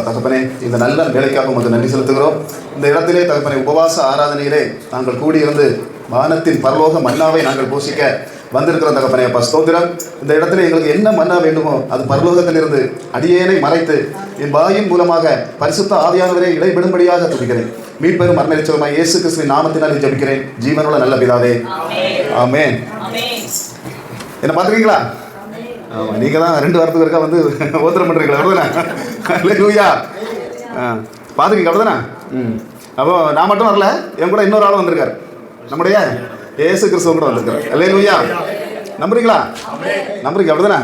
தகப்பனே, இந்த நல்ல வேலைக்காக உங்களுக்கு நன்றி செலுத்துகிறோம். இந்த இடத்திலே தகப்பனே, உபவாச ஆராதனையிலே நாங்கள் கூடியிருந்து வானத்தின் பரலோக மன்னாவை நாங்கள் போஷிக்க வந்திருக்கிறோம் தகப்பனே. அப்பா ஸ்தோத்திரம். இந்த இடத்துல எங்களுக்கு என்ன மன்னா வேண்டுமோ அது பரலோகத்திலிருந்து அடியேனை மறைத்து என் வாயின் மூலமாக பரிசுத்த ஆவியானவரை இடைபெடும்படியாக துதிக்கிறேன். மீட்பெரும் மரணச்சவமாய் இயேசு கிறிஸ்துவின் நாமத்தினால் ஜெபிக்கிறேன், ஜீவனுள்ள நல்ல பிதாவே, ஆமென். என்ன பார்த்துருக்கீங்களா? ஆமாம், நீங்கள் தான் 2 வாரத்துக்கு இருக்கா வந்து ஓத்திரம் பண்ணுறீங்களா? அப்படிதானே? லூயா பார்த்துருக்கீங்க அப்படிதானே? அப்போ நான் மட்டும் வரல, என் கூட இன்னொரு ஆளும் வந்திருக்காரு, நம்முடைய இயேசு கிறிஸ்துவ கூட வந்திருக்காரு. அல்லேலூயா. நம்புறீங்களா? நம்புறீங்க அப்படிதானே?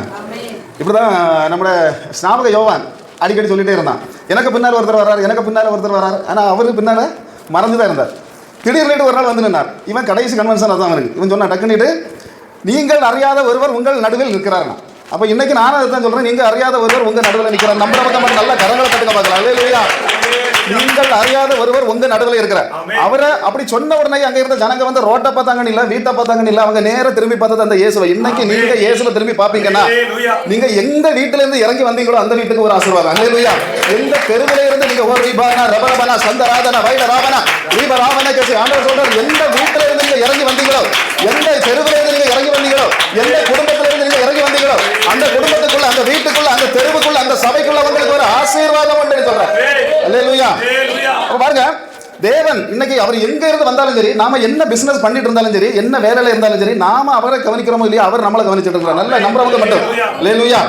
இப்படி தான் நம்மளோட ஸ்நாபக யோவான் அடிக்கடி சொல்லிகிட்டே இருந்தான், எனக்கு பின்னால் ஒருத்தர் வர்றார், எனக்கு பின்னால் ஒருத்தர் வர்றார். ஆனால் அவருக்கு பின்னால் மறந்து தான் இருந்தார். திடீர்னு ஒரு நாள் வந்து நின்னார். இவன் கடைசி கன்வென்ஷன் அதான் அவனுக்கு. இவன் சொன்னா டக்குன்னிட்டு, நீங்கள் அறியாத ஒருவர் உங்கள் நடுவில் இருக்கிறார்னா. அப்போ இன்னைக்கு நானும் அதுதான் சொல்கிறேன், நீங்கள் அறியாத ஒருவர் உங்கள் நடுவில் நிற்கிறார். நம்புற பக்கம் நல்ல கரங்களை கட்டுங்க பார்க்கலாம். அல்லேலூயா. நீங்கள் அறியாத ஒருவர் உங்க நடுவில் இருக்கிறார். அவரை அப்படி சொன்ன உடனே அங்க இருந்த ஜனங்க வந்து ரோட்டை பார்த்தாங்கன்னு இல்ல, வீட்டை பார்த்தாங்கன்னு இல்ல, அவங்க நேர திரும்பி பார்த்தது அந்த இயேசுவை. இன்னைக்கு நீங்க இயேசுவை திரும்பி பார்ப்பீங்கன்னா, நீங்க எந்த வீட்டுல இருந்து இறங்கி வந்தீங்களோ அந்த வீட்டுக்கு ஒரு ஆசீர்வாதம். அல்லேலூயா. எந்த தெருவில இருந்து நீங்க ஒரு ரீபானா ரபரபனா சந்தராதனா வைடராவனா ரீபராவனா கேசி ஆண்டவர் சொல்றார், எந்த வீட்டுல இருந்து நீங்க இறங்கி வந்தீங்களோ, எந்த தெருவில இருந்து நீங்க இறங்கி வந்தீங்களோ, எந்த குடும்பத்துல இருந்து நீங்க இறங்கி வந்தீங்களோ, அந்த குடும்பத்துக்குள்ள, அந்த வீட்டுக்குள்ள, அந்த தெருவுக்குள்ள, அந்த சபைக்குள்ள உங்களுக்கு ஒரு ஆசீர்வாதம் உண்டு சொல்றேன். அல்லேலூயா. பாருங்க, தேவன் இன்னைக்கு அவர் எங்க இருந்து வந்தாலும் சரி, நாம என்ன பிசினஸ் பண்ணிட்டு இருந்தாலும் சரி, என்ன வேலையில இருந்தாலும் சரி, நாம அவரை கவனிக்கிறோமோ இல்லையா, அவர் நம்மளை கவனிச்சுட்டு இருக்கிறார். நல்ல நம்புறவங்க மட்டும். அல்லேலூயா.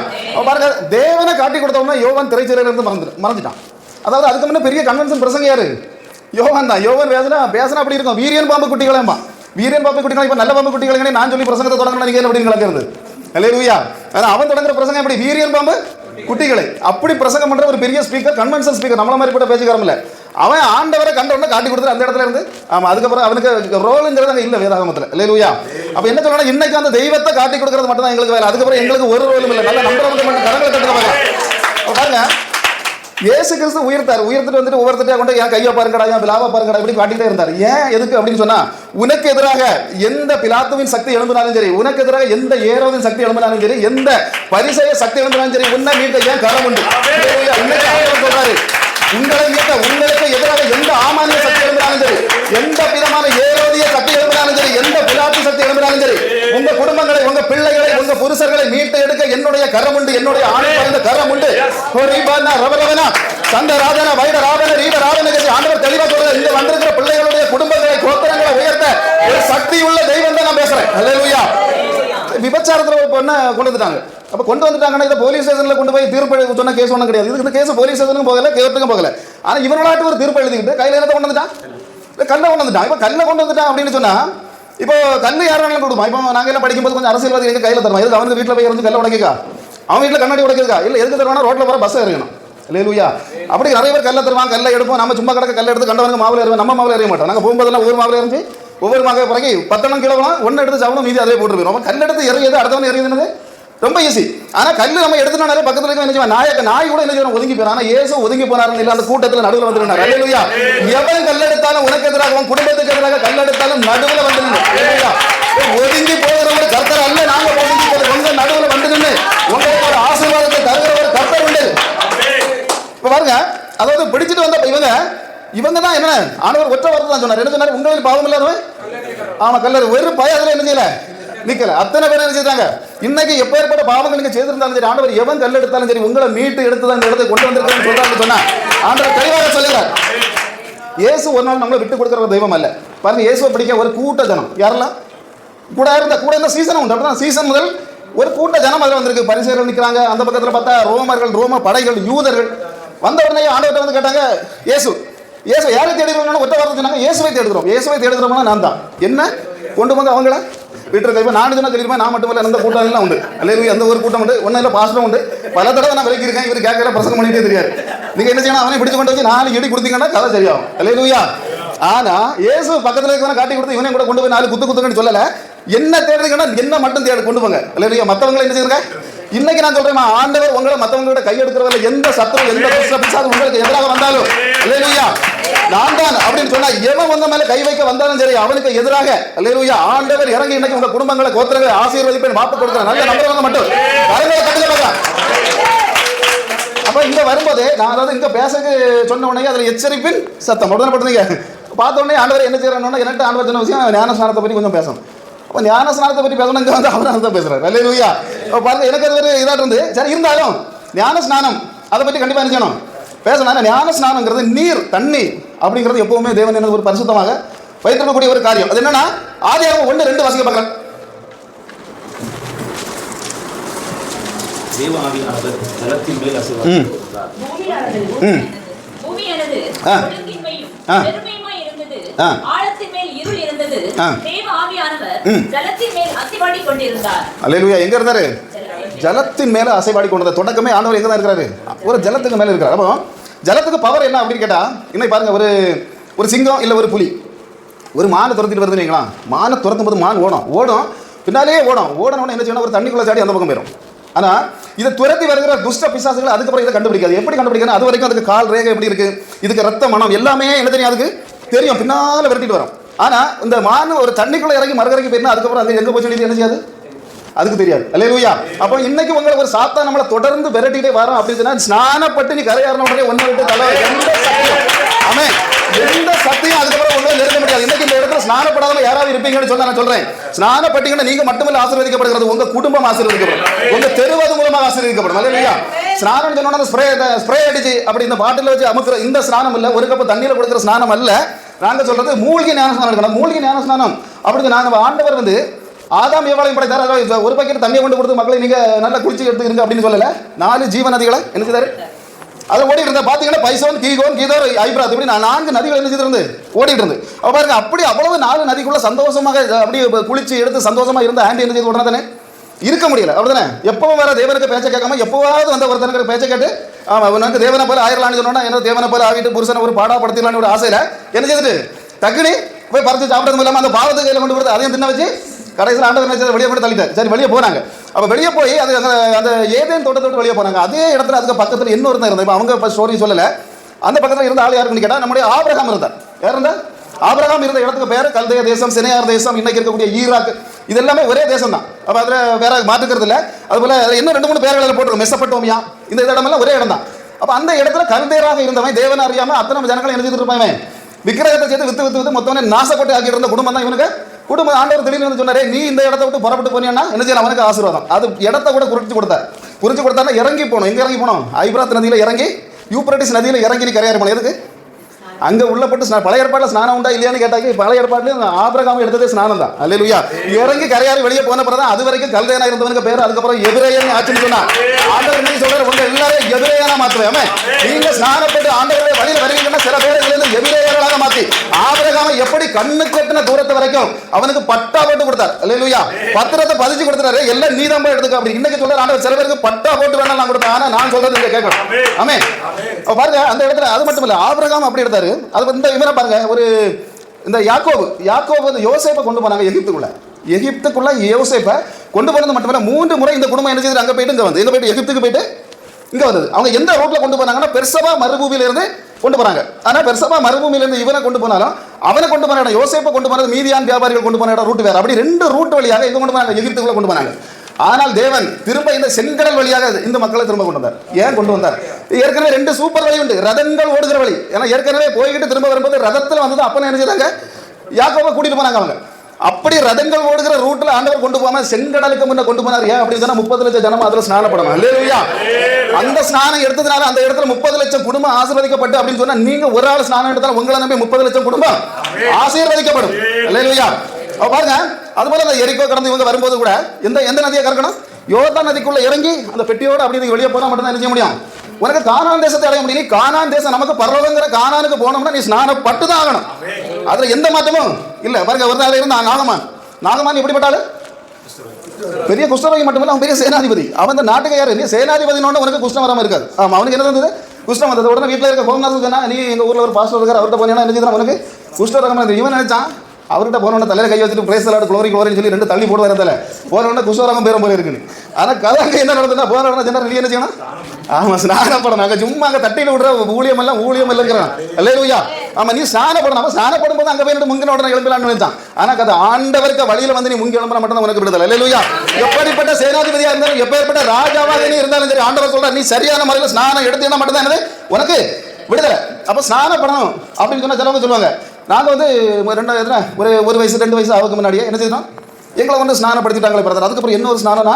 பாருங்க, தேவனை காட்டி கொடுத்தவங்க யோவான் திரைச்சீலையில இருந்து மறந்துட்டான். அதாவது அதுக்கு முன்ன பெரிய கன்வென்ஷன் பிரசங்க யாரு? யோவான் தான். யோவான் பேசினா அப்படி இருக்கும், வீரியன் பாம்பு குட்டிகளேம்பா. வீரியன் பாம்பு குட்டிகள் இப்ப நல்ல பாம்பு குட்டிகளை நான் சொல்லி பிரசங்கத்தை தொடங்கணும் நீங்க அப்படின்னு கிடக்கிறது. அல்லேலூயா. அவன் தொடங்குற பிரசங்கம் எப்படி? வீரியன் பாம்பு குட்டிகளை அப்படி பிரசங்கம் பண்ற ஒரு பெரிய ஸ்பீக்கர், கன்வென்ஷன் ஸ்பீக்கர், நம்மள மாதிரி கூட பேச்சுக்காரன் இல்ல. அவன் ஆண்டவரை கண்ட உடனே காட்டி கொடுத்து அந்த இடத்துல இருந்து, ஆமா, அதுக்கப்புறம் அவனுக்கு ரோலுங்கிறது அங்கே இல்லை வேதாகமத்தில். அல்லேலூயா. அப்ப என்ன சொல்லணும், இன்னைக்கு அந்த தெய்வத்தை காட்டி கொடுக்கறது மட்டும் தான் எங்களுக்கு வேலை. அதுக்கப்புறம் எங்களுக்கு ஒரு ரோலும் இல்லை. நல்ல நம்புறவங்க மட்டும் கரங்களை கட்டுங்க. பாருங்க, இயேசு கிறிஸ்து உயர்த்துட்டு வந்துட்டு ஒவ்வொருத்தரையா கொண்டு என் கையை பாருங்கடா, என் பிலாவை பாருங்கடா இப்படி காட்டிட்டே இருந்தார். ஏன் எதுக்கு அப்படின்னு சொன்னா, உனக்கு எதிராக எந்த பிலாத்துவின் சக்தி எழும்பினாலும் சரி, உனக்கு எதிராக எந்த ஏரோவின் சக்தி எழும்பினாலும் சரி, எந்த பரிசேய சக்தி எழும்பினாலும் சரி, உன்னை மீட்க ஏன் கரம் உண்டு. இன்னைக்கு ஆண்டவர் சொல்றாரு, உங்களை மீட்க உங்களுக்கு எதிராக எந்த ஆமானிய சக்தி எழும்பினாலும் சரி, எந்த விதமான ஏரோதிய சக்தி எழும்பினாலும் சரி, எந்த பிலாத்து சக்தி எழும்பினாலும் சரி, உங்க குடும்பங்களை, உங்க பிள்ளைகளை, உங்க புருஷர்களை மீட்டு எடுக்க என்னுடைய கரம் உண்டு, என்னுடைய ஆணை பறந்த கரம் உண்டு. சந்தராதன வைடராவன ரீபராவன ஆண்டவர் தெளிவா சொல்றாரு. இங்க வந்திருக்கிற பிள்ளைகளுடைய குடும்பங்களை, கோத்திரங்களை உயர்த்த ஒரு சக்தி உள்ள தெய்வம் தான் நான் பேசுறேன். அல்லேலூயா. விபச்சாரத்துல ஒரு பொண்ணை கொண்டு வந்துட்டாங்க. அப்ப கொண்டு வந்துட்டாங்கன்னா இதை போலீஸ் ஸ்டேஷன்ல கொண்டு போய் தீர்ப்பு சொன்ன கேஸ் ஒன்றும் கிடையாது. இந்த கேஸ் போலீஸ் ஸ்டேஷனுக்கும் போகல, கோர்ட்டுக்கும் போகல. ஆனா இவனாட்டு ஒரு தீர்ப்பு எழுதிக்கிட்டு கையில என்ன கொண்டு வந்துட்டான், கல்ல கொண்டு வந்துட்டான். இப்ப கல்ல கொண்டு வந்துட்டான் அப்படின்னு சொன்னா, இப்போ கல்லு யாரும் கொடுப்போம். இப்போ நாங்க எல்லாம் படிக்கும்போது கொஞ்சம் அரசியல்வாதி எங்க கையில தருவோம். எதுக்கு அவனுக்கு வீட்டுல போய் இருந்து கல்ல உடைக்கா, அவன் வீட்டுல கண்ணாடி உடைக்கிறதுக்கா? இல்ல எதுக்கு தருவானா, ரோட்ல போற பஸ் இறங்கணும். அல்லேலூயா. அப்படி நிறைய பேர் கல்ல தருவாங்க, கல்ல எடுப்போம். நம்ம சும்மா கிடக்க கல்ல எடுத்து கண்டவனுக்கு மாவுல ஏறுவோம், நம்ம மாவுல எறிய மாட்டோம். நாங்க போகும்போதெல்லாம் ஒரு மாவுல இருந்து ஒவ்வொரு மாக பிறகு 10 கிலோ ஒன்னு எடுத்து சாப்பிடும், மீதி அதே போட்டு போயிடும். கல் எடுத்து எறியது அடுத்தவன் எறியுதுன்னு ரொம்ப ஈஸி. ஆனா கல்லு நம்ம எடுத்துனாலே பக்கத்துல இருக்க என்ன நாய் கூட என்ன செய்யணும், ஒதுங்கி போயிடும். ஆனா இயேசு ஒதுங்கி போனாரு இல்ல, அந்த கூட்டத்துல நடுவில் வந்துருந்தார். அல்லேலூயா. எவன் கல் எடுத்தாலும் உனக்கு எதிராக, உன் குடும்பத்துக்கு எதிராக கல் எடுத்தாலும் நடுவில் வந்து நின்று. அல்லேலூயா. ஒதுங்கி போகிறவங்க கர்த்தர் அல்ல, நாங்க ஒதுங்கி போகிறோம். உங்க நடுவில் வந்து நின்று உங்களுக்கு ஒரு ஆசீர்வாதத்தை தருகிற ஒரு கர்த்தர் உண்டு. இப்ப பாருங்க, அதாவது பிடிச்சிட்டு வந்த இவங்க தான் என்ன, ஆண்டவர் ஒற்றை வார்த்தை தான் சொன்னார். என்ன சொன்னார்? உங்களில் பாவம் இல்லாதவன் ஆமா கல்லர் ஒரு பய அதுல என்ன செய்யல நிக்கல. அத்தனை பேர் என்ன செய்தாங்க. இன்னைக்கு எப்பேற்பட்ட பாவங்கள் நீங்க செய்திருந்தாலும் சரி, ஆண்டவர் எவன் கல் எடுத்தாலும் சரி உங்களை மீட்டு எடுத்து தான் இந்த இடத்தை கொண்டு வந்திருக்கேன்னு சொல்றாரு சொன்னா, ஆண்டவர் தெளிவாக சொல்லுகிறார். இயேசு ஒரு நாள் நம்மளை விட்டு கொடுக்குற ஒரு தெய்வம் அல்ல. பாருங்க, இயேசுவை பிடிக்க ஒரு கூட்ட ஜனம் யாரெல்லாம் கூட இருந்த சீசன் உண்டு. அப்படிதான் சீசன் முதல் ஒரு கூட்ட ஜனம் அதில் வந்திருக்கு. பரிசேயர்கள் நிற்கிறாங்க. அந்த பக்கத்தில் பார்த்தா ரோமர்கள், ரோம படைகள், யூதர்கள். வந்த உடனே ஆண்டவர்கிட்ட வந்து கேட்டாங்க, இயேசு யாரை தேடுகிறோம்? ஒற்றை வார்த்தை சொன்னாங்க, இயேசுவை தேடுகிறோம். இயேசுவை தேடுகிறோம்னா நான் தான். என்ன கொண்டு வந்து அவங்கள வீட்டில் இப்போ நான் சொன்னா தெரியுமா, நான் மட்டும் இல்லை, அந்த கூட்டம் எல்லாம் உண்டு. அல்லேலூயா. அந்த ஒரு கூட்டம் உண்டு, ஒன்றும் இல்லை, பாஸ்டரும் உண்டு. பல தடவை நான் விலக்கி இருக்கேன். இவர் கேட்கற பிரசங்கம் பண்ணிட்டே தெரியாது. நீங்க என்ன செய்யணும், அவனை பிடிச்சு கொண்டு வந்து 4 இடி கொடுத்தீங்கன்னா கதை சரியாகும். அல்லேலூயா. ஆனா இயேசு பக்கத்துல இருக்கவனை காட்டி கொடுத்து இவனை கூட கொண்டு போய் 4 குத்துங்கன்னு சொல்லல. என்ன தேடுறீங்கன்னா என்ன மட்டும் தேடி கொண்டு போங்க. அல்லேலூயா. மற்றவங்களை என்ன செய்யுங்க. இன்னைக்கு நான் சொல்றேன், ஆண்டவர் உங்களை மற்றவங்களோட கையெடுக்கிறவங்க எந்த சத்துரு, எந்த பிசாசு உங்களுக்கு எதிராக வந்தாலும், அல்லேலூயா, நான் தான் அப்படின்னு சொன்னா எவன் உங்க மேல கை வைக்க வந்தாலும் சரி அவனுக்கு எதிராக, அல்லேலூயா, ஆண்டவர் இறங்கி இன்னைக்கு உங்க குடும்பங்களை, கோத்திரங்களை ஆசீர்வதிப்பேன், வாக்கு கொடுக்கிறேன். நல்ல நம்புறவங்க மட்டும் கரங்களை கட்டுங்க பார்க்கலாம். அப்ப அப்போ இங்கே வரும்போது நான் அதாவது இங்கே பேசக்கு சொன்ன உடனே அதில் எச்சரிப்பின் சத்தம் உடனே போட்டுருந்தீங்க. பார்த்த உடனே ஆண்டவர் என்ன செய்யறாருன்னா எனக்கு ஆண்டவர் சொன்ன விஷயம் ஞானஸ்நானத்தை பற்றி கொஞ்சம் பேசணும். அப்போ ஞானஸ்நானத்தை பற்றி பேசணும், இங்கே வந்து அவர் தான் பேசுகிறார். அல்லேலூயா. பாருங்க, எனக்கு அது ஒரு இதாக இருந்து சரி இருந்தாலும் ஞானஸ்நானம் அதை பற்றி கண்டிப்பாக என்ன செய்யணும் பேசணும். ஞானஸ்நானங்கிறது நீர் தண்ணீர் அப்படிங்கிறது எப்பவுமே தேவன் என்ன ஒரு பரிசுத்தமாக வைத்திருக்கக்கூடிய ஒரு காரியம். அது என்னன்னா ஆதியாகமம் 1:2 வாசிக்க பார்க்கலாம். தேவாவியானவர் ஜலத்தின் மேல் அசைவாடி கொண்டிருந்தார். பூமியானது ஒழுங்கின்மையும் பெருமையுமாய் இருந்தது. ஆழத்தின் மேல் இருள் இருந்தது. தேவாவியானவர் ஜலத்தின் மேல் அசைவாடி கொண்டிருந்தார். அல்லேலூயா. எங்க இருந்தாரு? ஜலத்தின் மேல அசைவாடி கொண்டிருந்தார். தொடக்கமே ஆண்டவர் எங்க தான் இருக்கிறாரு? ஒரு ஜலத்துக்கு மேல இருக்கிறார். அப்போ ஜலத்துக்கு பவர் என்ன அப்படின்னு கேட்டா, இன்னைக்கு பாருங்க, ஒரு சிங்கம் இல்ல ஒரு புலி ஒரு மானை துரத்திட்டு வருதுன்னு வைங்களா. மானை துரத்தும் போது மான் ஓடும் பின்னாலே ஓடணும்னு என்ன செய்யணும், ஒரு தண்ணிக்குள்ள சாடி அந்த பக்கம் போயிடும். ஆனா இதை துரத்தி வருகிற துஷ்ட பிசாசுகள் அதுக்கப்புறம் இதை கண்டுபிடிக்காது. எப்படி கண்டுபிடிக்கணும்? அது வரைக்கும் அதுக்கு கால் ரேகை எப்படி இருக்கு, இதுக்கு ரத்த மனம் எல்லாமே என்ன தெரியும், அதுக்கு தெரியும், பின்னால விரட்டிட்டு வரும். ஆனா இந்த மான் ஒரு தண்ணிக்குள்ள இறங்கி மறுகரைக்கு போயினா அதுக்கப்புறம் அது எங்க போச்சு என்ன செய்யாது, அதுக்கு தெரியாது. அல்லேலூயா. அப்போ இன்னைக்கு உங்களுக்கு ஒரு சாத்தா நம்மளை தொடர்ந்து விரட்டிட்டே வரோம் அப்படின்னா, ஸ்நானப்பட்டு நீ கரையாறின உடனே ஒன்றை விட்டு தலை எந்த சத்தியம் அதுக்கப்புறம் ஒன்றும் நெருங்க முடியாது. இன்னைக்கு இந்த இடத்துல ஸ்நானப்படாத யாராவது இருப்பீங்கன்னு சொன்னா நான் சொல்றேன், ஸ்நானப்பட்டீங்கன்னா நீங்க மட்டுமல்ல ஆசீர்வதிக்கப்படுகிறது, உங்க குடும்பம் ஆசீர்வதிக்கப்படும், உங்க தெருவது மூலமாக ஆசீர்வதிக்கப்படும். அல்லேலூயா. ஸ்நானம் சொன்னா ஸ்ப்ரே அடிச்சு அப்படி இந்த பாட்டில் வச்சு அமுக்குற இந்த ஸ்நானம் இல்ல, ஒரு கப்பு தண்ணீர கொடுக்குற ஸ்நானம் அல்ல. நாங்க சொல்றது மூழ்கி ஞானஸ்நானம் இருக்கணும். மூழ்கி ஞானஸ்நானம் அப்படி நாங்க ஆண்டவர் வந்து ஆதாம் ஏவாளையும் படைத்தார். ஒரு பக்கெட் தண்ணியை கொண்டு கொடுத்து மக்களை நீங்க நல்லா குளிச்சு எடுத்துக்கிறீங்க அப்படின்னு சொல்லல. 4 ஜீவ நதிகளை என்ன செய்தாரு, அதை ஓடி இருந்த பாத்தீங்கன்னா பைசோன், கீகோன், கீதோர், ஐப்ராத் இப்படி 4 நதிகள் என்ன செய்திருந்து ஓடிட்டு இருந்து. பாருங்க, அப்படி அவ்வளவு 4 நதிக்குள்ள சந்தோஷமாக அப்படி குளிச்சு எடுத்து சந்தோஷமா இருந்த ஆண்டி என்ன செய்து உடனே இருக்க முடியல. அப்படிதானே? எப்பவும் வேற தேவனுக்கு பேச்சை கேட்காம எப்பவாவது வந்த ஒருத்தனுக்கு பேச்சை கேட்டு உனக்கு தேவனை போல ஆயிரலான்னு சொன்னா என்ன தேவனை போல ஆகிட்டு புருஷனை ஒரு பாடாப்படுத்திடலான்னு ஒரு ஆசையில என்ன செய்துட்டு டக்குனி போய் பறிச்சு சாப்பிட்டது இல்லாம அந்த பாவத்தை கையில கொண்டு கொடுத்து அதையும் தின்ன வச்சு கடைசியில் ஆண்டவர் வெளியே போய் தள்ளிட்டார். சரி, வெளியே போனாங்க. அப்போ வெளியே போய் அது அந்த ஏதேன் தோட்டத்தோடு வெளியே போனாங்க. அதே இடத்துல அதுக்கு பக்கத்தில் இன்னொருத்தர் இருந்தார். இப்போ அவங்க இப்போ ஸ்டோரி சொல்லலை. அந்த பக்கத்தில் இருந்த ஆள் யாருன்னு கேட்டால் நம்முடைய ஆபிரகாம் இருந்தார். யார் இருந்தார்? ஆபிரகாம் இருந்த இடத்துக்கு பேர் கல்தேய தேசம், சினையார் தேசம், இன்னைக்கு இருக்கக்கூடிய ஈராக், இது எல்லாமே ஒரே தேசம் தான். அப்போ அதில் வேற மாற்றுக்கிறது இல்லை. அதுபோல் இன்னும் 2-3 பேர்களில் போட்டிருக்கோம். மெசப்பட்டோமியா, இந்த இடமெல்லாம் ஒரே இடம் தான். அப்போ அந்த இடத்துல கல்தேராக இருந்தவன் தேவன் அறியாமல் அத்தனை ஜனங்களை என்ன செய்துட்டு இருப்பாங்க, விக்கிரகத்தை சேர்த்து வித்து மொத்தமே நாசப்பட்டு ஆக்கிட்டு இருந்த குடும்பம் தான் இவனுக்கு குடும்பம். ஆண்டவர் திடீர்னு சொன்னாரே, நீ இந்த இடத்த விட்டு புறப்பட்டு போனீங்கன்னா என்ன செய்யலாம், அவனுக்கு ஆசீர்வாதம். அது இடத்த கூட குறிச்சு கொடுத்தாருன்னா இறங்கி போகணும். எங்க இறங்கி போகணும்? ஐப்ராத் நதியில் இறங்கி, யூப்ரட்டிஸ் நதியில் இறங்கி நீ கரையாறி போகணும். எதுக்கு? அங்கே உள்ளப்பட்டு பழைய ஏற்பாட்டில் ஸ்நானம் உண்டா இல்லையான்னு கேட்டாங்க. பழைய ஏற்பாட்டில் ஆபிரகாம் எடுத்ததே ஸ்நானம் தான். அல்லேலூயா. இறங்கி கரையாறி வெளியே போன பிறகு அது வரைக்கும் கல்தேனா இருந்தவனுக்கு பேர், அதுக்கப்புறம் எபிரேயன் ஆச்சுன்னு சொன்னார். ஆண்டவர் என்ன சொல்றாரு, உங்க எல்லாரையும் எபிரேயனா மாத்துவேன். நீங்க ஸ்நானப்பட்டு ஆண்டவருடைய வழியில் வருவீங்கன்னா சில பேர் எபிரேயர்களாக மாத்தி ஆபிரகாமை எப்படி கண்ணு கட்டின தூரத்து வரைக்கும் அவனுக்கு பட்டா போட்டு கொடுத்தார். அல்லேலூயா. பத்திரத்தை பதிச்சு கொடுத்துறாரு, எல்லாம் நீதான் போய் எடுத்துக்க அப்படி. இன்னைக்கு சொல்ற ஆண்டவர் சில பேருக்கு பட்டா போட்டு வேணாம் நான் கொடுத்தேன். ஆனா நான் சொல்றது நீங்க கேட்கணும். ஆமே. பாருங்க, அந்த இடத்துல அது மட்டும் இல்ல, ஆபிரகாம் அப்படி எடுத்தாரு. அது இந்த இவரை பாருங்க, ஒரு இந்த யாக்கோபு வந்து யோசேப்பை கொண்டு போனாங்க எகிப்துக்குள்ள யோசேப்பை கொண்டு போனது மட்டுமல்ல 3 முறை இந்த குடும்பம் என்ன செய்து அங்க போயிட்டு இங்க வந்து எங்க போயிட்டு எகிப்துக்கு போயிட்டு இங்க வந்தது. அவங்க எந்த ரோட்ல கொண்டு போனாங்கன்னா பெர்சபா மறுபூமியில இருந்து கொண்டு போறாங்க. ஆனா பெர்சபா மறுபூமியில இருந்து இவனை கொண்டு போனாலும் அவனை கொண்டு போன இடம், யோசேப்பை கொண்டு போனது மீதியான் வியாபாரிகள் கொண்டு போன இடம் ரூட் வேற. அப்படி 2 ரூட் வழியாக எங்க கொண்டு போனாங்க, எகிப்துக்குள்ள கொண்டு போனாங்க. ஆனால் தேவன் திரும்ப இந்த செங்கடல் வழியாக இந்த மக்களை திரும்ப கொண்டு வந்தார். ஏன் கொண்டு வந்தார்? ஏற்கனவே 2 சூப்பர் வழி உண்டு, ரதங்கள் ஓடுகிற வழி. ஏன்னா ஏற்கனவே போய்கிட்டு திரும்ப வரும்போது ரதத்தில் வந்தது. அப்ப என்ன செய்தாங்க, யாக்கோபை கூட்டிட்டு போனாங்க அவங்க. அப்படி ரதங்கள் ஓடுகிற ரூட்ல ஆண்டவர் கொண்டு போகாம செங்கடலுக்கு முன்ன கொண்டு போனார். ஏன் அப்படின்னு சொன்னா 30 லட்சம் ஜனம் அதுல ஸ்நானப்படணும். அல்லேலூயா. அந்த ஸ்நானம் எடுத்ததுனால அந்த இடத்துல 30 லட்சம் குடும்பம் ஆசீர்வதிக்கப்பட்டு அப்படின்னு சொன்னா நீங்க ஒரு ஆள் ஸ்நானம் எடுத்தாலும் உங்களை நம்பி 30 லட்சம் குடும்பம் ஆசீர்வதிக்கப்படும். அல்லேலூயா. பாருங்க, அது போல அந்த எரிக்கோ கடந்து இவங்க வரும்போது கூட எந்த நதியை கறக்கணும், யோர்தான் நதிக்குள்ள இறங்கி அந்த பெட்டியோட அப்படி வெளியே போனா மட்டும் தான் என்ன செய்ய முடியும், உனக்கு கானான் தேசத்தை அடைய முடியும். கானான் தேசம் நமக்கு பரலோகங்கிற கானானுக்கு போனோம்னா நீ ஸ்நானப்பட்டு தான் ஆகணும். அதுல எந்த மாற்றமும் இல்ல. பாருங்க, ஒரு நாள் இருந்தா நாகமான் எப்படிப்பட்டாலும் பெரிய குஷ்டரோகி மட்டுமல்ல, அவன் பெரிய சேனாதிபதி. அவன் இந்த நாட்டுக்கு யாரு, சேனாதிபதினோட உனக்கு குஷ்டம் வராம இருக்காது. ஆமா, அவனுக்கு என்ன இருந்தது, குஷ்டம் வந்தது. உடனே வீட்டில் இருக்க கோமநாதன் சொன்னா, நீ எங்க ஊர்ல ஒரு பாஸ்டர் இருக்கார், அவர்கிட்ட போனீங்கன்னா என்ன செய்யலாம், உனக்கு குஷ்டரோகம் இருந்தது. இவன் நினைச்சான் அவர்கிட்ட போனோட தலையில கை வச்சுட்டு பிரேஸ் லார்ட் குளோரி குளோரின்னு சொல்லி 2 தள்ளி போட்டு வரதில்ல போனோட குஷ்டரோகம் பேரும் போல இருக்குன்னு. ஆனா கதை அங்கே என்ன நடந்ததுன்னா, போன உடனே ஜெனரல் என்ன செய்யணும், ஆமா ஸ்நானப்படம். நாங்க சும்மா அங்கே தட்டிட்டு விடுற ஊழியம் எல்லாம் ஊழியம் இல்லைங்கிறான். அல்லேலூயா. ஆமா நீ ஸ்நானப்படணும். அப்ப ஸ்நானப்படும் போது அங்க போய் முங்கின உடனே எழும்பலான்னு நினைச்சான். ஆனா அது ஆண்டவருக்கு வழியில வந்து நீ முங்கி எழும்பினா மட்டும் தான் உனக்கு விடுதலை. அல்லேலூயா. எப்படிப்பட்ட சேனாதிபதியா இருந்தாலும் எப்பேற்பட்ட ராஜாவாக நீ இருந்தாலும் சரி, ஆண்டவர் சொல்ற நீ சரியான முறையில் ஸ்நானம் எடுத்தீங்கன்னா மட்டும் தான் என்னது உனக்கு விடுதலை. அப்ப ஸ்நானப்படணும் அப்படின்னு சொன்னா சிலவங்க சொல்லுவாங்க, நாங்க வந்து ஒரு வயசு 2 வயசு ஆகுக்கு முன்னாடியே என்ன செய்யணும், எங்களை வந்து ஸ்நானப்படுத்திட்டாங்களே பிரதர், அதுக்கப்புறம் என்ன ஒரு ஸ்நானம்னா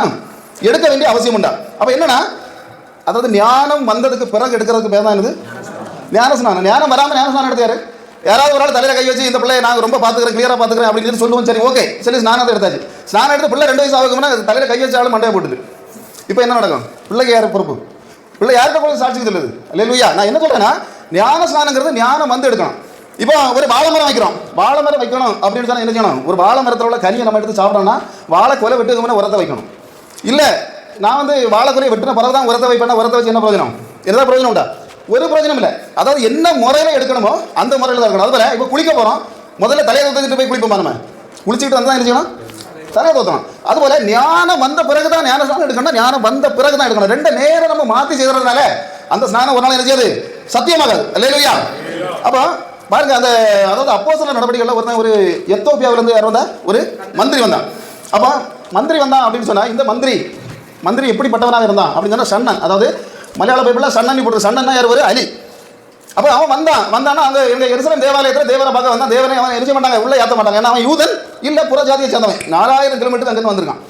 எடுக்க வேண்டிய அவசியம் உண்டா? அப்ப என்னன்னா, அதாவது ஞானம் வந்ததுக்கு பிறகு எடுக்கிறதுக்கு பேர் தான் என்னது ஞான ஸ்நானம். ஞானம் வராமல் ஞான ஸ்நானம் எடுத்தாரு. யாராவது ஒரு ஆள் தலையில கை வச்சு இந்த பிள்ளையை நாங்கள் ரொம்ப பார்த்துக்கிறேன், கிளியராக பார்த்துக்கிறேன் அப்படின்னு சொல்லி சொல்லுவோம். சரி ஓகே சரி ஸ்நானத்தை எடுத்தாச்சு. ஸ்நானம் எடுத்து பிள்ளை 2 வயசு ஆகும்னா தலையில கை வச்சாலும் மண்டையை போட்டுது. இப்போ என்ன நடக்கும்? பிள்ளைக்கு யார் பொறுப்பு? பிள்ளை யார்கிட்ட போய் சாட்சி சொல்லுது? அல்லேலூயா. நான் என்ன சொல்றேன்னா, ஞான ஸ்நானங்கிறது ஞானம் வந்து எடுக்கணும். இப்போ ஒரு வாழைமரம் வைக்கிறோம், வாழைமரம் வைக்கணும் அப்படின்னு சொன்னால் என்ன செய்யணும்? ஒரு வாழை மரத்தில் உள்ள கனியை நம்ம எடுத்து சாப்பிடணும்னா வாழை கொலை வெட்டுக்கு உரத்தை வைக்கணும். இல்லை நான் வந்து வாழைக்குறையை வெட்டின பிறகு தான் உரத்தை வைப்பேன்னா உரத்தை வச்சு என்ன பிரயோஜனம்? எதாவது பிரயோஜனம் உண்டா? ஒரு பிரயோஜனம் இல்லை. அதாவது என்ன முறையில் எடுக்கணுமோ அந்த முறையில் தான் இருக்கணும். அதுபோல இப்போ குளிக்க போகிறோம், முதல்ல தலையை தோத்துக்கிட்டு போய் குளிப்போமா? நம்ம குளிச்சுக்கிட்டு வந்து தான் என்ன செய்யணும்? தலையை தோற்றணும். அதுபோல ஞானம் வந்த பிறகு தான் ஞான ஸ்நானம் எடுக்கணும், ஞானம் வந்த பிறகு தான் எடுக்கணும். 2 நேரம் நம்ம மாற்றி செய்கிறதுனால அந்த ஸ்நானம் ஒரு நாள் என்ன செய்யாது? சத்தியமாகாது. அல்லேலூயா. அப்போ பாருங்க, அந்த அதாவது அப்போஸ்தலர் நடவடிக்கைகளில் ஒருத்தன் ஒரு எத்தோப்பியாவிலேருந்து யார் வந்தா? ஒரு மந்திரி வந்தான். அப்போ மந்திரி வந்தான் அப்படின்னு சொன்னால் இந்த மந்திரி எப்படிப்பட்டவனாக இருந்தான் அப்படின்னு சொன்னால் சன்னன், அதாவது மலையாள பைபிளில் சன்னன் போட்டு சன்னன்னா யார்? ஒரு அலி. அப்போ அவன் வந்தானா அங்கே எங்கள் எருசலேம் தேவாலயத்தில் தேவரை பார்க்க வந்தான். தேவனை அவன் எரிச்ச மாட்டாங்க, உள்ளே ஏற்ற மாட்டாங்க. ஏன்னா அவன் யூதன் இல்லை புற ஜாதியை சேர்ந்தவன். 4000 கிலோமீட்டர் அங்கேருந்து வந்திருக்கான்.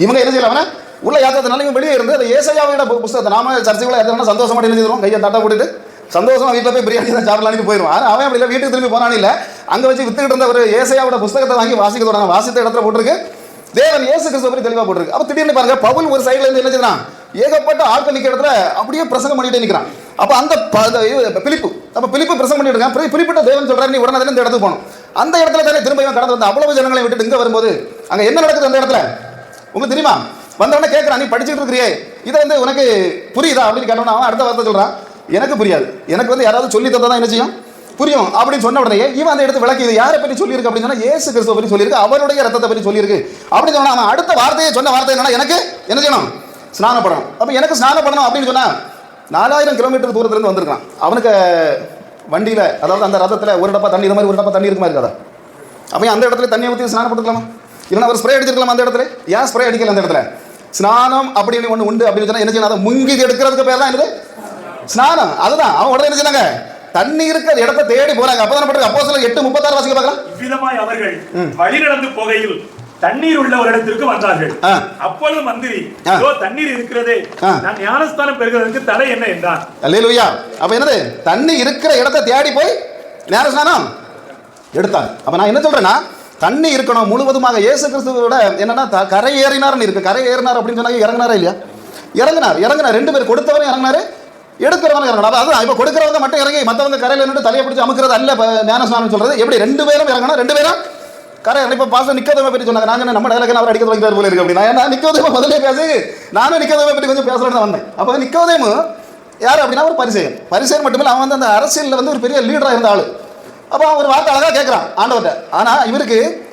இவங்க என்ன செய்யல அவனை உள்ளே ஏற்றதுனால இவன் வெளியே இருந்து அந்த ஏசாயாவோட புத்தகத்தை நாம சர்ச்சைக்குள்ள ஏற்றோம்னா சந்தோஷமா என்ன செய்வோம்? கையை தட்டா போட்டுட்டு சந்தோஷமா வீட்டில் போய் பிரியாணி தான் சாப்பிடலான்னு போயிடுவான். ஆனால் அவன் அப்படி இல்லை, வீட்டுக்கு திரும்பி போனானே இல்லை, அங்கே வச்சு வித்துக்கிட்டு இருந்த ஒரு ஏசாயாவோட புத்தகத்தை வாங்கி வாசிக்க தொடங்க. வாசித்த இடத்துல போட்டிருக்கு தேவன் இயேசு கிறிஸ்துவ பற்றி தெளிவாக போட்டிருக்கு. அப்போ திடீர்னு பாருங்க, பவுல் ஒரு சைடுல இருந்து என்ன செய்யறான்? ஏகப்பட்ட ஆட்கள் நிற்கிற இடத்துல அப்படியே பிரசங்கம் பண்ணிட்டே நிற்கிறான். அப்போ அந்த பிலிப்பு பிரசங்கம் பண்ணிட்டு இருக்கான். பிலிப்பிட்ட தேவன் சொல்றாரு, நீ உடனே இந்த இடத்துக்கு போகணும். அந்த இடத்துல தானே திரும்ப இவன் கடந்து வந்து அவ்வளவு ஜனங்களை விட்டுட்டு இங்கே வரும்போது அங்கே என்ன நடக்குது அந்த இடத்துல உங்களுக்கு தெரியுமா? வந்தவொடனே கேட்குறான், நீ படிச்சுட்டு இருக்கிறியே, இதை வந்து உனக்கு புரியுதா அப்படின்னு கேட்டோன்னா அவன் அடுத்த வார்த்தை சொல்றான், எனக்கு புரியாது, எனக்கு வந்து யாராவது சொல்லி தந்தா தான் என்ன செய்யும் புரியும் அப்படின்னு சொன்ன உடனே இவன் அந்த இடத்துல விளக்கி இது யாரை பற்றி சொல்லியிருக்கு அப்படின்னு சொன்னா இயேசு கிறிஸ்துவை பற்றி சொல்லியிருக்கு, அவருடைய ரத்தத்தை பற்றி சொல்லியிருக்கு அப்படின்னு சொன்னா அவன் அடுத்த வார்த்தையை சொன்ன வார்த்தை என்னன்னா, எனக்கு என்ன செய்யணும்? ஸ்நானப்படணும். அப்போ எனக்கு ஸ்நானப்படணும் அப்படின்னு சொன்னா 4000 கிலோமீட்டர் தூரத்துலேருந்து வந்திருக்கான். அவனுக்கு வண்டியில் அதாவது அந்த ரதத்தில் ஒரு டப்பா தண்ணி, இது மாதிரி ஒரு டப்பா தண்ணி இருக்குமா இருக்காதா? அப்போ அந்த இடத்துல தண்ணியை ஊற்றி ஸ்நானப்பட்டுக்கலாமா? இல்லைன்னா ஒரு ஸ்ப்ரே அடிச்சிருக்கலாம் அந்த இடத்துல. ஏன் ஸ்ப்ரே அடிக்கல அந்த இடத்துல? ஸ்நானம் அப்படின்னு ஒன்று உண்டு அப்படின்னு சொன்னால் என்ன செய்யணும்? அதை முங்கி எடுக்கிறதுக்கு பேர் தான் என்னது? ஸ்நானம். அதுதான் அவன் உடனே என்ன செய்யறாங்க? தண்ணி இருக்கிற இடத்தை தேடி போறாங்க. அப்பதான் பண்றாங்க. அப்போஸ்தலர் 8:36 வாசிக்க பார்க்கலாம். இவ்விதமாய் அவர்கள் வழி நடந்து போகையில் தண்ணீர் உள்ள ஒரு இடத்திற்கு வந்தார்கள். அப்பொழுது மந்திரி, இதோ தண்ணீர் இருக்கிறதே, நான் ஞானஸ்தானம் பெறுவதற்கு தடை என்ன என்றான். அல்லேலூயா. அப்ப என்னது? தண்ணி இருக்கிற இடத்தை தேடி போய் ஞானஸ்நானம் எடுத்தாங்க. அப்ப நான் என்ன சொல்றேன்னா, தண்ணி இருக்கணும் முழுவதுமாக. இயேசு கிறிஸ்துவோட என்னன்னா கரை ஏறினார்னு இருக்கு. கரை ஏறினார் அப்படின்னு சொன்னாங்க, இறங்கினாரா இல்லையா? இறங்கினார். 2 பேர், கொடுத்தவரும் இறங்கினாரு, எடுக்கிறவங்க இறங்கணும். அதான் இப்போ கொடுக்கிறவங்க மட்டும் இறங்கி மற்றவங்க கரையில் நின்று தலையை பிடிச்சி அமுக்கிறது அல்ல ஞானஸ்நானம் சொல்றது. எப்படி 2 பேரும் இறங்கணும், 2 பேரும் கரை. இப்போ பாச நிக்கோதேமை பற்றி சொன்னாங்க. நாங்கள் நம்ம டைலாக் அவர் அடிக்கிறது வைக்கிறார் போல இருக்கு அப்படின்னா, ஏன்னா நிக்கோதேமை முதலே பேசி நானும் நிக்கோதேமை பற்றி கொஞ்சம் பேசலான்னு தான் வந்தேன். அப்போ நிக்கோதேமு யார் அப்படின்னா ஒரு பரிசேயன் மட்டுமில்லை, அவன் வந்து அந்த அரசியலில் வந்து ஒரு பெரிய லீடராக இருந்த ஆள். அப்போ அவன் ஒரு வார்த்தை அழகாக கேட்குறான் ஆண்டவர்கிட்ட. ஆனால்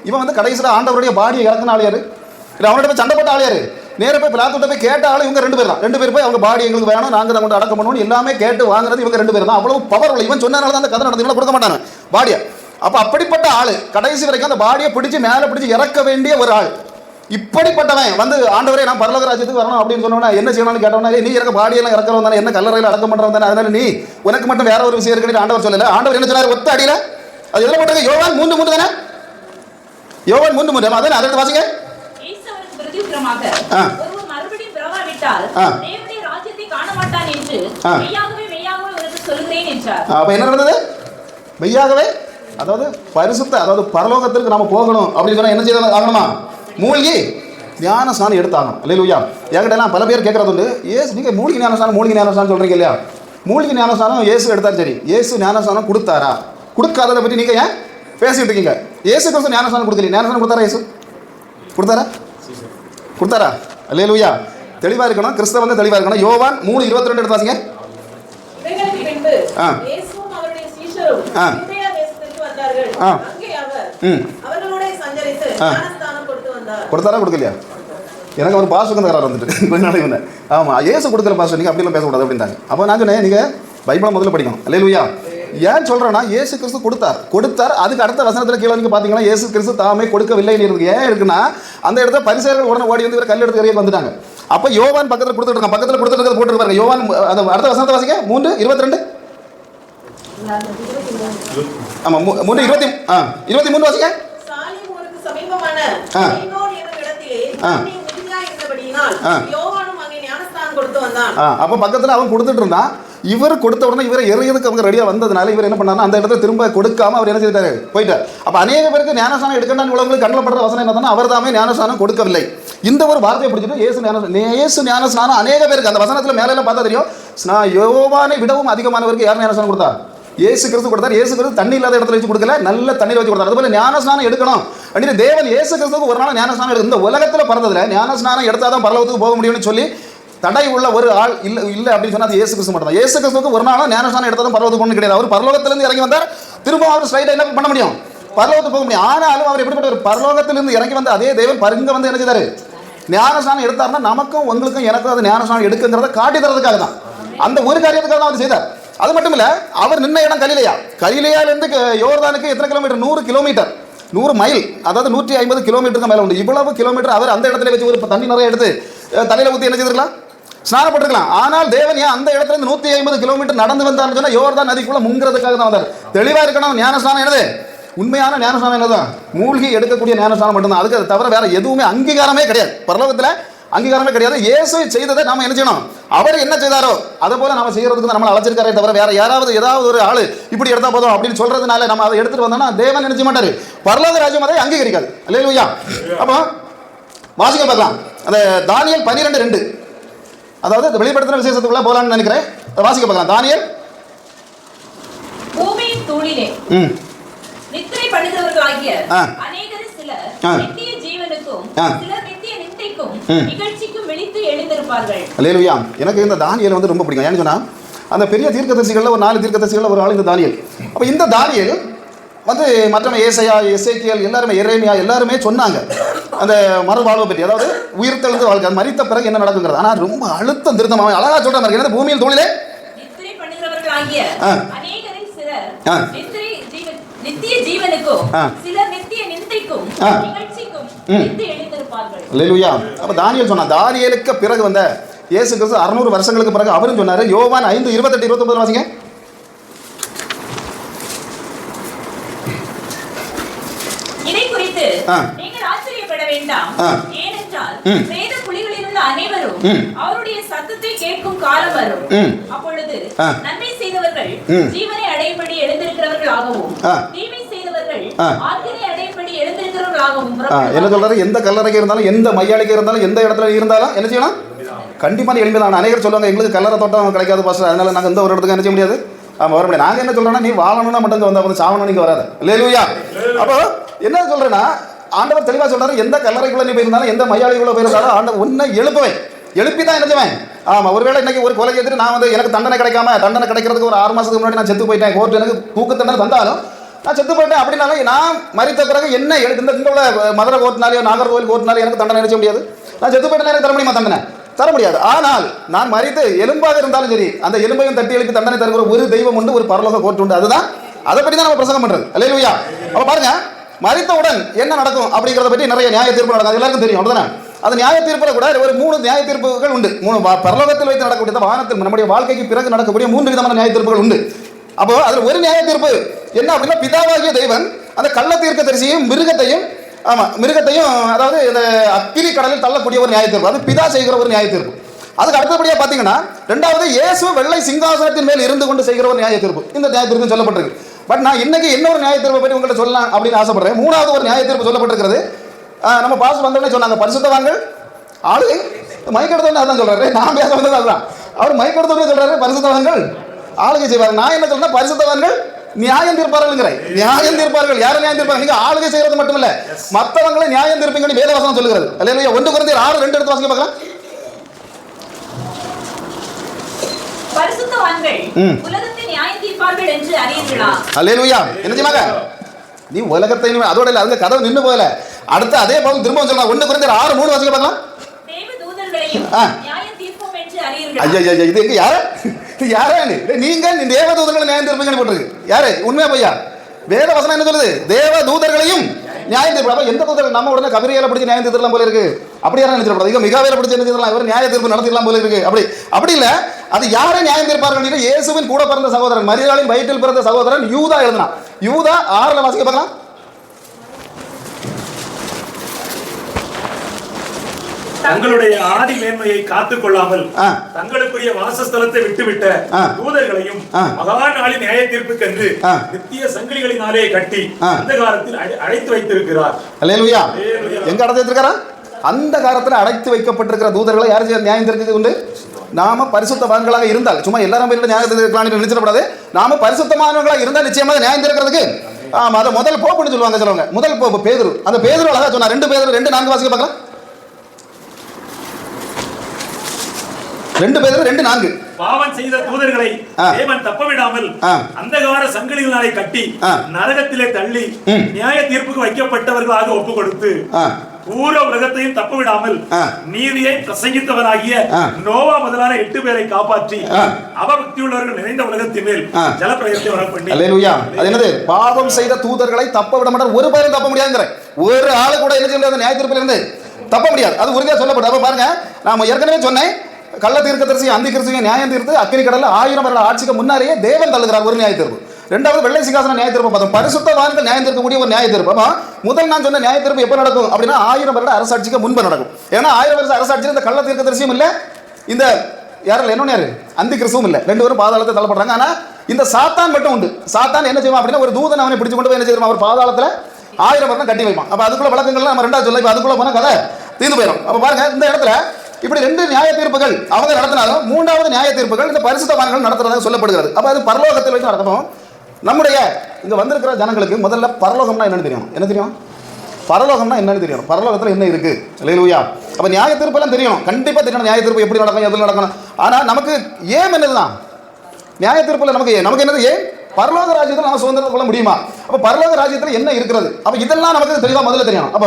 இவன் வந்து கடைசியில் ஆண்டவருடைய பாடியை இறக்குன ஆள் யாரு? இல்லை அவன்கிட்ட போய் சண்டை போட்ட ஆள் யாரு? நேராக போய் பிலாத்துட்ட போய் கேட்ட ஆள் இவங்க 2 பேர் தான். 2 பேர் போய் அவங்க பாடி எங்களுக்கு வேணும், நாங்கள் தான் கொண்டு அடக்கம் பண்ணுவோம் எல்லாமே கேட்டு வாங்குறது இவங்க 2 பேர் தான். அவ்வளவு பவர் உள்ள. இவன் சொன்னனால தான் அந்த கதை நடந்து கொடுக்க மாட்டாங்க பாடியை. அப்போ அப்படிப்பட்ட ஆள் கடைசி வரைக்கும் அந்த பாடியை பிடிச்சி மேலே பிடிச்சி இறக்க வேண்டிய ஒரு ஆள். இப்படிப்பட்டவன் வந்து ஆண்டவரே நான் பரலோக ராஜ்யத்துக்கு வரணும் அப்படின்னு சொன்னோன்னா என்ன செய்யணும்னு கேட்டோம்னா, நீ இறக்க பாடியெல்லாம் இறக்கிறவன் தானே, என்ன கல்லறையில் அடக்கம் பண்ணுறவன் தானே, அதனால நீ உனக்கு மட்டும் வேற ஒரு விஷயம் இருக்குன்னு ஆண்டவர் சொல்லல. ஆண்டவர் என்ன சொன்னார்? ஒத்த அடியில் அது எதில் போட்டாங்க? யோவான் 3:3 தானே? யோவான் 3:3 அதான் அதை வாசிங்க. அப்ப என்ன நடந்தது? மெய்யாகவே அதாவது பரிசுத்த அதாவது பரலோகத்திற்கு நாம போகணும் அப்படின்னு சொன்னா என்ன செய்ய ஆகணுமா? மூழ்கி ஞான ஸ்நானம் எடுத்தாகணும். அல்லேலூயா. என்கிட்டலாம் பல பேர் கேட்கறது உண்டு, ஏசு நீங்க மூழ்கி ஞானஸ்நானம் சொல்றீங்க இல்லையா? மூழ்கி ஞானஸ்நானம் இயேசு எடுத்தாரு, சரி, இயேசு ஞானஸ்நானம் கொடுத்தாரா? கொடுக்காததை பற்றி நீங்க ஏன் பேசிட்டு இருக்கீங்க? இயேசு கிறிஸ்து ஞானஸ்நானம் கொடுக்கல. ஞானஸ்நானம் கொடுத்தாரா? இயேசு கொடுத்தாரா? அல்லேலூயா. தெளிவா இருக்கணும், கிறிஸ்தவ வந்து தெளிவா இருக்கணும். யோவான் 3:22 எடுத்து வாசிங்க. கொடுத்தாரா கொடுக்கலையா? எனக்கு ஒரு பாஸ் தகராறு வந்துட்டு கொஞ்ச நாளைக்கு வந்தேன். ஆமாம், இயேசு கொடுக்குற பாஸ் நீங்கள் அப்படிலாம் பேசக்கூடாது அப்படின்ட்டாங்க. அப்போ நான் சொன்னேன், நீங்கள் பைபிளை முதல்ல படிக்கணும். அல்லேலூயா. ஏன் சொல்றேன்னா இயேசு கிறிஸ்து கொடுத்தார். அதுக்கு அடுத்த வசனத்துல கீழே நீங்க பாத்தீங்கன்னா இயேசு கிறிஸ்து தாமே கொடுக்கவில்லைன்னு இருக்கு. ஏன் இருக்குன்னா அந்த இடத்துல பரிசேயர்கள் உடனே ஓடி வந்து இவர் கல் எடுத்து எறிய வந்துட்டாங்க. அப்ப யோவான் பக்கத்துல கொடுத்துட்டு போட்டுருப்பாங்க. யோவான் அந்த அடுத்த வசனத்தை வாசிங்க 3:22. ஆமா 3:23 வாசிங்க. சாலிமோனுக்கு சமீபமான சீனோன் என்னும் இடத்திலே தண்ணீர் மிகுதியா இருந்தபடியினால் யோவானும் அங்கே ஞானஸ்நானம் கொடுத்து வந்தான். அப்ப பக்கத்துல அவன் கொடுத்துட்டு இருந்தான். இவர் கொடுத்த உடனே இவரை எறியதுக்கு அவங்க ரெடியா வந்ததுனால இவர் என்ன பண்ணாரு, அந்த இடத்துல திரும்ப கொடுக்காம அவர் என்ன செய்தாரு, போயிட்டார். அப்ப அநேக பேருக்கு ஞானஸ்நானம் எடுக்கணும்னு உள்ளவங்களுக்கு கண்ணில் படுற வசனம் என்னன்னா அவர் தாமே ஞானஸ்நானம் கொடுக்கவில்லை. இந்த ஒரு வார்த்தையை பிடிச்சிட்டு இயேசு ஞானஸ்நானம் அநேக பேருக்கு அந்த வசனத்துல மேல பார்த்தா தெரியும். யோவானை விடவும் அதிகமானவருக்கு யார் ஞானஸ்நானம் கொடுத்தார்? இயேசு கிறிஸ்து கொடுத்தார். இயேசு கிறிஸ்து தண்ணி இல்லாத இடத்துல வச்சு கொடுக்கல, நல்ல தண்ணீர் வச்சு கொடுத்தார். அதுபோல ஞானஸ்நானம் எடுக்கணும் அப்படின்னு தேவன் இயேசு கிறிஸ்துக்கு ஒரு நாள் ஞானஸ்நானம் எடுக்கும். இந்த உலகத்துல பிறந்ததுல ஞானஸ்நானம் எடுத்தாதான் பரலோகத்துக்கு போக முடியும்னு சொல்லி தடை உள்ள ஒரு ஆள் இல்ல அப்படின்னு சொன்னா அது இயேசு கிறிஸ்து மட்டும் தான். இயேசு கிறிஸ்துக்கு ஒரு நாள் ஞானஸ்நானம் எடுத்தாலும் பரலோகத்துக்கு போகணும் கிடையாது. அவர் பரலோகத்திலிருந்து இறங்கி வந்தார். திரும்ப அவர் ஸ்ட்ரைட்டா என்ன பண்ண முடியும், பரலோகத்துக்கு போக முடியும். ஆனாலும் அவர் எப்படிப்பட்ட ஒரு பரலோகத்திலிருந்து இறங்கி வந்த அதே தேவன் பருங்க வந்து என்ன செய்தாரு, ஞானஸ்நானம் எடுத்தாருன்னா நமக்கும் உங்களுக்கும் எனக்கும் அது ஞானஸ்நானம் எடுக்குங்கிறத காட்டி தரதுக்காக தான். அந்த ஒரு காரியத்துக்காக தான் அவர் செய்தார். அது மட்டும் இல்ல, அவர் நின்ன இடம் கலிலேயாவிலிருந்து யோர்தானுக்கு எத்தனை கிலோமீட்டர்? 100 கிலோமீட்டர், 100 மைல், அதாவது 150 கிலோமீட்டருக்கு மேல உண்டு. இவ்வளவு கிலோமீட்டர் அவர் அந்த இடத்துல வச்சு ஒரு தண்ணி நிறைய எடுத்து தலையில ஊற்றி என்ன செய்திருக்கலாம், ஸ்நானப்பட்டிருக்கலாம். ஆனால் தேவன் ஏன் அந்த இடத்துல இருந்து 150 கிலோமீட்டர் நடந்து வந்தார்னு சொன்னா யோர்தான் நதிக்குள்ள முங்கிறதுக்காக தான் வந்தார். தெளிவா இருக்கணும். ஞானஸ்நானம் என்னது? உண்மையான ஞானஸ்நானம் என்னதான்? மூழ்கி எடுக்கக்கூடிய ஞானஸ்நானம் மட்டும்தான். அதுக்கு அது தவிர வேற எதுவுமே அங்கீகாரமே கிடையாது. பரலோகத்துல அங்கீகாரமே கிடையாது. இயேசு செய்ததை நாம என்ன செய்யணும், அவர் என்ன செய்தாரோ அதை போல நம்ம செய்யறதுக்கு நம்மளை அழைச்சிருக்காரே தவிர வேற யாராவது ஏதாவது ஒரு ஆளு இப்படி எடுத்தா போதும் அப்படின்னு சொல்றதுனால நம்ம அதை எடுத்துட்டு வந்தோம்னா தேவன் நினைச்ச மாட்டாரு, பரலோக ராஜ்யம் அதை அங்கீகரிக்காது. அல்லேலூயா. அப்போ வாசிக்க பார்க்கலாம். அந்த தானியேல் 12:2, அதாவது வெளிப்படுத்தின விசேஷத்துக்குள்ள போலான்னு நினைக்கிறேன். வாசிக்க பார்க்கலாம். தானியேல் பூமியின் தூளிலே நித்திரை பண்ணுகிறவர்களாகிய அநேகர் சிலர் நித்திய ஜீவனுக்கும் சிலர் நித்திய நிந்தைக்கும் நிகழ்ச்சிக்கும் விழித்து எழுந்திருப்பார்கள். அல்லேலூயா. எனக்கு இந்த தானியேல் வந்து ரொம்ப பிடிக்கும். ஏன்னு சொன்னா அந்த பெரிய தீர்க்கதரிசிகள்ல ஒரு 4 தீர்க்கதரிசிகள்ல ஒரு ஆள் இந்த தானியேல். அப்ப இந்த தானியேல் வந்து மற்ற ஏசாயா, எசேக்கியேல் எல்லாருமே, எரேமியா எல்லாருமே சொன்னாங்க அந்த மறுவாழ்வை பற்றி, அதாவது உயிர்த்தெழுந்து வாழ்க்கை, மரித்த பிறகு என்ன நடக்குங்கிறது. ஆனா ரொம்ப அழுத்தம் திருத்தமாக அழகா சொல்ற மாதிரி என்னது, பூமியில் தூளிலே நித்திரை பண்ணுகிறவர்களாகிய அநேகரில் சிலர் நித்திய ஜீவனுக்கும் சிலர் நித்திய நிந்தைக்கும் நிகழ்ச்சிக்கும் விழித்து எழுந்திருப்பார்கள். அல்லேலூயா. அப்ப தானியேல் சொன்னா, தானியேலுக்கு பிறகு வந்த இயேசு கிறிஸ்து 600 வருஷங்களுக்கு பிறகு அவரும் சொன்னாரு. யோவான் 5:28-29 வாசிங்க. இதை குறித்து நீங்கள் ஆச்சரியப்பட வேண்டாம். ஏனென்றால் பிரேத குழிகளில் உள்ள அனைவரும் அவருடைய சத்தத்தை கேட்கும் காலம் வரும். அப்பொழுது நன்மை செய்தவர்கள் ஜீவனை அடையும்படி எழுந்திருக்கிறவர்களாகவும் தீமை செய்தவர்கள் ஆக்கினை அடையும்படி எழுந்திருக்கிறவர்களாகவும். என்ன சொல்றாரு, எந்த கல்லறைக்கு இருந்தாலும் எந்த மையாளிக்கு இருந்தாலும் எந்த இடத்துல இருந்தாலும் என்ன செய்யணும், கண்டிப்பா எழுந்தலாம். அநேகர் சொல்லுவாங்க எங்களுக்கு கல்லறை தோட்டம் கிடைக்காது பாஸ்டர், அதனால நாங்கள் எந்த ஒரு இடத்துக்கு என்ன செய்ய முடியாது. ஆமா வர முடியாது. நாங்க என்ன சொல்றோம்னா நீ வாழணும்னா மட்டும் வந்து சாவணும் நீங்க வராது. அல்லேலூயா. அப்போ என்ன சொல்றேன்னா ஆண்டவர் தெளிவா சொல்றாரு, எந்த கல்லறைக்குள்ள நீ போயிருந்தாலும் எந்த மையாளிக்குள்ள போயிருந்தாலும் ஆண்டவர் உன்னை எழுப்பி தான் என்ன செய்வேன். ஆமா, ஒருவேளை இன்னைக்கு ஒரு கொலை செய்துட்டு நான் வந்து எனக்கு தண்டனை கிடைக்கிறதுக்கு ஒரு 6 மாசத்துக்கு முன்னாடி நான் செத்து போயிட்டேன், கோர்ட் எனக்கு தூக்கு தண்டனை தந்தாலும் நான் செத்து போயிட்டேன் அப்படின்னாலும் நான் மரித்த பிறகு என்ன இந்த உள்ள மதுரை கோர்ட்னாலேயோ நாகர்கோவில் கோர்ட்னாலேயோ எனக்கு தண்டனை நினைச்ச முடியாது. நான் செத்து போயிட்டேன், எனக்கு தர முடியுமா தண்டனை? தர முடியாது. ஆனால் நான் மரித்து எலும்பாக இருந்தாலும் சரி, அந்த எலும்பையும் தட்டி எழுப்பி தண்டனை தருகிற ஒரு தெய்வம் உண்டு, ஒரு பரலோக கோர்ட் உண்டு. அதுதான், அதை பற்றி தான் நம்ம பிரசங்கம் பண்றது. அல்லேலூயா. அப்ப பாருங்க, மரித்தவுடன் என்ன நடக்கும் அப்படிங்கிறத பற்றி நிறைய நியாய தீர்ப்பு நடக்கும். அது எல்லாருக்கும் தெரியும். அப்படிதானே? அந்த நியாய தீர்ப்புல கூட ஒரு 3 நியாய தீர்ப்புகள் உண்டு. 3 பரலோகத்தில் வைத்து நடக்கக்கூடிய, வானத்தில் நம்முடைய வாழ்க்கைக்கு பிறகு நடக்கக்கூடிய 3 விதமான நியாய தீர்ப்புகள் உண்டு. அப்போ அதுல ஒரு நியாய தீர்ப்பு என்ன அப்படின்னா, பிதாவாகிய தேவன் அந்த கள்ள தீர்க்கதரிசியையும் மிருகத்தையும் அதாவது இந்த அக்கினி கடலில் தள்ளக்கூடிய ஒரு நியாய தீர்ப்பு. அது பிதா செய்கிற ஒரு நியாய தீர்ப்பு. அதுக்கு அடுத்தபடியா பாத்தீங்கன்னா, 2வது இயேசு வெள்ளை சிங்காசனத்தின் மேல் இருந்து கொண்டு செய்கிற ஒரு நியாய தீர்ப்பு. இந்த நியாய தீர்ப்பு சொல்லப்பட்டிருக்கு. பட் நான் இன்னைக்கு இன்னொரு நியாய தீர்ப்பை பற்றி உங்கள்கிட்ட சொல்லலாம் அப்படின்னு ஆசைப்படுறேன். 3வது ஒரு நியாய தீர்ப்பு சொல்லப்பட்டிருக்கிறது. நம்ம பாஸ் வந்தோடனே சொன்னாங்க, பரிசுத்தவான்கள் ஆளு மைக்கெடுத்தோடனே அதான் சொல்றாரு. நான் பேச வந்தது அதுதான். அவர் மைக்கெடுத்தோடனே சொல்றாரு பரிசுத்தவான்கள் ஆளுகை செய்வார். நான் என்ன சொல்றேன், பரிசுத்தவான்கள் நியாயம் தீர்ப்பார்கள். நியாயம் தீர்ப்பார்கள். யாரும் நியாயம் தீர்ப்பாங்க? நீங்க ஆளுகை செய்யறது மட்டும் இல்ல, மற்றவங்களை நியாயம் தீர்ப்பீங்கன்னு வேதவசனம் சொல்லுகிறது. அல்லேலூயா. 1 கொரிந்தியர் 6:2 எடுத்து வாசிக்க பார்க்கலாம். பரிசுத்தவான்கள் உலகத்தை நியாயம் தீர்ப்பார்கள் என்று அறியீர்களா? அல்லேலூயா. என்ன செய்வாங்க? நீ உலகத்தை அதோட இல்ல, அந்த கதவு நின்னு போகல. அடுத்து அதே பவுல் திரும்ப சொல்றாங்க. 1 கொரிந்தியர் 6:3 வாசிக்க பார்க்கலாம். தேவதூதர்களையும் நியாயம் தீர்ப்போம் என்று அறியீர்களா? ஐயா இது எங்க யாரு யாரு நீங்கள் தேவ தூதர்களை நியாயம் தீர்ப்பீங்கன்னு போட்டிருக்கு. யாரு உண்மையா பையா? வேத வசனம் என்ன சொல்லுது? தேவ தூதர்களையும் நியாயம் தீர்ப்பு. எந்த தூதர்கள்? நம்ம உடனே கபிரியலை பிடிச்சி நியாயம் தீர்த்தலாம் போல இருக்கு. அப்படியா நினைச்சிடக்கூடாது. இங்க மிகாவேல பிடிச்சி என்ன செய்யலாம்? இவர் நியாய தீர்ப்பு நடத்திடலாம் போல இருக்கு. அப்படி இல்ல. அது யாரை நியாயம் தீர்ப்பார்கள்? இயேசுவின் கூட பிறந்த சகோதரன், மரியாளின் வயிற்றில் பிறந்த சகோதரன் யூதா எழுதினான். யூதா 6 வாசிக்க பார்க்கலாம். தங்களுடைய ஆதி மேன்மையை காத்துக் கொள்ளாமல் தங்களுக்குரிய வாசஸ்தலத்தை விட்டுவிட்ட தூதர்களையும் மகா நாளின் நியாய தீர்ப்புக்கென்று நித்திய சங்கிலிகளினாலே கட்டி அந்த காலத்தில் அடைத்து வைத்திருக்கிறார். அல்லேலூயா. எங்க அடைத்து வைத்திருக்காரா? அந்த காலத்தில் அடைத்து வைக்கப்பட்டிருக்கிற தூதர்களை யார் நியாயம் தீர்க்கிறது உண்டு? நாம பரிசுத்தவான்களாக இருந்தால், சும்மா எல்லாரும் நியாயம் தீர்க்கலாம் நினைச்சிடக்கூடாது. நாம பரிசுத்தமானவர்களாக இருந்தால் நிச்சயமாக நியாயம் தீர்க்கிறதுக்கு அதை முதல் போப்புன்னு சொல்லுவாங்க சொல்லுவாங்க. முதல் போப்பு பேதுரு. அந்த பேதுரு அழகா சொன்னா. 2 பேதுரு 2:4 வாசிக்க பார்க்கலாம். 2 பேதுரு 2:4. பாவம் செய்த தூதர்களை தேவன் தப்பவிடாமல் அந்தகார சங்கிலிகளாலே கட்டி நரகத்திலே தள்ளி நியாய தீர்ப்புக்கு வைக்கப்பட்டவர்களாக ஒப்பு கொடுத்து பூர உலகத்தையும் தப்பவிடாமல் நீதியை பிரசங்கித்தவராகிய நோவா முதலான 8 பேரை காப்பாற்றி அவபக்தி உள்ளவர்கள் நிறைந்த உலகத்தின் மேல் ஜலப்பிரளயத்தை வரப்பண்ணி. அல்லேலூயா. அது என்னது? பாவம் செய்த தூதர்களை தப்ப விட மாட்டார். ஒரு பேரும் தப்ப முடியாதுங்கிற. ஒரு ஆளு கூட என்ன செய்ய முடியாது? நியாய தீர்ப்பில் இருந்து தப்ப முடியாது. அது உறுதியா சொல்லப்படும். அப்ப பாருங்க, நாம ஏற்கனவே சொன்னேன், கள்ள தீர்க்கதரிசி அந்தி கிறிஸ்துவை நியாயம் தீர்த்து அக்கினி கடல்ல 1000 வருட ஆட்சிக்கு முன்னாலேயே தேவன் தள்ளுகிறார் ஒரு நியாய தீர்ப்பு. 2வது வெள்ளை சிங்காசன நியாய தீர்ப்பு பார்த்தோம். பரிசுத்தவான்கள் நியாயம் தீர்க்கக்கூடிய ஒரு நியாய தீர்ப்பு. முதல் நான் சொன்ன நியாய தீர்ப்பு எப்ப நடக்கும் அப்படின்னா 1000 வருட அரசாட்சிக்கு முன்பு நடக்கும். ஏன்னா 1000 வருஷ அரசாட்சியில் இந்த கள்ள தீர்க்கதரிசியும் இல்ல, இந்த யாரும் இன்னொன்னு யாரு அந்தி கிறிஸ்துவும் இல்ல. 2 பேரும் பாதாளத்தை தள்ளப்படுறாங்க. ஆனா இந்த சாத்தான் மட்டும் உண்டு. சாத்தான் என்ன செய்வான் அப்படின்னா, ஒரு தூதன் அவனை பிடிச்சு கொண்டு போய் என்ன செய்வான்? அவர் பாதாளத்துல 1000 வருடம் கட்டி வைப்பான். அப்ப அதுக்குள்ள வழக்கங்கள்லாம் நம்ம 2ஆவது சொல்ல, அதுக்குள்ள போனா கதை தீர்ந்து போயிடும். அப்ப பாருங்க, இந்த இடத்துல இப்படி 2 நியாய தீர்ப்புகள் அவங்க நடத்தினாலும் 3வது நியாய தீர்ப்புகள் இந்த பரிசுத்தவான்கள் நடத்துறதாக சொல்லப்படுகிறது. அப்ப அது பரலோகத்தில் வச்சு நடக்கணும். நம்முடைய இங்க வந்திருக்கிற ஜனங்களுக்கு முதல்ல பரலோகம்னா என்னன்னு தெரியும். என்ன தெரியும்? பரலோகம்னா என்னன்னு தெரியும். பரலோகத்தில் என்ன இருக்கு? அல்லேலூயா. அப்ப நியாய தீர்ப்பு எல்லாம் தெரியணும். கண்டிப்பா தெரியணும். நியாய தீர்ப்பு எப்படி நடக்கும், எதுல நடக்கணும். ஆனா நமக்கு ஏன் என்னதுதான் நியாய தீர்ப்புல நமக்கு என்னது? ஏன் பரலோக ராஜ்யத்தில் நம்ம சுதந்திரம் கொள்ள முடியுமா? அப்ப பரலோக ராஜ்யத்தில் என்ன இருக்கிறது? அப்ப இதெல்லாம் நமக்கு தெளிவா முதல்ல தெரியணும். அப்ப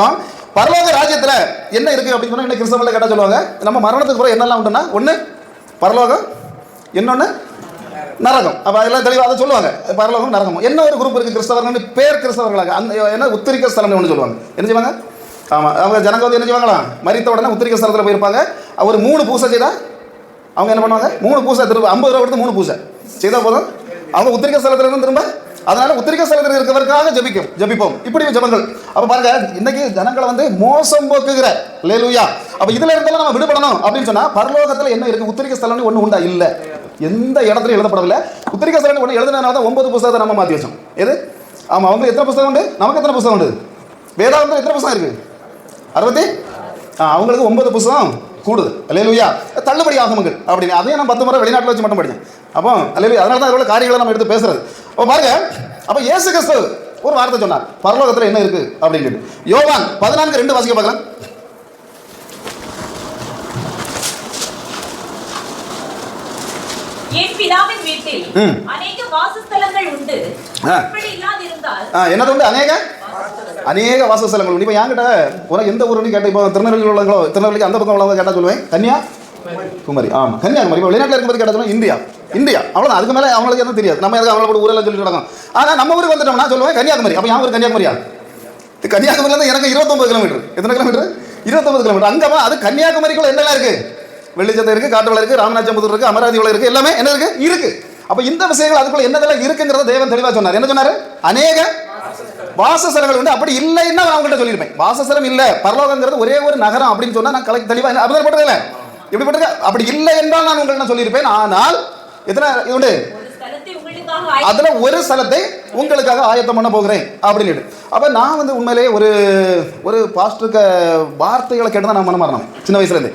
பரலோக ராஜ்யத்துல என்ன இருக்கு அப்படின்னு சொன்னா, இன்னைக்கு கிறிஸ்தவர்கள் கேட்டா சொல்லுவாங்க, நம்ம மரணத்துக்கு பிறகு என்னெல்லாம் உண்டுன்னா, ஒண்ணு பரலோகம், இன்னொன்னு நரகம். அப்ப அதெல்லாம் தெளிவா அதை சொல்லுவாங்க. பரலோகம் நரகம். என்ன ஒரு குரூப் இருக்கு கிறிஸ்தவர்கள், பேர் கிறிஸ்தவர்களாக அந்த என்ன உத்திரிக்க ஸ்தலம் ஒன்று சொல்லுவாங்க. என்ன செய்வாங்க? ஆமா, அவங்க ஜனங்க வந்து என்ன செய்வாங்களா, மரித்த உடனே உத்திரிக்க ஸ்தலத்தில் போயிருப்பாங்க. ஒரு 3 பூசை செய்தா அவங்க என்ன பண்ணுவாங்க? 3 பூசை திரும்ப 50 ரூபா கொடுத்து 3 பூசை செய்தா போதும், அவங்க உத்திரிக்க ஸ்தலத்துல இருந்து திரும்ப. அதனால உத்திரிக்க ஸ்தலத்தில் இருக்கிறவருக்காக ஜபிப்போம். இப்படி ஜபங்கள். அப்ப பாருங்க, இன்னைக்கு ஜனங்களை வந்து மோசம் போக்குகிற. அல்லேலூயா. அப்ப இதுல இருந்தெல்லாம் நம்ம விடுபடணும் அப்படின்னு சொன்னா, பரலோகத்துல என்ன இருக்கு? உத்திரிக்க ஸ்தலம் ஒண்ணு உண்டா? இல்ல. எந்த இடத்துலையும் எழுதப்படவில்லை. உத்திரிக்க ஸ்தலம் ஒன்று எழுதினால தான் 9 புத்தகத்தை நம்ம மாற்றி வச்சோம். எது? ஆமா, அவங்க எத்தனை புத்தகம் உண்டு? நமக்கு எத்தனை புத்தகம் உண்டு? வேதாந்தம் எத்தனை புத்தகம் இருக்கு? 60. அவங்களுக்கு 9 புத்தகம் கூடுது. அல்லேலூயா. தள்ளுபடி ஆகமங்கள் அப்படின்னு அதையும் நான் 10 முறை வெளிநாட்டில் வச்சு மட்டும் படித்தேன். அப்போ அல்லேலூயா. அதனால தான் அதோட காரியங்களை நம்ம எடுத்து பேசுறது. அப்போ பாருங்க, அப்போ இயேசு கிறிஸ்து ஒரு வார்த்தை சொன்னார், பரலோகத்தில் என்ன இருக்கு அப்படின்னு. யோவான் 14:2 வாசிக்க பார்க்கலாம். என் பிதாவின் வீட்டில் அநேக வாசஸ்தலங்கள் உண்டு. அப்படி இல்லாதிருந்தால் என்னது உண்டு? அநேக வாசஸ்தலங்கள் உண்டு. இப்போ என்கிட்ட உனக்கு எந்த ஊருன்னு கேட்ட, இப்போ திருநெல்வேலியில் உள்ளவங்களோ, திருநெல்வேலிக்கு அந்த பக்கம் உள்ளவங்க கேட்டால் சொல்லுவேன் கன்னியாகுமரி. ஆமாம், கன்னியாகுமரி. இப்போ வெளிநாட்டில் இருக்கும்போது கேட்டால் சொல்லுவேன் இந்தியா. அவ்வளோதான். அதுக்கு மேலே அவங்களுக்கு எதுவும் தெரியாது. நம்ம எதுக்கு அவங்களோட ஊரெல்லாம் சொல்லிட்டு நடக்கும். ஆனால் நம்ம ஊருக்கு வந்துட்டோம்னா சொல்லுவேன் கன்னியாகுமரி. அப்போ என் ஊர் கன்னியாகுமரியா? கன்னியாகுமரியிலேருந்து எனக்கு 29 கிலோமீட்டர். எத்தனை கிலோமீட்டர்? 29 கிலோமீட்டர். அங்கே அது கன்னியாகுமரிக்குள்ள என்னெல்லாம் இருக்கு? வெள்ளிச்சந்தை இருக்கு, காட்டுவளை இருக்கு, ராமநாச்சம்புத்தூர் இருக்கு, அமராவதி வளை இருக்கு, எல்லாமே என்ன இருக்கு. அப்ப இந்த விஷயங்கள் அதுக்குள்ள என்னதெல்லாம் இருக்குங்கிறத தேவன் தெளிவா சொன்னார். என்ன சொன்னாரு? அநேக வாசஸ்தலங்கள் உண்டு. அப்படி இல்லைன்னா நான் உங்கள்கிட்ட சொல்லியிருப்பேன். வாசஸ்தலம் இல்ல, பரலோகங்கிறது ஒரே ஒரு நகரம் அப்படின்னு சொன்னா நான் தெளிவா அப்படி பட்டதில்லை. எப்படி பட்டது? அப்படி இல்லை என்றால் நான் உங்கள்கிட்ட சொல்லியிருப்பேன். ஆனால் எத்தனை உண்டு? அதுல ஒரு ஸ்தலத்தை உங்களுக்காக ஆயத்தம் பண்ண போகிறேன் அப்படின்னு. அப்ப நான் வந்து உண்மையிலேயே ஒரு பாஸ்டருக்கு வார்த்தைகளை கேட்டு தான் நான் மனம் மாறினேன் சின்ன வயசுல இருந்து.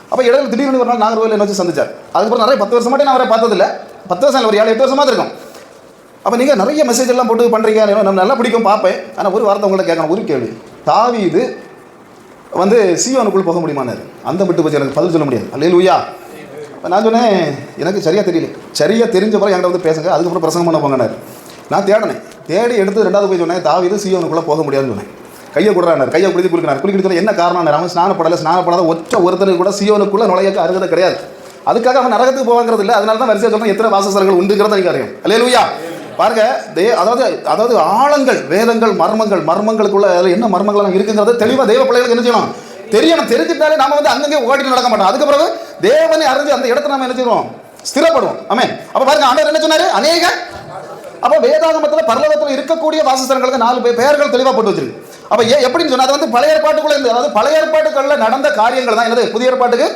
அப்போ இடையில திடீர்னு ஒரு நாள் நாகர்கோவில் என்ன வச்சு சந்திச்சார். அதுக்கப்புறம் நிறைய 10 வருஷமாட்டே நான் அவரை பார்த்ததில்லை. 10 வருஷம் இல்லை, ஒரு 7-8 வருஷமாக இருக்கும். அப்போ நீங்கள் நிறைய மெசேஜ் எல்லாம் போட்டு பண்ணுறீங்க, நம்ம நல்லா பிடிக்கும் பார்ப்பேன். ஆனால் ஒரு வார்த்தை உங்களை கேட்கணும், ஒரு கேள்வி. தாவீது வந்து சீயோனுக்குள் போக முடியுமானாரு. அந்த விட்டு போச்சு, எனக்கு பதில் சொல்ல முடியாது. அல்லேலூயா. நான் சொன்னேன், எனக்கு சரியாக தெரியல. சரியாக தெரிஞ்ச பிறகு என்கிட்ட வந்து பேசுங்க, அதுக்கப்புறம் பிரசங்கம் பண்ண போங்கன்னாரு. நான் தேடி எடுத்து 2வது போய் சொன்னேன், தாவீது சீயோனுக்குள்ளே போக முடியாதுன்னு சொன்னேன். கையை கொடுறாரு, கையை குளிக்கிறார். குளிக்கிறது என்ன காரணம்? அவன் ஸ்நானப்படாத ஒருத்தருக்கு கூட சீயோனுக்குள்ள நுழையக்கு அருகதை கிடையாது. அதுக்காக அவன் நரகத்துக்கு போவாங்கிறது இல்லை. அதனால தான் வரிசையாக சொல்கிறேன் எத்தனை வாசஸ்தலங்கள் உண்டுங்கிறத நீங்கள் அறியும். அல்லேலூயா. பாருங்க, அதாவது ஆழங்கள், வேதங்கள், மர்மங்களுக்குள்ள அதில் என்ன மர்மங்கள்லாம் இருக்குங்கிறது தெளிவாக தேவ பிள்ளைகளுக்கு என்ன செய்யணும், தெரியணும். தெரிஞ்சுட்டாலே நாம வந்து அங்கங்கே ஓடிட்டு நடக்க மாட்டோம். அதுக்கு பிறகு தேவனை அறிஞ்சு அந்த இடத்துல நம்ம என்ன செய்வோம், ஸ்திரப்படுவோம். ஆமென். அப்ப பாருங்க, ஆண்டவர் என்ன சொன்னாரு, அநேக. அப்ப வேதாகமத்தில் பரலோகத்தில் இருக்கக்கூடிய வாசஸ்தலங்களுக்கு 4 பெயர்கள் தெளிவாக போட்டு வச்சிருக்கு. அப்ப எப்படின்னு சொன்னா, அது வந்து பழைய ஏற்பாட்டுக்குள்ள இருந்து, அதாவது பழைய ஏற்பாட்டுக்குள்ள நடந்த காரியங்கள் தான் என்னது புதிய ஏற்பாட்டுக்கு.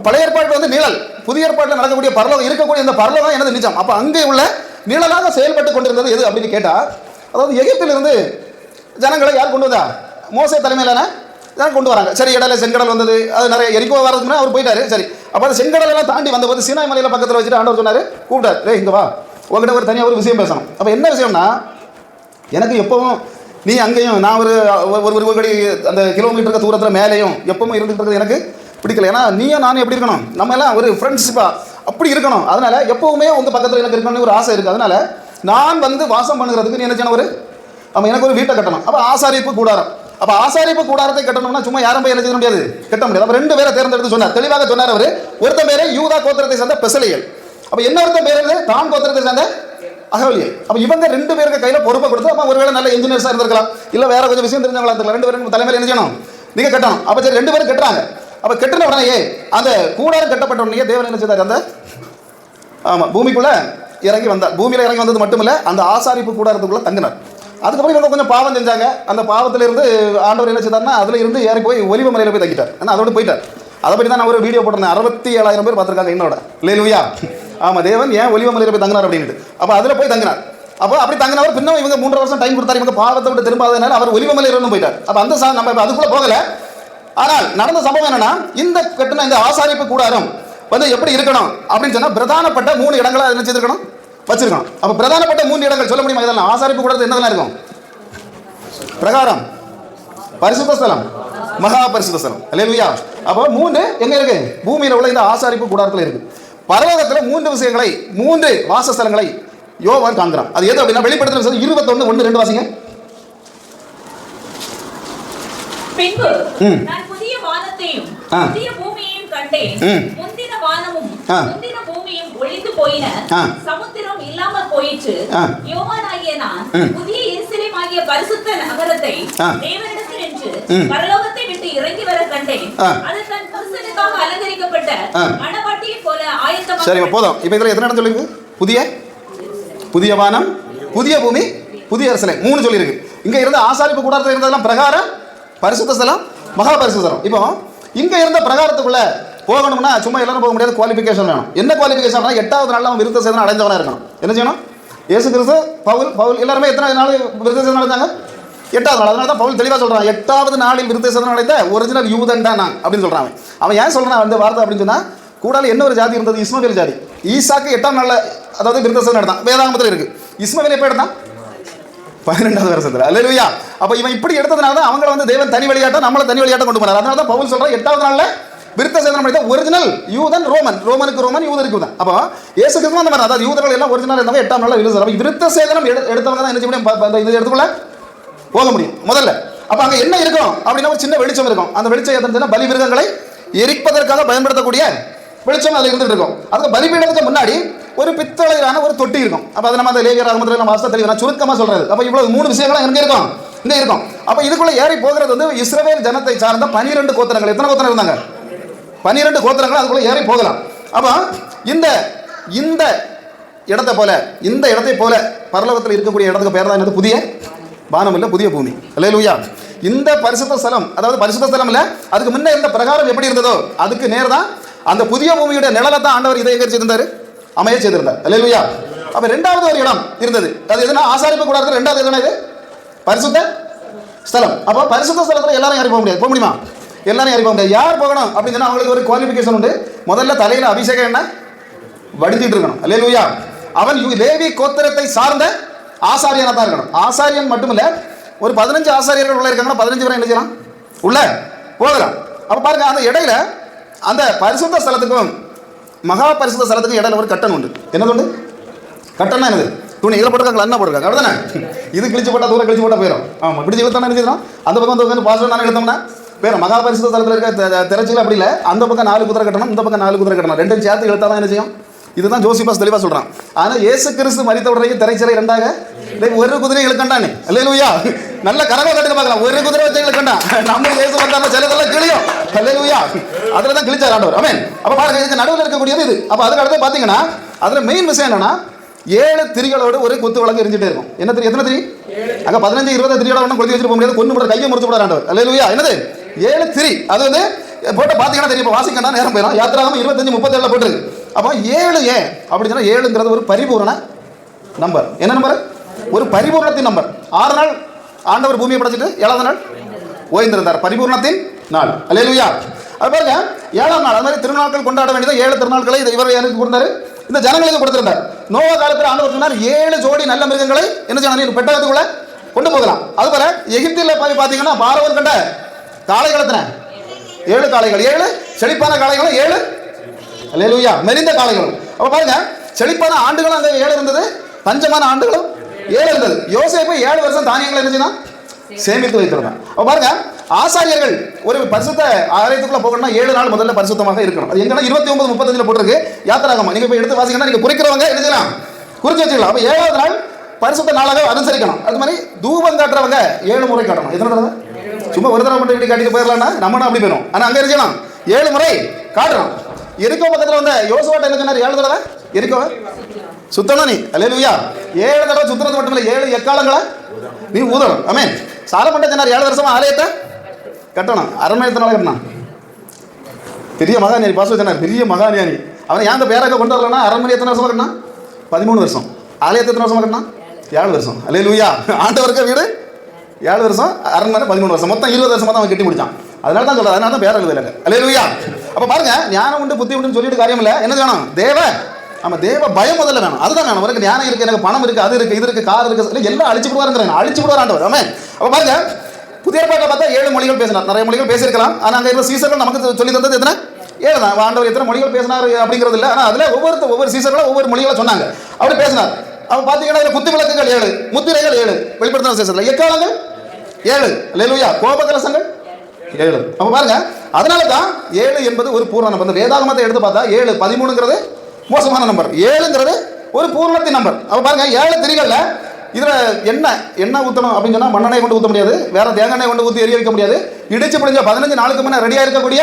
பழைய ஏற்பாட்டு வந்து நிழல், புதிய ஏற்பாட்டில் நடக்கக்கூடிய பரலோகம், இருக்கக்கூடிய இந்த பரலோகம் என்னது நிஜம். அப்ப அங்கே உள்ள நிழலாக செயல்பட்டு கொண்டிருந்தது எது அப்படின்னு கேட்டா, அதாவது எகிப்திலிருந்து ஜனங்களை யார் கொண்டு வந்தா, மோசே தலைமையிலான ஜனம் கொண்டு வராங்க. சரி, இடையில செங்கடல் வந்தது, அது நிறைய எரிக்கோ வரதுக்கு முன்னாடி அவர் போயிட்டாரு. சரி, அப்போ அந்த செங்கடல் எல்லாம் தாண்டி வந்தபோது சீனாய் மலையில பக்கத்தில் வச்சுட்டு ஆண்டவர் சொன்னாரு, கூப்பிட்டார், டேய் இங்க வா, உங்ககிட்ட ஒரு தனியாக ஒரு விஷயம் பேசணும். அப்போ என்ன விஷயம்னா, எனக்கு எப்பவும் நீ அங்கேயும் நான் ஒரு கடி அந்த கிலோமீட்டருக்கு தூரத்தில் மேலேயும் எப்பவும் இருந்துட்டு இருக்கிறது எனக்கு பிடிக்கல. ஏன்னா நீயும் நானும் எப்படி இருக்கணும், நம்ம எல்லாம் ஒரு ஃப்ரெண்ட்ஷிப்பா அப்படி இருக்கணும். அதனால எப்பவுமே உங்க பக்கத்தில் எனக்கு இருக்கணும்னு ஒரு ஆசை இருக்கு. அதனால நான் வந்து வாசம் பண்ணுறதுக்கு நீ என்ன செய்யணும், எனக்கு ஒரு வீட்டை கட்டணும். அப்போ ஆசாரிப்பு கூடாரம். அப்போ ஆசாரிப்பு கூடாரத்தை கட்டணும்னா சும்மா யாரும் போய் என்ன செய்ய முடியாது, கட்ட முடியாது. அப்போ 2 பேரை தேர்ந்தெடுத்து சொன்னார், தெளிவாக சொன்னார். அவர் ஒருத்தன் பேரை யூதா கோத்திரத்தை சேர்ந்த பெசலியல், அப்போ இன்னொருத்தன் பேரு தான் கோத்திரத்தை சேர்ந்த அகவலியல். அப்போ இவங்க 2 பேருக்கு கையில பொறுப்பை கொடுத்து, அப்போ ஒருவேளை நல்ல இன்ஜினியர்ஸா இருந்திருக்கலாம், இல்ல வேற கொஞ்சம் விஷயம் தெரிஞ்சவங்களா இருந்திருக்கலாம். 2 பேரும் தலைமையில் என்ன செய்யணும், நீங்க கட்டணும். அப்போ சரி 2 பேரும் கட்டுறாங்க. அப்போ கட்டின உடனே அந்த கூடாரம் கட்டப்பட்ட உடனே தேவன் என்ன செய்தார், அந்த பூமிக்குள்ள இறங்கி வந்தார். பூமியில இறங்கி வந்தது மட்டுமில்ல, அந்த ஆசாரிப்பு கூடாரத்துக்குள்ள தங்கினார். அதுக்கப்புறம் இவங்க கொஞ்சம் பாவம் செஞ்சாங்க. அந்த பாவத்திலிருந்து ஆண்டவர் என்ன செய்தார்னா, அதுல இருந்து ஏறி போய் ஒலிவ மலையில போய் தங்கிட்டார். ஆனால் அதோடு போயிட்டார். அதை பற்றி தான் நான் ஒரு வீடியோ போட்டிருந்தேன். 67,000 பேர் பார்த்துருக்காங்க என்னோட. அல்லேலூயா. ஆமாம், தேவன் ஏன் ஒலிவ மலையில போய் தங்கினார் அப்படின்ட்டு. அப்போ அதில் போய் தங்கினார். அப்போ அப்படி தங்கினவர் பின்னும் இவங்க 3 வருஷம் டைம் கொடுத்தாரு. இவங்க பாவத்தை விட்டு திரும்பாததுனால அவர் ஒலிவ மலையில இருந்து போயிட்டார். அப்போ அந்த நம்ம அதுக்குள்ள போகல. ஆனால் நடந்த சம்பவம் என்னன்னா, இந்த கட்டின இந்த ஆசாரிப்பு கூடாரம் வந்து எப்படி இருக்கணும் அப்படின்னு சொன்னா, பிரதானப்பட்ட 3 இடங்களை என்ன செய்திருக்கணும், வச்சிருக்கணும். அப்போ பிரதானப்பட்ட 3 இடங்கள் சொல்ல முடியுமா? இதெல்லாம் ஆசாரிப்பு கூடாரத்தில் என்னதெல்லாம் இருக்கும்? பிரகாரம், பரிசுத்த ஸ்தலம், மகா பரிசுத்த ஸ்தலம். அல்லேலூயா. அப்போ 3 எங்க இருக்கு, பூமியில உள்ள இந்த ஆசாரிப்பு கூடாரத்தில் இருக்கு. பரலோகத்தில் 3 விஷயங்களை, 3 வாசஸ்தலங்களை யோவான் காண்கிறான். அது எது அப்படின்னா, வெளிப்படுத்தல் 21:1-2 வாசிங்க. பின்பு நான் புதிய வானத்தையும் புதிய பூமியையும் கண்டேன். முந்தின வானமும் முந்தின பூமியும் ஒழிந்து போயின, சமுத்திரம் இல்லாமல் போயிற்று. யோவானாகிய நான் புதிய எருசலேம் ஆகிய பரிசுத்த நகரத்தை தேவனிடத்தில் நின்று பரலோகத்தை விட்டு இறங்கி வர கண்டேன். அது தன் புருஷனுக்காக அலங்கரிக்கப்பட்ட மணவாட்டியை போல ஆயத்தமாக. சரி, போதும். இப்போ இதுல எத்தனை இடம் சொல்லிருக்கு? புதிய வானம், புதிய பூமி, புதிய எருசலேம் 3 சொல்லியிருக்கு. இங்க இருந்த ஆசாரிப்பு கூடாரத்தில் இருந்ததெல்லாம் பிரகாரம், பரிசுத்த ஸ்தலம், மகா பரிசுத்த ஸ்தலம். இப்போ இங்க இருந்த பிரகாரத்துக்குள்ள போகணும்னா சும்மா எல்லாரும் போக முடியாது, குவாலிஃபிகேஷன் வேணும். என்ன குவாலிஃபிகேஷன்? 8வது நாள்ல அவன் விருத்த சேதனம் அடைஞ்சவனா இருக்கணும். என்ன செய்யணும்? இயேசு கிறிஸ்து, பவுல் எல்லாருமே எத்தனை நாள் விருத்த சேதனம் அடைஞ்சாங்க? 8வது நாள். அதனால தான் பவுல் தெளிவாக சொல்றான், 8வது நாளில் விருத்த சேதனம் அடைந்த ஒரிஜினல் யூதன் தான் நான் அப்படின்னு சொல்றான். அவன் ஏன் சொல்றான் அந்த வார்த்தை அப்படின்னு சொன்னா, கூடால என்ன ஒரு ஜாதி இருந்தது, இஸ்மவேல் ஜாதி. ஈசாக்கு 8ஆம் நாள்ல அதாவது விருத்த சேதனம் எடுத்தான். வேதாகமத்தில் இருக்கு. இஸ்மவேல் எப்போ எடுத்தான்? 12வது வருஷத்துல. அல்லேலூயா. அப்ப இவன் இப்படி எடுத்ததுனால தான் அவங்கள வந்து தேவன் தனி வழியாட்டம், நம்மள தனி வழியாட்டம் கொண்டு போனார். அதனால தான் பவுல் சொல்றான் 8வது நாள்ல விருத்த சேதனம் அடைந்த ஒரிஜினல் யூதன் ரோமன், ரோமனுக்கு ரோமன், யூதருக்கு யூதன். அப்போ இயேசு கிறிஸ்து அந்த மாதிரி, அதாவது யூதர்கள் எல்லாம் ஒரிஜினல் இருந்தவங்க 8ஆம் நாள்ல விருத்த சேதனம் எடுத்தவங்க தான் என்ன செய்ய முடியும், இந்த இடத்துக்குள்ள போக முடியும் முதல்ல. அப்ப அங்க என்ன இருக்கும் அப்படின்னா, ஒரு சின்ன வெளிச்சம் இருக்கும். அந்த வெளிச்சம் எதுன்னா, பலி மிருகங்களை எரிப்பதற்காக பயன்படுத்தக்கூடிய வெளிச்சம் அதில் இருந்துட்டு இருக்கும். அதுக்கு பலிபீடத்துக்கு முன்னாடி ஒரு பித்தளையிலான ஒரு தொட்டி இருக்கும். அப்ப அதை நம்ம அந்த லேவியர் ஆகமத்தில் நம்ம வாசத்தை தெளிவாக சுருக்கமா சொல்றது. அப்ப இவ்வளவு 3 விஷயங்களும் எங்க இருக்கும், இங்க இருக்கும். அப்ப இதுக்குள்ள ஏறி போகிறது வந்து இஸ்ரவேல் ஜனத்தை சார்ந்த 12 கோத்திரங்கள். எத்தனை கோத்திரம் இருந்தாங்க? 12 கோத்திரங்கள் அதுக்குள்ள ஏறி போகலாம். அப்ப இந்த இடத்தை போல பரலோகத்தில் இருக்கக்கூடிய இடத்துக்கு பேர் தான் என்னது? புதிய வானம் இல்ல, புதிய பூமி. அல்லேலூயா. இந்த பரிசுத்த ஸ்தலம், அதாவது பரிசுத்த ஸ்தலம் இல்ல, அதுக்கு முன்ன இந்த பிரகாரம் எப்படி இருந்ததோ அதுக்கு நேர் தான் அந்த புதிய பூமியுடைய நிழலை தான் ஆண்டவர் இதை எங்க செய்திருந்தாரு, அமைய செய்திருந்தார். அல்லேலூயா. அப்ப 2வது ஒரு இடம் இருந்தது. அது எதுனா, ஆசாரிப்பு கூடாரத்தில் 2வது இடம் இது பரிசுத்த ஸ்தலம். அப்போ பரிசுத்த ஸ்தலத்தில் எல்லாரும் யாரும் போக முடியாது. போக முடியுமா? எல்லாரும் யாரும் போக முடியாது. யார் போகணும் அப்படின்னு சொன்னா, அவங்களுக்கு ஒரு குவாலிஃபிகேஷன் உண்டு. முதல்ல தலையில அபிஷேகம் என்ன வடிஞ்சிட்டு இருக்கணும். அல்லேலூயா. அவன் லேவி கோத்திரத்தை சார்ந்த ஆசாரியனா தான் இருக்கணும். ஆசாரியன் மட்டுமில்ல, ஒரு 15 ஆசாரியர்கள் உள்ள இருக்காங்கன்னா 15 பேரை என்ன செய்யலாம், உள்ள போகலாம். அப்ப பாருங்க, அந்த இடையில அந்த பரிசுத்த ஸ்தலத்துக்கும் மகா பரிசுத்த ஸ்தலத்துக்கும் இடையில ஒரு கட்டன் உண்டு. என்னது உண்டு? கட்டணம் என்னது? துணி இதில் போட்டுருக்காங்க, என்ன போட்டுருக்காங்க, அப்படிதானே? இது கிழிச்சு போட்டா தூரம் கிழிச்சு போட்டா போயிடும். ஆமாம், கிழிச்சு இழுத்தா என்ன செய்யணும், அந்த பக்கம் வந்து பாஸ்வேர்ட் தானே எடுத்தோம்னா பேர் மகா பரிசுத்த ஸ்தலத்தில் இருக்க திரைச்சியில் அப்படி இல்லை. அந்த பக்கம் 4 குதிரை கட்டணும், இந்த பக்கம் 4 குதிரை கட்டணும். ரெண்டும் சேர்த்து இழுத்தா தான் என்ன செய்யும்? இதுதான் ஜோசிபாஸ் தெளிவாக சொல்கிறான். ஆனால் இயேசு கிறிஸ்து மரித்த உடனே திரைச்சிலை 2ஆக ஒரு குதிரை இழுக்கண்டானே. அல்லேலூயா. நல்ல கரவை கட்டுக்க பார்க்கலாம். ஒரு குதிரை வச்சு இழுக்கண்டா. நம்ம இயேசு வந்தாலும் சிலதெல்லாம் கிளியும். அல்லேலூயா. அதில் தான் கிழிச்சார் ஆண்டவர். ஆமென். அப்போ பாருங்க, இதுக்கு நடுவில் இருக்கக்கூடியது இது. அப்போ அதுக்கு அடுத்து பார்த்தீங்கன்னா அதில் மெயின் விஷயம் என்னன்னா 7 திரிகளோடு ஒரு குத்து விளக்கு எரிஞ்சிட்டே இருக்கும். என்ன திரி? எத்தனை திரி? அங்கே 15-20 திரியோட ஒன்றும் கொளுத்தி வச்சுட்டு போக முடியாது. கொண்டு போட கையை முறிச்சு போட ஆண்டவர். அல்லேலூயா. என்னது? 7 திரி. அது வந்து போட்டு பார்த்தீங்கன்னா தெரியும். இப்போ வாசிக்கண்டா நேரம் போயிடும். யாத்திராகமம் 25-37 போட்டுருக்கு. அப்போ 7 ஏன் அப்படி சொன்னால் 7ங்கிறது ஒரு பரிபூரண நம்பர். என்ன நம்பர்? ஒரு பரிபூர்ணத்தின் நம்பர். 6 நாள் ஆண்டவர் பூமியை படைச்சிட்டு 7ஆவது நாள் ஓய்ந்திருந்தார். பரிபூர்ணத்தின் நாள். அல்லேலூயா. அது பாருங்க 7ஆம் நாள். அது மாதிரி திருநாட்கள் கொண்டாட வேண்டியது 7 திருநாட்களை இவர் எனக்கு கொடுத்தாரு, இந்த ஜனங்களுக்கு கொடுத்திருந்தார். நோவா காலத்தில் ஆண்டவர் சொன்னார் 7 ஜோடி நல்ல மிருகங்களை என்ன செய்யணும்? பெட்டகத்துக்குள்ள கொண்டு போகலாம். அது போல எகிப்தில் போய் பார்த்தீங்கன்னா பார்வோன் கண்ட காளைகள் எத்தனை? 7 காளைகள். 7 செழிப்பான காளைகளும் 7 அல்லேலூயா மெலிந்த காளைகளும். அப்ப பாருங்க, செழிப்பான ஆண்டுகளும் அங்கே 7 இருந்தது, பஞ்சமான ஆண்டுகளும் 7 இருந்தது. யோசேப்பு 7 வருஷம் தானியங்களை என்ன செய்யணும்? சேமித்து வைத்திருந்தான். அப்ப பாருங்க, ஆசாரியர்கள் ஒரு பரிசுத்த ஆலயத்துக்குள்ள போகணும்னா 7 நாள் முதல்ல பரிசுத்தமாக இருக்கணும். அது எங்கன்னா 29-35 போட்டிருக்கு யாத்திராகமம். நீங்க போய் எடுத்து வாசிக்கணும். நீங்க குறிக்கிறவங்க என்ன செய்யலாம்? குறிச்சு வச்சுக்கலாம். அப்ப 7ஆவது நாள் பரிசுத்த நாளாக அனுசரிக்கணும். அது மாதிரி தூபம் காட்டுறவங்க 7 முறை காட்டணும். எத்தனை தடவை? சும்மா ஒரு தடவை மட்டும் இப்படி காட்டிட்டு போயிடலாம்னா நம்மளும் அப்படி போயிடும். ஆனா அங்க இருக்கணும் 7 முறை காட்டணும். எரிக்கோ பக்கத்தில் வந்த யோசுவாட்ட என்ன சொன்னார்? 7 தடவை எரிக்கோ சுத்தணும் நீ. அல்லேலூயா. 7 தடவை சுத்தறது மட்டும் இல்லை, 7 எக்காலங்களை நீ ஊதணும். ஆமென். சாலமன் சொன்னார் 7 வருஷமா ஆலயத்தை கட்டணும். அரண்மனை எத்தனை நாள் கட்டணும்? பெரிய மகாஞானி பாச சொன்னார், பெரிய மகாஞானி. அவன் ஏன் அந்த பேராக கொண்டு வரலன்னா அரண்மனை எத்தனை வருஷமா கட்டினா? 13 வருஷம். ஆலயத்தை எத்தனை வருஷமா கட்டினா? 7 வருஷம். அல்லேலூயா. ஆண்டவருக்கு வீடு 7 வருஷம், அரண்மனை 13 வருஷம். மொத்தம் 20 வருஷமா தான் அவன் கட்டி முடிச்சான். அதனால தான் சொல்றாரு, அதனால தான் பேர எழுதலைங்க. அல்லேலூயா. அப்ப பாருங்க, ஞானம் உண்டு புத்தி உண்டுன்னு சொல்லிட்டு காரியம் இல்லை. என்ன வேணும்? ஆமா, தேவ பயம் முதல்ல வேணும். அதுதான் வேணும். எனக்கு ஞானம் இருக்கு, எனக்கு பணம் இருக்கு, அது இருக்கு, இது இருக்கு, கார் இருக்கு, எல்லாம் அழிச்சு விடுவாருங்கிறாங்க. அழிச்சு விடுவார் ஆண்டவர். ஆமென். அப்ப பாருங்க, புதிய ஏற்பாட்டில் பார்த்தா 7 மொழிகள் பேசினார். நிறைய மொழிகள் பேசியிருக்கலாம். ஆனால் அங்கே இருக்கிற சீசர்கள் நமக்கு சொல்லி தந்தது எத்தனை? 7 தான். ஆண்டவர் எத்தனை மொழிகள் பேசினார் அப்படிங்கிறது இல்லை. ஆனால் அதில் ஒவ்வொரு சீசர்களும் ஒவ்வொரு மொழிகளை சொன்னாங்க. அப்படி பேசினார். அப்ப பார்த்தீங்கன்னா இதில் குத்து விளக்குகள் 7, முத்திரைகள் 7, வெளிப்படுத்தின சீசர்கள், எக்காலங்கள் 7, அல்லேலூயா, கோபகலசங்கள் 7. அப்ப பாருங்க, அதனால தான் 7 என்பது ஒரு பூர்ண நம்பர். இந்த வேதாகமத்தை எடுத்து பார்த்தா 7, 13ங்கிறது மோசமான நம்பர், 7ங்கிறது ஒரு பூர்ணத்தின் நம்பர். அப்ப பாருங்க, 7 திரிகள்ல இதுல எண்ணெய் ஊற்றணும் அப்படின்னு சொன்னா மண்ணெண்ணெய் கொண்டு ஊற்ற முடியாது, வேற தேங்காய் எண்ணெய் கொண்டு ஊற்றி எரிய வைக்க முடியாது. இடிச்சு பிடிஞ்ச 15 நாளுக்கு முன்னே ரெடியா இருக்கக்கூடிய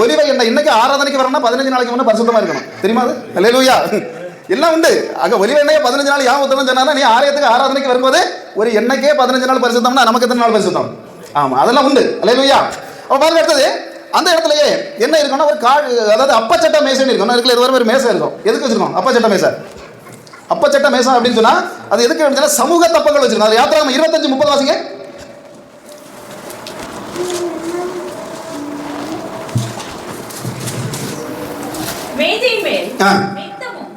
ஒலிவை எண்ணெய். இன்னைக்கு ஆராதனைக்கு வரணும்னா 15 நாளைக்கு முன்னே பரிசுத்தமா இருக்கணும். தெரியுமா? அது அல்லேலூயா. எல்லாம் உண்டு. அங்க ஒலிவ எண்ணெயை 15 நாள் ஏன் ஊற்றணும்னு சொன்னா, நீ ஆராதனைக்கு வரும்போது ஒரு எண்ணெய்க்கே 15 நாள் பரிசுத்தம்னா நமக்கு எத்தனை நாள் பரிசுத்தம்? ஆமா, அதெல்லாம் உண்டு. அல்லேலூயா. அப்ப பாருங்க, அடுத்தது அந்த இடத்துலயே என்ன இருக்குன்னா ஒரு அதாவது அப்பச்சட்ட மேசைன்னு இருக்கும். இருக்குல்ல, இது ஒரு மேசை இருக்கும். எதுக்கு வச்சிருக்கோம்? அப்பச்சட்ட மேசை. அப்பச்சட்ட மேசை அப்படின்னு சொன்னா அது எதுக்கு அப்படின்னா சமூக தப்பங்கள் வச்சிருக்கோம். அது யாத்திராகமம் 25-30 வாசிங்க. மேஜையின் மேல் மித்தமும்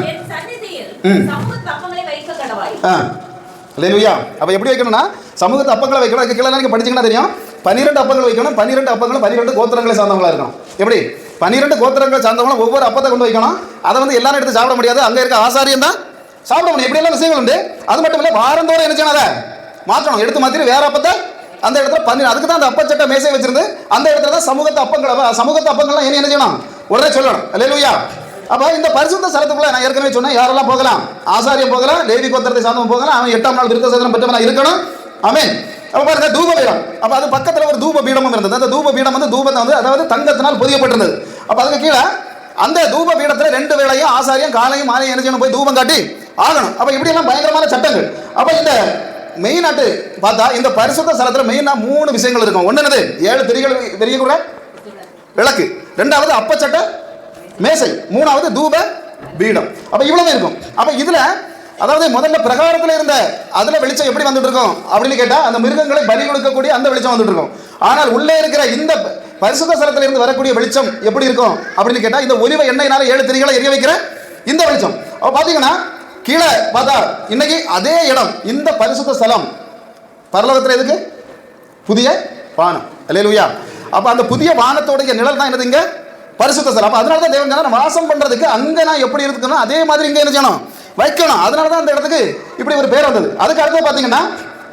என் சந்நிதியில் சமூக தப்பங்களை வைக்க கடவாய். அல்லேலூயா. அப்ப எப்படி வைக்கணும்னா சமூகத்து அப்பங்களை வைக்கணும். அதுக்கு கீழே நீங்க படிச்சீங்கன்னா தெரியும். 12 அப்பங்கள் வைக்கணும். 12 அப்பங்களும் 12 கோத்திரங்களை சார்ந்தவங்களா இருக்கணும். எப்படி? 12 கோத்திரங்களை சார்ந்தவங்களும் ஒவ்வொரு அப்பத்தை கொண்டு வைக்கணும். அதை வந்து எல்லாரும் எடுத்து சாப்பிட முடியாது. அங்க இருக்க ஆசாரியம் தான் சாப்பிட முடியும். இப்படி எல்லாம் விஷயங்கள் உண்டு. அது மட்டும் இல்லை, வாரந்தோறும் என்ன செய்யணும்? அதை மாற்றணும். எடுத்து மாத்திட்டு வேற அப்பத்தை அந்த இடத்துல 12. அதுக்கு தான் அந்த அப்பச்சட்ட மேசை வச்சிருந்து அந்த இடத்துல தான் சமூகத்து அப்பங்கள்லாம் என்ன செய்யணும்? உடனே சொல்லணும். அல்லேலூயா. அப்ப இந்த பரிசுத்த ஸ்தலத்துக்குள்ள நான் ஏற்கனவே சொன்னேன், யாரெல்லாம் போகலாம்? ஆசாரியம் போகலாம், லேவி கோத்திரத்தை சார்ந்தவங்க போகலாம். அவன் 8ஆம் நாள் விருத்த சேதனம் பெற்றவனா இருக்கணும். ஆமென். அப்ப பாருங்க, தூப பீடம். அப்ப அது பக்கத்துல ஒரு தூப பீடமும் இருந்தது. அந்த தூப பீடம் வந்து தூபத்தை வந்து அதாவது தங்கத்தினால் பொதியப்பட்டிருந்தது. அப்ப அதுக்கு கீழே அந்த தூப பீடத்துல 2 வேளையும் ஆசாரியம் காலையும் மாலையும் என்ன செய்யணும்? போய் தூபம் காட்டி ஆகணும். அப்ப இப்படி எல்லாம் பயங்கரமான சட்டங்கள். அப்ப இந்த மெயினாட்டு பார்த்தா இந்த பரிசுத்த ஸ்தலத்துல மெயினா 3 விஷயங்கள் இருக்கும். ஒண்ணு என்னது? 7 திரிகள் பெரிய கூட விளக்கு, 2வது அப்பச்சட்ட மேசை, 3வது தூப பீடம். அப்ப இவ்வளவு இருக்கும். அப்ப இதுல அதாவது முதல்ல பிரகாரத்தில் இருந்த அதுல வெளிச்சம் எப்படி வந்துட்டு இருக்கும் அப்படின்னு கேட்டா அந்த மிருகங்களை பலி கொடுக்கக்கூடிய அந்த வெளிச்சம் வந்துட்டு இருக்கும். ஆனால் உள்ளே இருக்கிற இந்த பரிசுத்த ஸ்தலத்தில் இருந்து வரக்கூடிய வெளிச்சம் எப்படி இருக்கும் அப்படின்னு கேட்டா இந்த ஒலிவ எண்ணெயினால 7 திரிகளை எரிய வைக்கிற இந்த வெளிச்சம். அப்ப பாத்தீங்கன்னா கீழே பார்த்தா இன்னைக்கு அதே இடம் இந்த பரிசுத்த ஸ்தலம் பரலோகத்தில் எதுக்கு? புதிய வானம். அல்லேலூயா. அப்ப அந்த புதிய வானத்தோடைய நிழல் தான் என்னது? இங்க பரிசுத்த ஸ்தலம். அப்ப அதனால தான் தேவன் நான் வாசம் பண்றதுக்கு அங்க நான் எப்படி இருக்கணும் அதே மாதிரி இங்க என்ன செய்யணும்? வைக்கணும். அதனால தான் அந்த இடத்துக்கு இப்படி ஒரு பேர் வந்தது. அதுக்கு அடுத்து பாத்தீங்கன்னா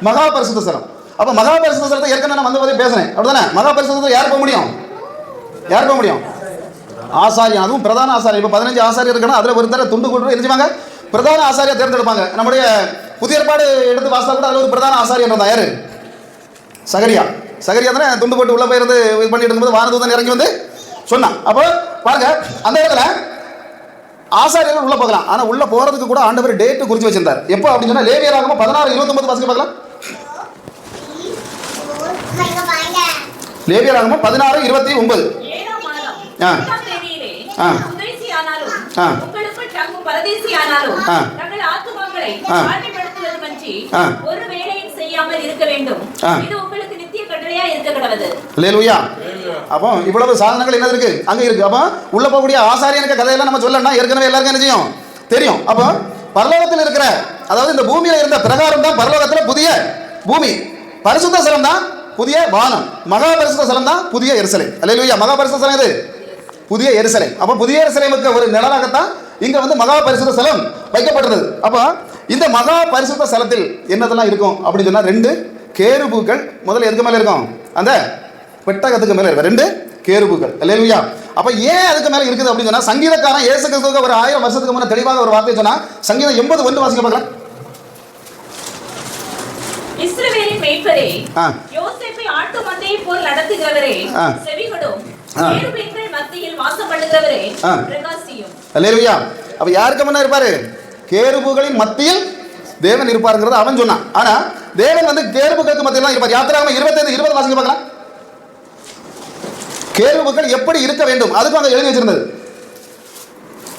மகா பரிசுத்த ஸ்தலம். அப்ப மகா பரிசுத்த ஸ்தலத்தை ஏற்கனவே நான் வந்த பேசுறேன், அப்படிதானே? மகா பரிசுத்த ஸ்தலத்தை யார் போக முடியும்? யார் போக முடியும்? ஆசாரியன், அதுவும் பிரதான ஆசாரியர். இப்போ 15 ஆசாரியர் இருக்கணும், அதில் ஒருத்தர் துண்டு கொண்டு எழுதிவாங்க, பிரதான ஆசாரியை தேர்ந்தெடுப்பாங்க. நம்முடைய புதிய ஏற்பாடு எடுத்து வாசித்தா கூட அதில் ஒரு பிரதான ஆசாரியர் இருந்தா யாரு? சகரியா. சகரியா தானே துண்டு போட்டு உள்ள போயிருந்து இது பண்ணிட்டு இருக்கும்போது வானதூதன் இறங்கி வந்து சொன்னான். அப்போ பாருங்க, அந்த இடத்துல ஆசாரியர்கள் உள்ள போகலாம். ஆனா உள்ள போறதுக்கு கூட ஆண்டவர் டேட் குறிச்சு வச்சிருந்தார். எப்போ அப்படின்னு சொன்னா லேவியராகமம் 16:29 வாசிக்க பார்க்கலாம். லேவியராகமம் 16:29. உங்களுக்குள் தங்கும் பரதேசியானாலும் தங்கள் ஆத்துமாக்களை தாழ்மைப்படுத்துவதுமன்றி ஒரு வேலையும் செய்யாமல் இருக்க வேண்டும். இது உங்களுக்கு நித்திய கட்டளையா இருக்க கடவுது. அல்லேலூயா. அப்போ இவ்வளவு சாதனங்கள் என்ன இருக்கு அங்க இருக்கு. அப்போ உள்ள போகக்கூடிய ஆசாரியனுக்கு கதையெல்லாம் நம்ம சொல்லணும்னா ஏற்கனவே எல்லாருக்கும் என்ன செய்யும் தெரியும். அப்போ பரலோகத்தில் இருக்கிற, அதாவது இந்த பூமியில இருந்த பிரகாரம் தான் பரலோகத்தில் புதிய பூமி, பரிசுத்த ஸ்தலம் தான் புதிய வானம், மகா பரிசுத்த ஸ்தலம் தான் புதிய எருசலேம். அல்லேலூயா. மகா பரிசுத்த ஸ்தலம் இது புதிய எருசலேம். அப்போ புதிய எருசலேமுக்கு ஒரு நிழலாகத்தான் இங்க வந்து மகா பரிசுத்த ஸ்தலம் வைக்கப்பட்டது. அப்போ இந்த மகா பரிசுத்த ஸ்தலத்தில் என்னதெல்லாம் இருக்கும் அப்படின்னு சொன்னா 2 கேருபுகள் முதல்ல எதுக்கு மேல இருக்கும்? அந்த பெட்டகத்துக்கு மேல இருக்கும் 2 கேருபுகள். அல்லேலூயா. அப்ப ஏன் அதுக்கு மேல இருக்குது அப்படின்னு சொன்னா சங்கீதக்காரன் இயேசு கிறிஸ்துவுக்கு ஒரு 1000 வருஷத்துக்கு முன்ன தெளிவாக ஒரு வார்த்தை சொன்னா சங்கீதம் 80:1 வாசிக்க பார்க்கலாம். இஸ்ரவேலின் மேய்ப்பரே, யோசேப்பை ஆட்டு மந்தையை போல் நடத்துகிறவரே, செவிகொடும். கேருபீன்கள் மத்தியில் வாசம் பண்ணுகிறவரே, பிரகாசியும். அல்லேலூயா. அப்ப யாருக்கு முன்ன இருப்பாரு? கேருபுகளின் மத்தியில் தேவன் இருப்பாருங்கிறது அவன் சொன்னான். ஆனா தேவன் வந்து கேருபுகளுக்கு மத்தியில் தான் இருப்பார். யாத்திராகமம் 25:20 வாசிக்க பார்க்கலாம். கேருபுகள் எப்படி இருக்க வேண்டும் அதுக்கு அங்க எழுதி வச்சிருந்தது.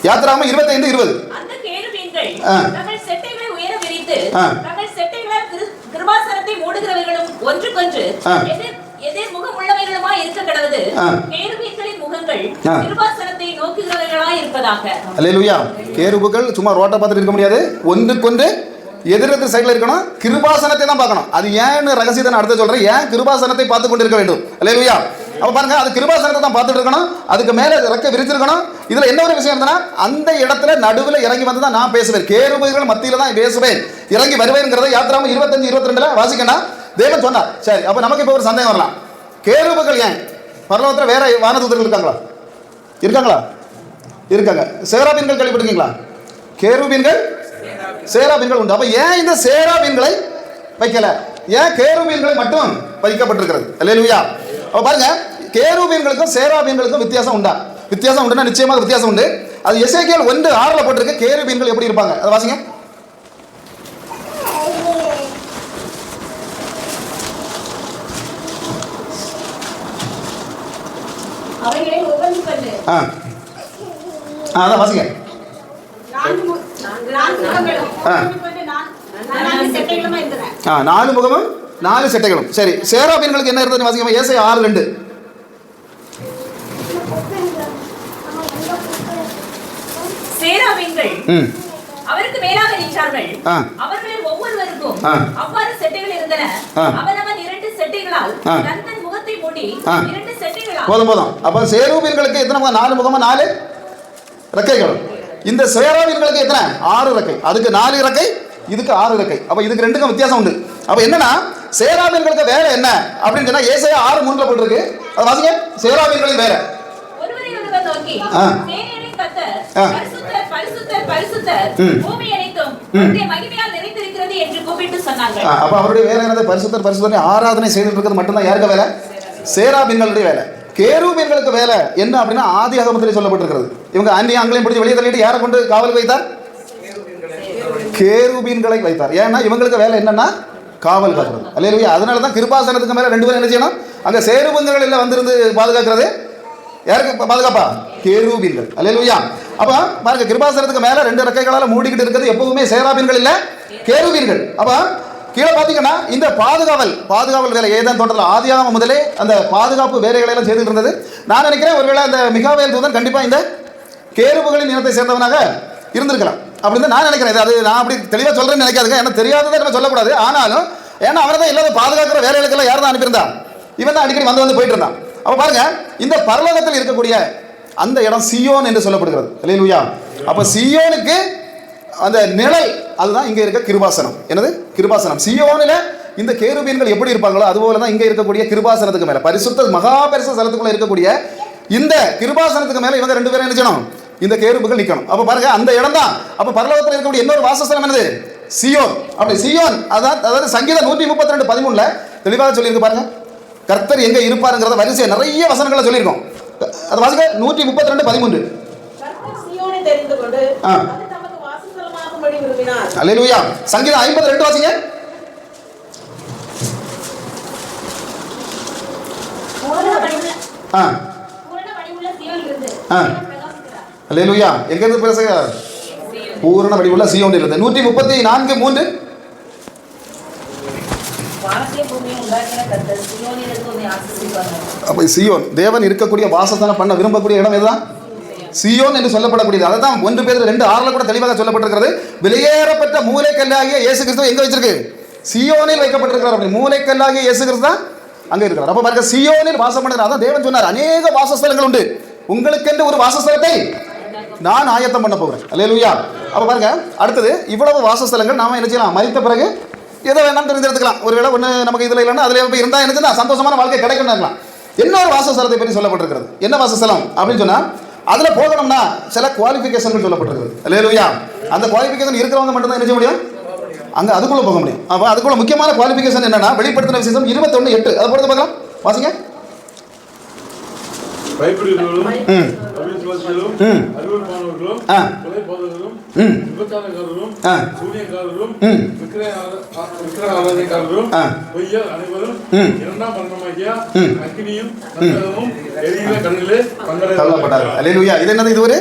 யாத்திராகமம் 25:20. அந்த கேருபீன்கள் தங்கள் செட்டைகளை உயர விரித்து தங்கள் செட்டைகளால் கிருபாசனத்தை மூடுகிறவர்களும் ஒன்றுக்கொன்று எதிர் முகம் உள்ளவைகளுமா இருக்க கடவுது. கேருபீன்களின் முகங்கள் கிருபாசனத்தை நோக்குகிறவர்களாய் இருப்பதாக. அல்லேலூயா. கேருபுகள் சும்மா ரோட்டை பார்த்துட்டு இருக்க முடியாது, ஒன்றுக்கொன்று எதிரெதிர் சைடுல இருக்கணும், கிருபாசனத்தை தான் பார்க்கணும். அது ஏன்னு ரகசியத்தை நான் அடுத்து சொல்றேன். ஏன் கிருபாசனத்தை பார்த்து கொண்டு இருக்க வேண்டும்? அல்லேலூயா. அப்ப பாருங்க, அது கிருபாசனத்தை தான் பார்த்துட்டு இருக்கணும், அதுக்கு மேல ரெக்க விரிச்சிருக்கணும். இதுல என்ன ஒரு விஷயம் இருந்தா அந்த இடத்துல நடுவில் இறங்கி வந்து தான் நான் பேசுவேன், கேருபுகள் மத்தியில தான் பேசுவேன், இறங்கி வருவேங்கிறத யாத்திராகமம் 25:22 வாசிக்கணும். தேவன் சொன்னார். சரி, அப்ப நமக்கு இப்ப ஒரு சந்தேகம் வரலாம், கேருபுகள் ஏன் பரலோகத்தில் வேற வானதூதர்கள் இருக்காங்களா? இருக்காங்களா? இருக்காங்க. சேராபீன்கள் கேள்விப்பட்டிருக்கீங்களா? கேருபீன்கள் சேராபீன்கள் உண்டு. அப்ப ஏன் இந்த சேராபீன்களை வைக்கல? ஏன் கேருபீன்களை மட்டும் வைக்கப்பட்டிருக்கிறது? அல்லேலூயா. அப்ப பாருங்க, கேருபீன்களுக்கும் சேராபீன்களுக்கும் வித்தியாசம் உண்டா? வித்தியாசம் உண்டுன்னா நிச்சயமாக வித்தியாசம் உண்டு. அது எசேக்கியேல் 1:6 போட்டிருக்கு. கேருபீன்கள் எப்படி இருப்பாங்க அதை வாசிங்க. அவைகளை உபந்து பண்ணு. அதான் வாசிங்க. 4 முகமும் 4 செட்டைகளும். சரி, சேராபீன்களுக்கு என்ன இருந்தது வாசிங்க. ஏசாயா 6:2. சேராபீன்கள் அவருக்கு மேலாக நின்றார்கள். அவர்களில் ஒவ்வொருவருக்கும் அவ்வாறு செட்டைகள் இருந்தன. அவனவன் 2 செட்டைகளால் தன் முகத்தை மூடி 2 செட்டைகளால். போதும். அப்ப சேராபீன்களுக்கு எத்தனை முகம்? 4 முகமா 4 ரெக்கைகள். இந்த சேராபீன்களுக்கு எத்தனை? 6 ரெக்கை. அதுக்கு 4 ரெக்கை, இதுக்கு 6 ரெக்கை. அப்ப இதுக்கு ரெண்டுக்கும் வித்தியாசம் உண்டு. அப்ப என்னன்னா சேராபீன்களுக்கு வேற என்ன அப்படின்னு சொன்னா ஏசாயா 6:3 போட்டிருக்கு. அது வாசிங்க. சேராபீன்களின் வேற ஒருவரை ஒருவர் நோக்கி சேனைகளின் கர்த்தர் பரிசுத்தர் பரிசுத்தர் பரிசுத்தர் பூமி அனைத்தும் உம்முடைய மகிமையால் நிறைந்திருக்கிறது என்று கூப்பிட்டு சொன்னாங்க. அப்ப அவருடைய வேலை என்னது? பரிசுத்தர் பரிசுத்தர் ஆராதனை செய்துட்டு இருக்கிறது மட்டும்தான் யாருக்கு வேலை? சேராபீன்களுடைய வேலை. கேருபீன்களுக்கு வேலை என்ன அப்படின்னா ஆதியாகமத்திலே சொல்லப்பட்டிருக்கிறது. இவங்க அங்கேயும் பிடிச்சி வெளியே தள்ளிட்டு யாரை கொண்டு காவலுக்கு வைத்தார்? கேருபீன்களை வைத்தார். ஏன்னா இவங்களுக்கு வேலை என்னன்னா காவல் காக்கிறது. அல்லேலூயா. அதனால தான் கிருபாசனத்துக்கு மேல 2 பேரும் என்ன செய்யணும்? அங்க சேருபீன்கள் எல்லாம் வந்திருந்து பாதுகாக்கிறது யாருக்கு பாதுகாப்பா? கேருபீன்கள். அல்லேலூயா. அப்ப பாருங்க, கிருபாசனத்துக்கு மேல 2 ரெக்கைகளால மூடிக்கிட்டு இருக்கிறது எப்பவுமே சேராபீன்கள் இல்ல, கேருபீன்கள். அப்ப கீழே பாத்தீங்கன்னா இந்த பாதுகாவல் வேலை ஏதேன் தோட்டத்தில் ஆதியாகமம் முதலே அந்த பாதுகாப்பு வேலைகளை எல்லாம் செய்துட்டு இருந்தது. நான் நினைக்கிறேன் ஒருவேளை அந்த மிகாவேல் தூதன் கண்டிப்பா இந்த கேருபுகளின் இனத்தை சேர்ந்தவனாக இருந்திருக்கலாம் அப்படின்னு நான் நினைக்கிறேன். அது நான் அப்படி தெளிவா சொல்றேன்னு நினைக்காதுங்க, ஏன்னா தெரியாததை நம்ம சொல்லக்கூடாது. ஆனாலும் ஏன்னா அவனை தான் இல்லாத பாதுகாக்கிற வேலைகளுக்கெல்லாம் யார் தான் அனுப்பியிருந்தான்? இவன் தான் அடிக்கடி வந்து போயிட்டு இருந்தான். அப்ப பாருங்க, இந்த பரலோகத்தில் இருக்கக்கூடிய அந்த இடம் சியோன் என்று சொல்லப்படுகிறது. அல்லேலூயா. அப்ப சியோனுக்கு அந்த நிழல் அதுதான் இங்க இருக்க கிருபாசனம். என்னது? கிருபாசனம். சியோனில இந்த கேருபீன்கள் எப்படி இருப்பாங்களோ அதுபோல தான் இங்க இருக்கக்கூடிய கிருபாசனத்துக்கு மேல, பரிசுத்த மகாபரிசு ஸ்தலத்துக்குள்ள இருக்கக்கூடிய இந்த கிருபாசனத்துக்கு மேல இவங்க 2 பேரும் என்ன செய்யணும்? இந்த கேருபுகள் நிக்கணும். அப்ப பாருங்க, அந்த இடம் தான் அப்ப பரலோகத்தில் இருக்கக்கூடிய இன்னொரு வாசஸ்தலம் என்னது? சியோன். அப்படி சியோன் அதாவது சங்கீதம் 132:13 தெளிவாக சொல்லியிருக்கு பாருங்க. கர்த்தர் எங்க இருப்பாருங்கிறத வரிசையை நிறைய வசனங்களை சொல்லியிருக்கோம். அது வாசிக்க 132:13. கர்த்தர் சீயோனை தெரிந்து கொண்டு அது தமக்கு வாசஸ்தலமாகும்படி விரும்பினார். அல்லேலூயா. சங்கீதம் 52 வாசிங்க. அல்லேலூயா. எங்க இருந்து பேசுகிறார்? பூரண வடிவுள்ள சியோனில் இருந்து. 134:3. அப்ப சியோன் தேவன் இருக்கக்கூடிய வாசஸ்தலம் பண்ண விரும்பக்கூடிய இடம் இதுதான் சியோன் என்று சொல்லப்படக்கூடியது. அதான் 1 பேதுரு 2:6 கூட தெளிவாக சொல்லப்பட்டிருக்கிறது. வெளியேறப்பட்ட மூலைக்கல்லாகிய இயேசு கிறிஸ்து எங்க வச்சிருக்கு? சியோனில் வைக்கப்பட்டிருக்கிறார். அப்படி மூலைக்கல்லாகிய இயேசு கிறிஸ்து தான் அங்க இருக்கிறார். அப்ப பாருங்க, சியோனில் வாசம் பண்ணுறார். அதான் தேவன் சொன்னார், அநேக வாசஸ்தலங்கள் உண்டு, உங்களுக்கென்று ஒரு வாசஸ்தலத்தை நான் ஆயத்தம் பண்ண போகிறேன். அல்லேலூயா. அப்ப பாருங்க, அடுத்தது இவ்வளவு வாசஸ்தலங்கள் நாம என்ன செய்யலாம்? மரித்த பிறகு எதை வேணாலும் தெரிஞ்செடுத்துக்கலாம். ஒருவேளை ஒன்று நமக்கு இதில் இல்லைன்னா அதில் போய் இருந்தால் என்ன சந்தோஷமான வாழ்க்கை கிடைக்கும். இன்னொரு வாசஸ்தலத்தை பற்றி சொல்லப்பட்டிருக்கிறது. என்ன வாசஸ்தலம் அப்படின்னு சொன்னால், அதில் போகணும்னா சில குவாலிஃபிகேஷன்கள் சொல்லப்பட்டிருக்கிறது. அல்லேலூயா. அந்த குவாலிஃபிகேஷன் இருக்கிறவங்க மட்டும்தான் என்ன செய்ய முடியும்? அங்கே அதுக்குள்ளே போக முடியும். அப்போ அதுக்குள்ள முக்கியமான குவாலிஃபிகேஷன் என்னன்னா, வெளிப்படுத்தின விசேஷம் 21:8 அதை பொறுத்து பார்க்கலாம். வாசிங்க. இது என்னது? இது ஒரு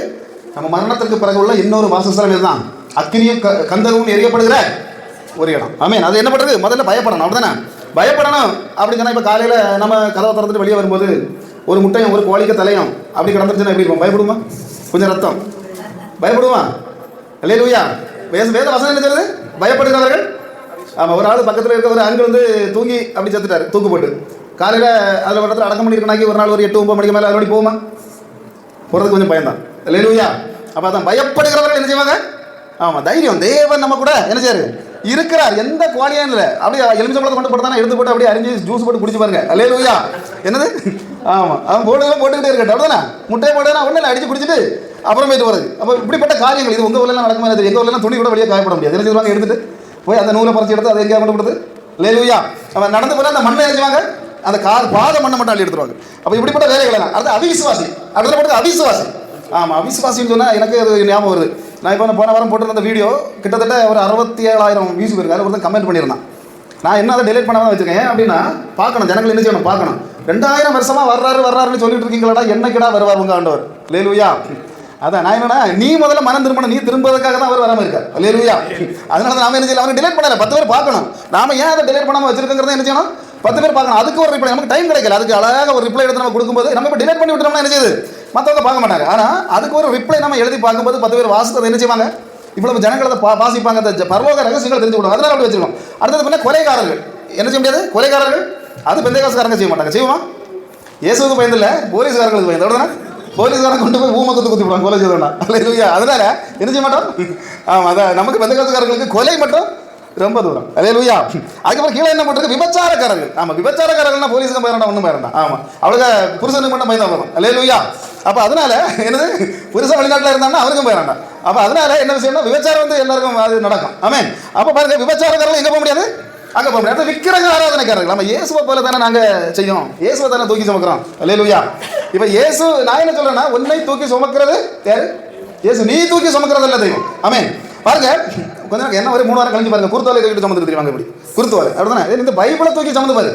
நம்ம மரணத்திற்கு பிறகு உள்ள இன்னொரு வாசஸ்தலம். இதுதான் அக்கினியும் கந்தகமும் எரியப்படுகிற ஒரு இடம். ஆமென். அது என்ன பண்றது? முதல்ல பயப்படணும். அப்படிதானே? பயப்படணும் அப்படின்னு சொன்னா, இப்ப காலையில நம்ம கதவை திறந்துட்டு வெளியே வரும்போது ஒரு முட்டையும் ஒரு கோழிக்க தலையும் அப்படி கிடந்துருச்சுன்னா எப்படி இருக்கும்? பயப்படுமா? கொஞ்சம் ரத்தம் பயப்படுமா? அல்லேலூயா. வேத வசனம் என்ன சொல்லுது? பயப்படுகிறவர்கள். ஆமா, ஒரு ஆள் பக்கத்தில் இருக்க ஒரு ஆண்கள் வந்து தூங்கி அப்படி செத்துட்டாரு, தூக்கு போட்டு. காலையில அதில் ஒரு இடத்துல அடக்கம் பண்ணியிருக்கனாக்கி ஒரு நாள் ஒரு 8-9 மணிக்கு மேலே அதோட போகுமா? போகிறதுக்கு கொஞ்சம் பயம்தான். அல்லேலூயா. அப்போ அதான் பயப்படுகிறவர்கள் என்ன செய்வாங்க? ஆமாம், தைரியம். தேவன் நம்ம கூட என்ன செய்யாரு? இருக்கிறார். எந்த குவாலியும் இல்லை. அப்படியே எலுமிச்சம்பழத்தை கொண்டு போட்டு எடுத்து போட்டு அப்படியே அரிஞ்சு ஜூஸ் போட்டு குடிச்சு பாருங்க. அல்லேலூயா. என்னது? ஆமாம், அவன் போட்டுக்கிட்டே இருக்கட்டும். அப்படிதானே? முட்டையை போட்டா ஒன்றும் இல்லை, அடிச்சு குடிச்சிட்டு அப்புறம் போயிட்டு வருது. அப்போ இப்படிப்பட்ட காரியங்கள் இது உங்கள் ஊர்லாம் நடக்குமா? எங்கள் ஊர்லாம் துணி கூட வெளியே காயப்பட முடியாது. என்ன செய்வாங்க? எடுத்துட்டு போய் அந்த நூலை பறிச்சு எடுத்து அதை எங்கேயா கொண்டு கொடுத்து அல்லேலூயா. அவன் நடந்து போனால் அந்த மண்ணை எழுதுவாங்க, அந்த பாத மண்ணை மட்டும் அள்ளி எடுத்துருவாங்க. அப்போ இப்படிப்பட்ட வேலைகள் தான். அடுத்து அவிசுவாசி. அடுத்த போட்டு அவிசுவாசி. ஆமாம், அவிசுவாசின்னு சொன்னால் எனக்கு அது ஞாபகம் வருது. நான் இப்போ போன வாரம் போட்டிருந்த வீடியோ கிட்டத்தட்ட ஒரு 67,000 வியூஸ் போயிருக்கு. அதில் ஒருத்தன் கமெண்ட் பண்ணியிருந்தான். நான் என்ன அதை டெலிட் பண்ணாமல் வச்சுருக்கேன் அப்படின்னா, பார்க்கணும், ஜனங்கள் என்ன செய்யணும்? பார்க்கணும். 2000 வருஷமா வர்றாருன்னு சொல்லிட்டு இருக்கீங்களா? என்னைக்கிடா வருவார் உங்க ஆண்டவர்? அல்லேலூயா. அதான் நான் என்னன்னா, நீ முதல்ல மனம் திரும்பணும். நீ திரும்புவதற்காக தான் அவர் வராமல் இருக்கார். அல்லேலூயா. அதனால நாம என்ன செய்யலாம்? அவங்க டிலேட் பண்ணல. 10 பேர் பார்க்கணும். நாம ஏன் அதை டிலேட் பண்ணாமல் வச்சிருக்கோங்கிறத என்ன செய்யணும்? 10 பேர் பார்க்கணும். அதுக்கு ஒரு ரிப்ளை. நமக்கு டைம் கிடைக்கல. அதுக்கு அழகாக ஒரு ரிப்ளை எடுத்து நம்ம கொடுக்கும்போது நம்ம இப்போ டிலேட் பண்ணி விட்டோம்னா என்ன செய்யுது? மற்றவங்க பார்க்க மாட்டாங்க. ஆனால் அதுக்கு ஒரு ரிப்ளை நம்ம எழுதி பார்க்கும்போது 10 பேர் வாசித்ததை என்ன செய்வாங்க? இவ்வளவு ஜனங்களை வாசிப்பாங்க. அந்த பரலோக ரகசியங்கள் தெரிஞ்சு விடுவாங்க. அதனால அப்படி வச்சிருக்கோம். அடுத்தது பண்ண கொலைகாரர்கள் என்ன செய்ய முடியாது? கொலைகாரர்கள் அது பெந்தேகாசுக்காரங்க செய்ய மாட்டாங்க. செய்வோமா? இயேசுவுக்கு பயந்தில்லை, போலீஸ்காரங்களுக்கு பயந்து. அப்படின்னா போலீஸ்காரன் கொண்டு போய் ஊமை குத்து விடுவாங்க கொலை செய்தோம்னா. அல்லேலூயா. அதனால என்ன செய்ய மாட்டோம்? ஆமாம், அதான் நமக்கு பெந்தேகாசுக்காரர்களுக்கு கொலை மட்டும் ரொம்ப தூரம். அல்லேலூயா. அதுக்கப்புறம் கீழே என்ன பண்ணுறது? விபச்சாரக்காரர்கள். ஆமாம், விபச்சாரக்காரர்கள்னா போலீஸுக்கும் பயணம் ஒன்றும் பயணம். ஆமாம், அவளுக்கு புருஷனுக்கு மட்டும் பயந்தா போதும். அல்லேலூயா. அப்போ அதனால என்னது? புருஷன் வெளிநாட்டில் இருந்தாங்கன்னா அவருக்கும் பயணம். அப்போ அதனால என்ன விஷயம்னா, விபச்சாரம் வந்து எல்லாருக்கும் அது நடக்கும். ஆமென். அப்போ பாருங்க, விபச்சாரக்காரர்கள் எங்கே போக முடியாது? அங்கே போக முடியாது. விக்கிரக ஆராதனைக்காரர்கள். நம்ம இயேசுவை போல தானே நாங்கள் செய்யும். இயேசுவை தானே தூக்கி சுமக்கிறோம். அல்லேலூயா. இப்போ இயேசு, நான் என்ன சொல்றேன்னா, உன்னை தூக்கி சுமக்கிறது யாரு? இயேசு. நீ தூக்கி சுமக்கிறது இல்லை தெய்வம். ஆமென். பாருங்க, கொஞ்சம் என்ன ஒரு 3 வாரம் கழிஞ்சு பாருங்க, குருத்தோலை தூக்கிட்டு சுமந்து தெரியுவாங்க. இப்படி குருத்தோலை அப்படிதானே? இந்த பைபிளை தூக்கி சுமந்து பாரு.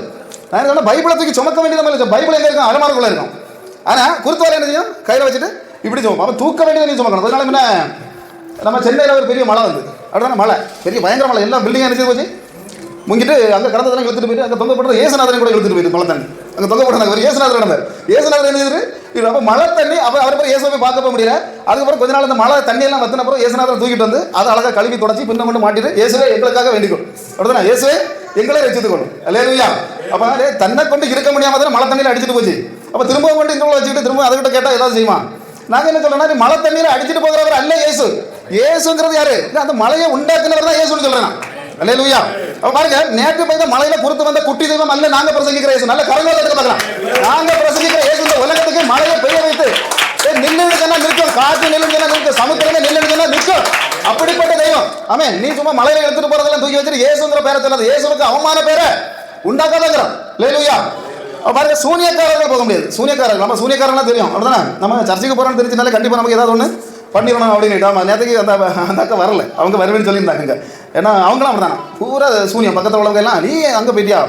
நான் என்ன, பைபிளை தூக்கி சுமக்க வேண்டியது இல்லை. பைபிள் எங்கே இருக்கும்? அலமாருக்குள்ள இருக்கும். ஆனால் குருத்தோலை என்ன செய்யும்? கையில் வச்சுட்டு இப்படி சுமக்கும். அப்போ தூக்க வேண்டியதை நீ சுமக்கணும். அதனால என்ன, நம்ம சென்னையில் ஒரு பெரிய மழை வந்து அப்படிதானே? மழை, பெரிய பயங்கர மழை. எல்லாம் பில்டிங் என்ன செய்து போச்சு? முங்கிட்டு அங்கே கடந்ததெல்லாம் இழுத்துட்டு போயிட்டு அங்கே தொங்க போட்டு ஏசுநாதனை கூட இழுத்துட்டு போயிட்டு மழை தண்ணி அங்கே தொங்க போட்டாங்க. ஒரு ஏசுநாதர் நடந்தார். ஏசுநாதர் என்ன செய்யுது? இது அப்போ மழை தண்ணி. அப்போ அவரை போய் இயேசுவை போய் பார்க்க போக முடியல. அதுக்கப்புறம் கொஞ்ச நாள் அந்த மழை தண்ணியெல்லாம் வத்தின அப்புறம் ஏசுநாதரை தூக்கிட்டு வந்து அதை அழகாக கழுவி தொடச்சி பின்ன கொண்டு மாட்டிட்டு, இயேசுவே எங்களுக்காக வேண்டிக்கொள். அப்படிதானே? இயேசுவே எங்களை ரட்சித்துக்கொள்ளும். அல்லேலூயா. அப்போ தன்னை கொண்டு இருக்க முடியாம தானே மழை தண்ணியில் அடிச்சுட்டு போச்சு. அப்போ திரும்ப கொண்டு இங்கே வச்சுக்கிட்டு திரும்ப அதுக்கிட்ட கேட்டால் ஏதாவது செய்யுமா? நாங்கள் என்ன சொல்றோம்னா, மழை தண்ணியில் அடிச்சுட்டு போகிறவர் அல்ல இயேசு. இயேசுங்கிறது யாரு? அந்த மழையை உண்டாக்குனவர் தான் இயேசுன்னு சொல்றேன். அல்லேலூயா. அப்ப பாருங்க, நேற்று பெய்த மலையில குறுத்து வந்த குட்டி தெய்வம் அல்ல நாங்க பிரசங்கிக்கிற இயேசு. நல்ல கரங்களை தட்டி பார்க்கலாம். நாங்க பிரசங்கிக்கிற இயேசு இந்த உலகத்துக்கு மலையை பெய்ய வைத்து நில்லுன்னா நிற்கும், காற்று நில்லுன்னா நிற்கும், சமுத்திரமே நில்லுன்னா நிற்கும். அப்படிப்பட்ட தெய்வம். ஆமென். நீ சும்மா மலையில எடுத்துட்டு போறதெல்லாம் தூக்கி வச்சுட்டு இயேசுங்கிற பேரை சொல்லாத. இயேசுவுக்கு அவமான பேரை உண்டாக்காதங்கிறோம். அல்லேலூயா. பாருங்க, சூனியக்காரர்கள் போக முடியாது. சூனியக்காரர்கள் நம்ம சூனியக்காரங்களாம் தெரியும், அப்படிதானே? நம்ம சர்ச்சைக்கு போறோம்னு தெரிஞ்சுனாலே கண்டிப்பா நமக்கு ஏதாவது ஒன்று பண்ணிடணும் அப்படின்னு. ஆமா, நேற்றுக்கு அந்த அக்கா வரல, அவங்க வருவேன்னு சொல்லியிருந்தாங்க. ஏன்னா அவங்களும் அப்படிதானே, பூரா சூனியம். பக்கத்தில் உள்ளவங்க எல்லாம், நீ அங்கே போயிட்டியா,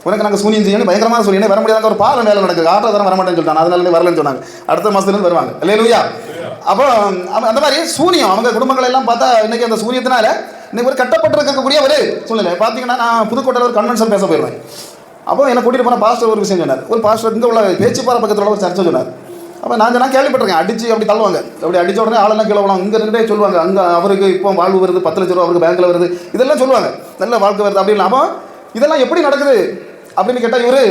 உனக்கு நாங்கள் சூனியம் செய்யணும், பயங்கரமான சூனியம், வர முடியாத ஒரு பாலம் வேலை நடக்குது, ஆட்டோ தரம் வர மாட்டேன்னு சொல்லிட்டாங்க, அதனால வரலன்னு சொன்னாங்க. அடுத்த மாசத்துலேருந்து வருவாங்க. அல்லேலூயா. அப்போ அந்த மாதிரி சூனியம் அவங்க குடும்பங்கள் எல்லாம் பார்த்தா இன்னைக்கு அந்த சூனியத்தினால இன்னைக்கு ஒரு கட்டப்பட்டிருக்கக்கூடிய ஒரு சூழ்நிலை. பார்த்தீங்கன்னா, நான் புதுக்கோட்டையில் ஒரு கன்வென்ஷன் பேச போயிடுவேன். அப்போ என்னை கூட்டிகிட்டு போன பாஸ்டர் ஒரு விஷயம் சொன்னார். ஒரு பாஸ்டர் இங்கே உள்ள பேச்சுப்பாறை பக்கத்தில் உள்ள ஒரு சர்ச்சை சொன்னார். அப்போ நான் கேள்விப்பட்டிருக்கேன், அடிச்சு அப்படி தள்ளுவாங்க, அப்படி அடிச்ச உடனே ஆளெல்லாம் கீழே விழுவாங்க. இங்கே இருந்தே சொல்லுவாங்க, அங்கே அவருக்கு இப்போ வாழ்வு வருது, 10 லட்ச ரூபா அவருக்கு பேங்க்கில் வருது, இதெல்லாம் சொல்லுவாங்க, நல்ல வாழ்க்கை வருது அப்படின்னு. அப்போ இதெல்லாம் எப்படி நடக்குது அப்படின்னு கேட்டால், இவர்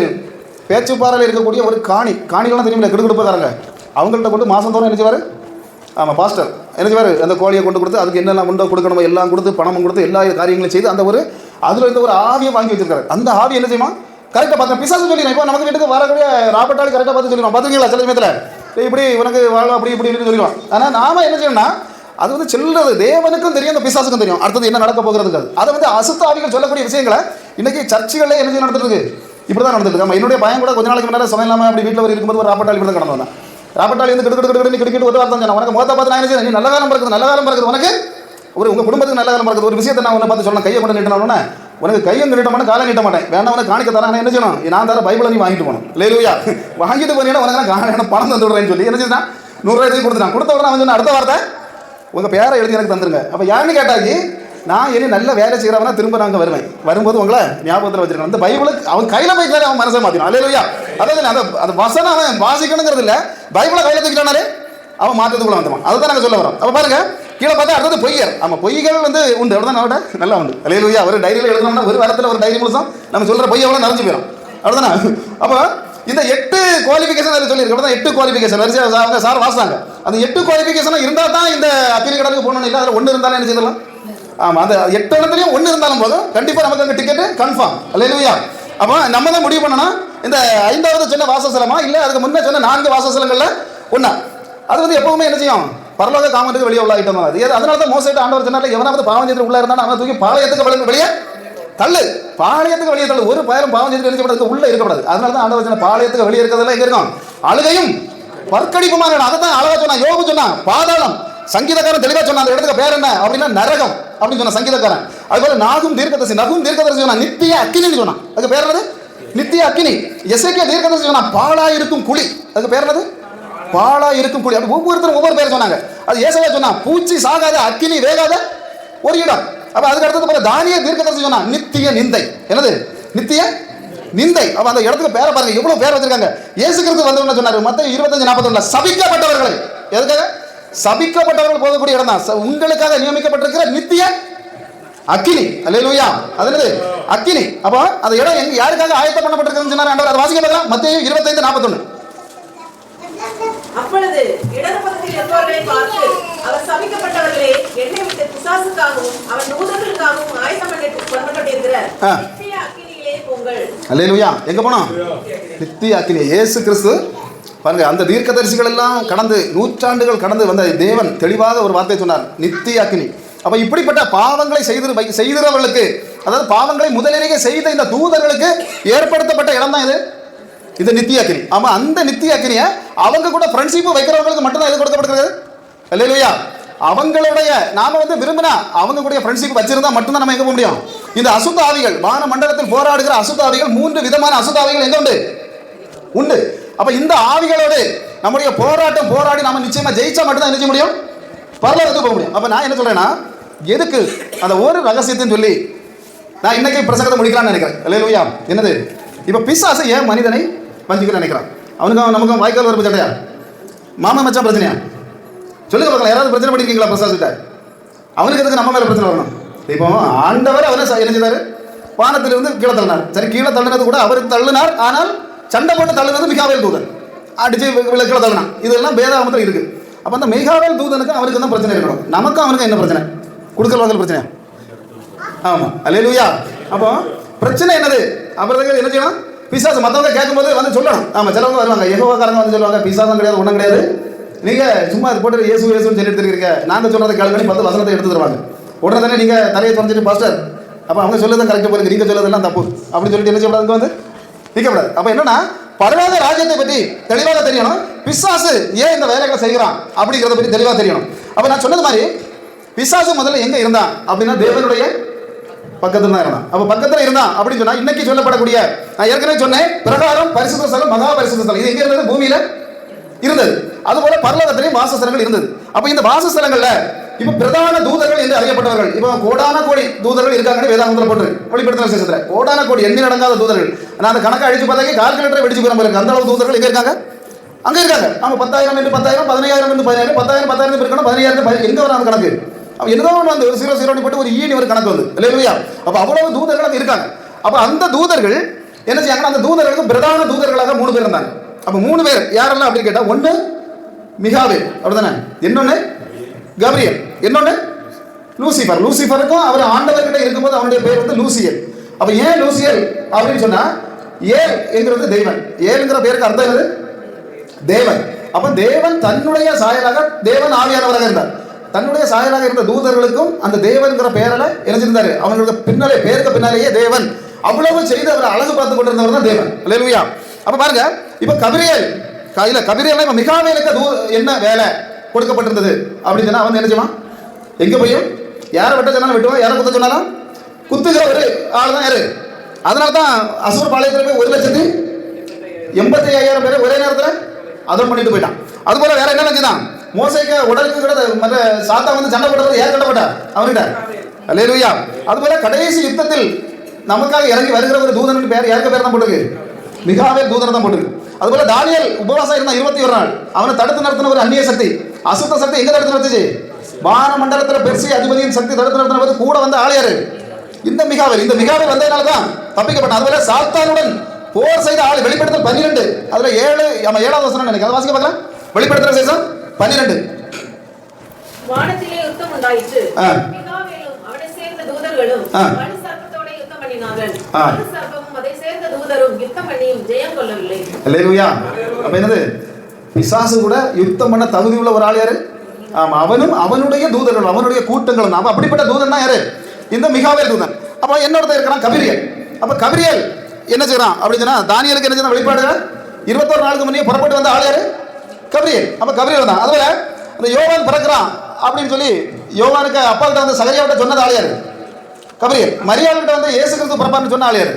பேச்சுப்பாறையில் இருக்கக்கூடிய ஒரு காணிகள்லாம் தெரியுமில்ல, கிடுக்கிடுப்புக்காரங்க, அவங்கள்ட்ட கொண்டு மாதந்தோறும் என்ன செய்வார்? ஆமாம், பாஸ்டர் என்ன செய்வார்? அந்த கோழியை கொண்டு கொடுத்து அதுக்கு என்னெல்லாம் உண்டோ கொடுக்கணுமோ எல்லாம் கொடுத்து பணமும் கொடுத்து எல்லா காரியங்களும் செய்து அந்த ஒரு அதில் இருந்த ஒரு ஆவியை வாங்கி வச்சிருக்காரு. அந்த ஆவி என்ன செய்யுமா? கரெக்டாக பார்த்தேன், பிசாசு சொல்லிடுறேன். இப்போ நமக்கு வீட்டுக்கு வரக்கூடிய ராபர்ட்டாளி கரெக்டாக பார்த்து சொல்லிடுவோம். பார்த்துருக்கீங்களா? சில சமயத்தில் இப்படி உனக்கு வாழ அப்படி இப்படி சொல்லிடுவான். ஆனால் நாம என்ன செய்யணும்னா, அது வந்து செல்றது தேவனுக்கும் தெரியும், அந்த பிசாசுக்கும் தெரியும் அடுத்தது என்ன நடக்க போகிறதுக்கு. அதை வந்து அசுத்த ஆவிகள் சொல்லக்கூடிய விஷயங்களை இன்னைக்கு சர்ச்சுகளில் என்ன செய்ய நடந்துட்டு இருக்கு, இப்படி தான் நடந்துட்டு இருக்கு. என்னுடைய பையன் கூட கொஞ்ச நாளைக்கு முன்னாடி சமயம் இல்லாமல் அப்படி வீட்டில் இருக்கும்போது ஒரு ராபர்ட்டாளி இப்படி தான் கடந்து வந்தேன். ராபர்ட்டாளி வந்து கிடுக்கிட்டு ஒரு வார்த்தை சொன்னேன், உனக்கு மொத்த பார்த்து நான் என்ன செய்யணும், நீ நல்ல காலம் பிறக்குது, நல்ல காலம் பிறக்குது, உனக்கு ஒரு உங்கள் குடும்பத்துக்கு நல்ல காலம் பிறக்குது. ஒரு விஷயத்தை நான் உன்னை பார்த்து சொல்லணும், கையை கொண்டு நீட்டினோன்னா உனக்கு கையை நீட்ட மாட்டேன், காலை நீட்ட மாட்டேன், வேண்டாம் உனக்கு காணிக்க தரான், என்ன செய்யணும், நான் தர பைபிளை நீ வாங்கிட்டு போகணும். இல்லையா? வாங்கிட்டு போனீங்கன்னா உனக்கு நான் பணம் தந்து விடுறேன்னு சொல்லி என்ன செய்யணும், 100 ரூபாய் கொடுத்துட்டான். கொடுத்த உடனே அவன் சொன்ன அடுத்த வார்த்தை, உங்கள் பேரை எழுதி எனக்கு தந்துருங்க. அப்போ யாருன்னு கேட்டாக்கி, நான் இனி நல்ல வேலை செய்கிறவனா திரும்ப நாங்கள் வருவேன், வரும்போது உங்களை ஞாபகத்தில் வச்சிருக்கேன். அந்த பைபிளுக்கு அவன் கையில் போய்ட்டாலே அவன் மனசை மாற்றினான். அல்லேலூயா. அதாவது அந்த வசனம் அவன் வாசிக்கணுங்கிறது இல்லை, பைபிளை கையில் தூக்கிட்டானாலே அவன் மாற்றத்துக்குள்ள வந்துடுவான். அதுதான் நாங்கள் சொல்ல வரோம். அப்போ பாருங்க, கீழே பார்த்தா அடுத்தது பொய்யர். ஆமாம், பொய்கள் வந்து உண்டு, அப்படிதான் அவட நல்லா உண்டு. அல்லேலூயா. ஒரு டைரியில் எழுதணும்னா ஒரு வாரத்தில் ஒரு டைரி முழுசும் நம்ம சொல்கிற பொய்யை எவ்வளோ நிறைஞ்சு போயிடும், அப்படிதானே? அப்போ இந்த 8 குவாலிஃபிகேஷன் அதில் சொல்லியிருக்கு, அப்படிதான் 8 குவாலிஃபிகேஷன் வரிசையாக அவங்க சார் வாசித்தாங்க. அந்த 8 குவாலிஃபிகேஷன் இருந்தால் தான் இந்த அக்கினி கடலுக்கு போகணும். இல்லை அதில் 1 இருந்தாலும் என்ன செய்யலாம்? ஆமாம், அந்த 8 இடத்துலையும் 1 இருந்தாலும் போதும், கண்டிப்பாக நமக்கு அங்கே டிக்கெட்டு கன்ஃபார்ம். அல்லேலூயா. அப்போ நம்ம தான் முடிவு பண்ணணும், இந்த 5வது சொன்ன வாசஸ்தலமா இல்லை அதுக்கு முன்னே சொன்ன 4 வாசஸ்தலங்களில் ஒன்றா. அது வந்து எப்பவுமே என்ன செய்யும், பரலோக காமத்துக்கு வெளியே உள்ள ஐட்டம் அது. அதனால தான் மோசைட்ட ஆண்டவர் சொன்னார், எவனாவது பாவம் செய்து உள்ள இருந்தாலும் அவனை தூக்கி பாளையத்துக்கு வெளியே தள்ளு, பாளையத்துக்கு வெளியே தள்ளு. ஒரு பயலும் பாவம் செய்து வெளியே உள்ள இருக்கக்கூடாது. அதனால தான் ஆண்டவர் சொன்ன பாளையத்துக்கு வெளியே இருக்கிறதெல்லாம் எங்க இருக்கும், அழுகையும் பற்கடிப்புமான இடம். அதை தான் அழகா சொன்னா, யோபு சொன்னான் பாதாளம். சங்கீதக்காரன் தெளிவா சொன்னான், அந்த இடத்துக்கு பேர் என்ன அப்படின்னா நரகம் அப்படின்னு சொன்ன சங்கீதக்காரன். அதுபோல நகும் தீர்க்கதரிசி சொன்னா நித்திய அக்கினின்னு சொன்னான், அதுக்கு பேர் என்னது, நித்திய அக்கினி. எசேக்கியா தீர்க்கதரிசி சொன்னா பாழா இருக்கும் குழி, அதுக்கு பேர் என்னது, பாழா இருக்கும் குழி. அப்படி ஒவ்வொருத்தரும் ஒவ்வொரு பேர் சொன்னாங்க. அது ஏசாயா சொன்னா பூச்சி சாகாத அக்கினி வேகாத ஒரு இடம். அப்ப அதுக்கு அடுத்தது தானிய தீர்க்கதரிசி சொன்னா நித்திய நிந்தை. என்னது, நித்திய நிந்தை. அப்ப அந்த இடத்துக்கு பேரை பாருங்க, எவ்வளவு பேர் வச்சிருக்காங்க. இயேசு கிறிஸ்து வந்தவங்க சொன்னாரு மத்தேயு 25:41, சபிக்கப்பட்டவர்களை, எதுக்காக, சபிக்கப்பட்டவர்கள் போகக்கூடிய இடம் தான் உங்களுக்காக நியமிக்கப்பட்டிருக்கிற நித்திய அக்கினி. அல்லேலூயா. அது என்னது, அக்கினி. அப்போ அந்த இடம் எங்க யாருக்காக ஆயத்தம் பண்ணப்பட்டிருக்குன்னு சொன்னாரு ஆண்டவர். அதை வாசிக்க பார்க்கலாம், மத்தேயு 25:41. அப்பொழுது இடது பக்கத்தில் இருப்பவர்களை பார்த்து, அவர் சபிக்கப்பட்டவர்களே, என்னை விட்டு பிசாசுக்காகவும் அவன் தூதர்களுக்காகவும் ஆயத்தம் பண்ணப்பட்டிருக்கிற நித்திய அக்கினியிலே போங்கள். அல்லேலூயா. எங்க போனோம், நித்திய அக்கினி. இயேசு கிறிஸ்து பாருங்க, அந்த தீர்க்கதரிசிகள் எல்லாம் கடந்து நூற்றாண்டுகள் கடந்து வந்த தேவன் தெளிவாக ஒரு வார்த்தை சொன்னார், நித்திய அக்கினி. அப்ப இப்படிப்பட்ட பாவங்களை செய்தவர்களுக்கு, அதாவது பாவங்களை முதலிலேயே செய்த இந்த தூதர்களுக்கு ஏற்படுத்தப்பட்ட இடம் தான் இது நித்திய அக்கினி. ஆமா, அந்த நித்திய அக்கினியை அவங்க கூட ஃப்ரெண்ட்ஷிப் வைக்கிறவங்களுக்கு மட்டும்தான் இது கொடுக்கப்பட்டிருக்கிறது. அல்லேலூயா. அவங்களுடைய நாம வந்து விரும்பினா அவங்க கூட ஃப்ரெண்ட்ஷிப் வச்சிருந்தா மட்டும்தான் நம்ம எங்க போக முடியும். இந்த அசுத்த ஆவிகள், வான மண்டலத்தில் போராடுகிற அசுத்த ஆவிகள், 3 விதமான அசுத்த ஆவிகள் எங்க உண்டு. அப்ப இந்த ஆவிகளோடு நம்முடைய போராடி நாம நிச்சயமா ஜெயிச்சா மட்டும்தான் என்ன செய்ய முடியும், பரலோகத்துக்கு போக முடியும். அப்ப நான் என்ன சொல்றேன்னா, எதுக்கு அந்த ஒரு ரகசியத்தையும் சொல்லி நான் இன்னைக்கு பிரசங்கத்தை முடிக்கலாம்னு நினைக்கிறேன். அல்லேலூயா. என்னது, இப்ப பிசாசு ஏன் மனிதனை வஞ்சிக்க நினைக்கிறான்? அவனுக்கும் நமக்கும் வாய்க்கால் வரப்பு சண்டையா, மாமா மச்சான் பிரச்சனையா? சொல்லுங்க பார்க்கலாம், யாராவது பிரச்சனை பண்ணிருக்கீங்களா பிசாசுகிட்ட? அவனுக்கு எதுக்கு நம்ம மேல பிரச்சனை வரணும்? இப்போ ஆண்டவர் அவரை என்ன செய்தாரு, வானத்திலிருந்து கீழே தள்ளினார். சரி, கீழே தள்ளினது கூட அவருக்கு தள்ளினார், ஆனால் சண்டை போட்டு தள்ளுனது மிகாவேல் தூதன், அடிச்சு கீழே தள்ளினான். இதெல்லாம் வேதாகமத்தில் இருக்கு. அப்ப அந்த மிகாவேல் தூதனுக்கு அவருக்கு தான் பிரச்சனை இருக்கணும், நமக்கும் அவனுக்கு என்ன பிரச்சனை? கொடுக்கல் வாங்கல் பிரச்சனையா? ஆமா. அல்லேலூயா. அப்போ பிரச்சனை என்னது? அப்புறம் என்ன செய்யணும்? பிசாசு மற்றவங்க கேட்கும்போது வந்து சொல்லணும். ஆமாம், சிலவங்க வருவாங்க, யெகோவாக்காரங்க வந்து சொல்லுவாங்க, பிசாசும் கிடையாது, ஒன்றும் கிடையாது, நீங்கள் சும்மா அது போட்டு இயேசு இயேசுன்னு சொல்லிட்டு இருக்கீங்க, நாங்கள் சொல்கிறத கேளுங்கன்னு 10 வசனத்தை எடுத்து தருவாங்க. உடனே தானே நீங்கள் தலையை தொடச்சிட்டு பாஸ்டர், அப்போ அவங்க சொல்லதான் கரெக்டாக போயிருங்க, நீங்கள் சொல்லதெல்லாம் தப்பு அப்படின்னு சொல்லிட்டு என்ன செய்யக்கூடாது? வந்து நிற்கக்கூடாது. அப்போ என்னன்னா, பரலோக ராஜ்யத்தை பற்றி தெளிவாக தெரியணும். பிசாசு ஏன் இந்த வேலைகளை செய்கிறான் அப்படிங்கிறத பற்றி தெளிவாக தெரியணும். அப்போ நான் சொன்னது மாதிரி பிசாசு முதல்ல எங்கே இருந்தான் அப்படின்னா தேவனுடைய பக்கத்துல தான் இருந்தான். அப்ப பக்கத்துல இருந்தான் அப்படின்னு சொன்னா இன்னைக்கு சொல்லப்படக்கூடிய, நான் ஏற்கனவே சொன்னேன், பிரகாரம், பரிசுத்த ஸ்தலம், மகா பரிசுத்த ஸ்தலம், இது எங்க இருந்தது? பூமியில இருந்தது. அதுபோல பரலோகத்திலேயும் வாசஸ்தலங்கள் இருந்தது. அப்ப இந்த வாசஸ்தலங்கள்ல இப்ப பிரதான தூதர்கள் என்று அறியப்பட்டவர்கள், இப்ப கோடான கோடி தூதர்கள் இருக்காங்கன்னு வேதாகமத்துல போட்டு வெளிப்படுத்தின விசேஷத்துல கோடான கோடி எண்ணி நடங்காத தூதர்கள். நான் அந்த கணக்கை அழிச்சு பார்த்தாக்க கால்குலேட்டரை வெடிச்சு போற மாதிரி அந்த அளவு தூதர்கள் எங்க இருக்காங்க? அங்க இருக்காங்க. அவங்க 10,000 என்று 10,000, 15,000 என்று 15,000, 10,000 10,000 இருக்கணும், 15,000 எங்க வர அந்த கணக்கு? என்னதோ வந்து ஒரு 0 போட்டு ஒரு ஈனி ஒரு கணக்கு வந்து இல்லையா? அப்ப அவ்வளவு தூதர்கள் அங்க இருக்காங்க. அப்ப அந்த தூதர்கள் என்ன செய்யாங்கன்னா, அந்த தூதர்களுக்கு பிரதான தூதர்களாக 3 பேர் இருந்தாங்க. அப்ப 3 பேர் யாரெல்லாம் அப்படின்னு கேட்டா, ஒன்னு மிகாவேல், அப்படிதானே, இன்னொன்னு கபிரியல், இன்னொன்னு லூசிபர். லூசிபருக்கும் அவர் ஆண்டவர்கிட்ட இருக்கும்போது அவனுடைய பேர் வந்து லூசியல். அப்ப ஏன் லூசியல் அப்படின்னு சொன்னா, ஏல் என்கிறது தெய்வன். ஏல்ங்கிற பேருக்கு அர்த்தம் என்னது? தேவன். அப்ப தேவன் தன்னுடைய சாயலாக, தேவன் ஆவியானவராக இருந்தார். தன்னுடைய சாயலாக இருந்த தூதர்களுக்கும் அந்த தேவன்கிற பெயரில் இணைஞ்சிருந்தாரு. அவங்களுக்கு பின்னாலே, பேருக்கு பின்னாலேயே தேவன் அவ்வளவு செய்து அவரை அழகு பார்த்து கொண்டிருந்தவர் தான் தேவன். அல்லேலூயா. அப்ப பாருங்க, இப்ப கபிரியல் கையில, கபிரியல் இப்ப மிகாவேலுக்கு என்ன வேலை கொடுக்கப்பட்டிருந்தது அப்படின்னு சொன்னா, அவன் என்ன செய்வான்? எங்க போயும் யாரை வெட்ட சொன்னாலும் வெட்டுவான், யாரை குத்த சொன்னாலும் குத்துகிற ஒரு ஆள் தான் யாரு? அதனால்தான் அசூர் பாளையத்தில் போய் 1,85,000 பேரை ஒரே நேரத்தில் அதம் பண்ணிட்டு போயிட்டான். அது போல வேற என்ன நினைச்சுதான், மோசைக்கு உடலுக்கு கூட மற்ற சாத்தா வந்து சண்டை போட்டவர் யார் சண்டை போட்டா? அவர்கிட்ட. அல்லேலூயா. அது போல கடைசி யுத்தத்தில் நமக்காக இறங்கி வருகிற ஒரு தூதன் பேர் யாருக்கு பேர் தான் போட்டுருக்கு? மிகாவேல் தூதன் தான் போட்டுருக்கு. அது போல தானியேல் உபவாசம் இருந்தா 21 நாள், அவனை தடுத்து நிறுத்தின ஒரு அந்நிய சக்தி, அசுத்த சக்தி எங்க தடுத்து நிறுத்துச்சு? வான மண்டலத்தில் பெர்சிய அதிபதியின் சக்தி தடுத்து நிறுத்தின போது கூட வந்து ஆள் யாரு? இந்த மிகாவேல். இந்த மிகாவேல் வந்ததுனால தான் தப்பிக்கப்பட்டான். அதுபோல சாத்தானுடன் போர் செய்த ஆள் வெளிப்படுத்தல் 12, அதுல 7வது வசனம் நினைக்கிறேன், அதை வாசிக்க பார்க்கலாம். வெளிப்படுத்தல் விசேஷம் 12. வானத்திலே யுத்தம் உண்டாயிற்று, மிகாவேலும் அவனை சேர்ந்த தூதர்களும் வலு சர்ப்பத்தோட யுத்தம் பண்ணினார்கள். வலு சர்ப்பமும் அதை சேர்ந்த தூதரும் யுத்தம் பண்ணியும் ஜெயம் கொள்ளவில்லை. அல்லேலூயா. அப்ப என்னது? பிசாசு கூட யுத்தம் பண்ண தகுதி உள்ள ஒரு ஆள் யாரு? ஆமா, அவனும் அவனுடைய தூதர்கள், அவனுடைய கூட்டங்களும். அப்ப அப்படிப்பட்ட தூதன் தான் யாரு? இந்த மிகாவேல் தூதன். அப்ப என்னோட இருக்கிறான் கபிரியல். அப்ப கபிரியல் என்ன செய்யறான் அப்படின்னு சொன்னா, தானியலுக்கு என்ன செய்யறான்? வெளிப்பாடு 21 நாளுக்கு முன்னே புறப்பட்டு வந்த ஆள் யாரு? கபிரியல். அப்ப கபிரியல் தான். அதுல அந்த யோவான் பிறக்கிறான் அப்படின்னு சொல்லி யோவானுக்கு அப்பா கிட்ட வந்து சகரியாவிட்ட சொன்னது ஆள் யாரு? கபிரியல். மரியாள்கிட்ட வந்து இயேசு கிறிஸ்து பிறப்பார்னு சொன்ன ஆள் யாரு?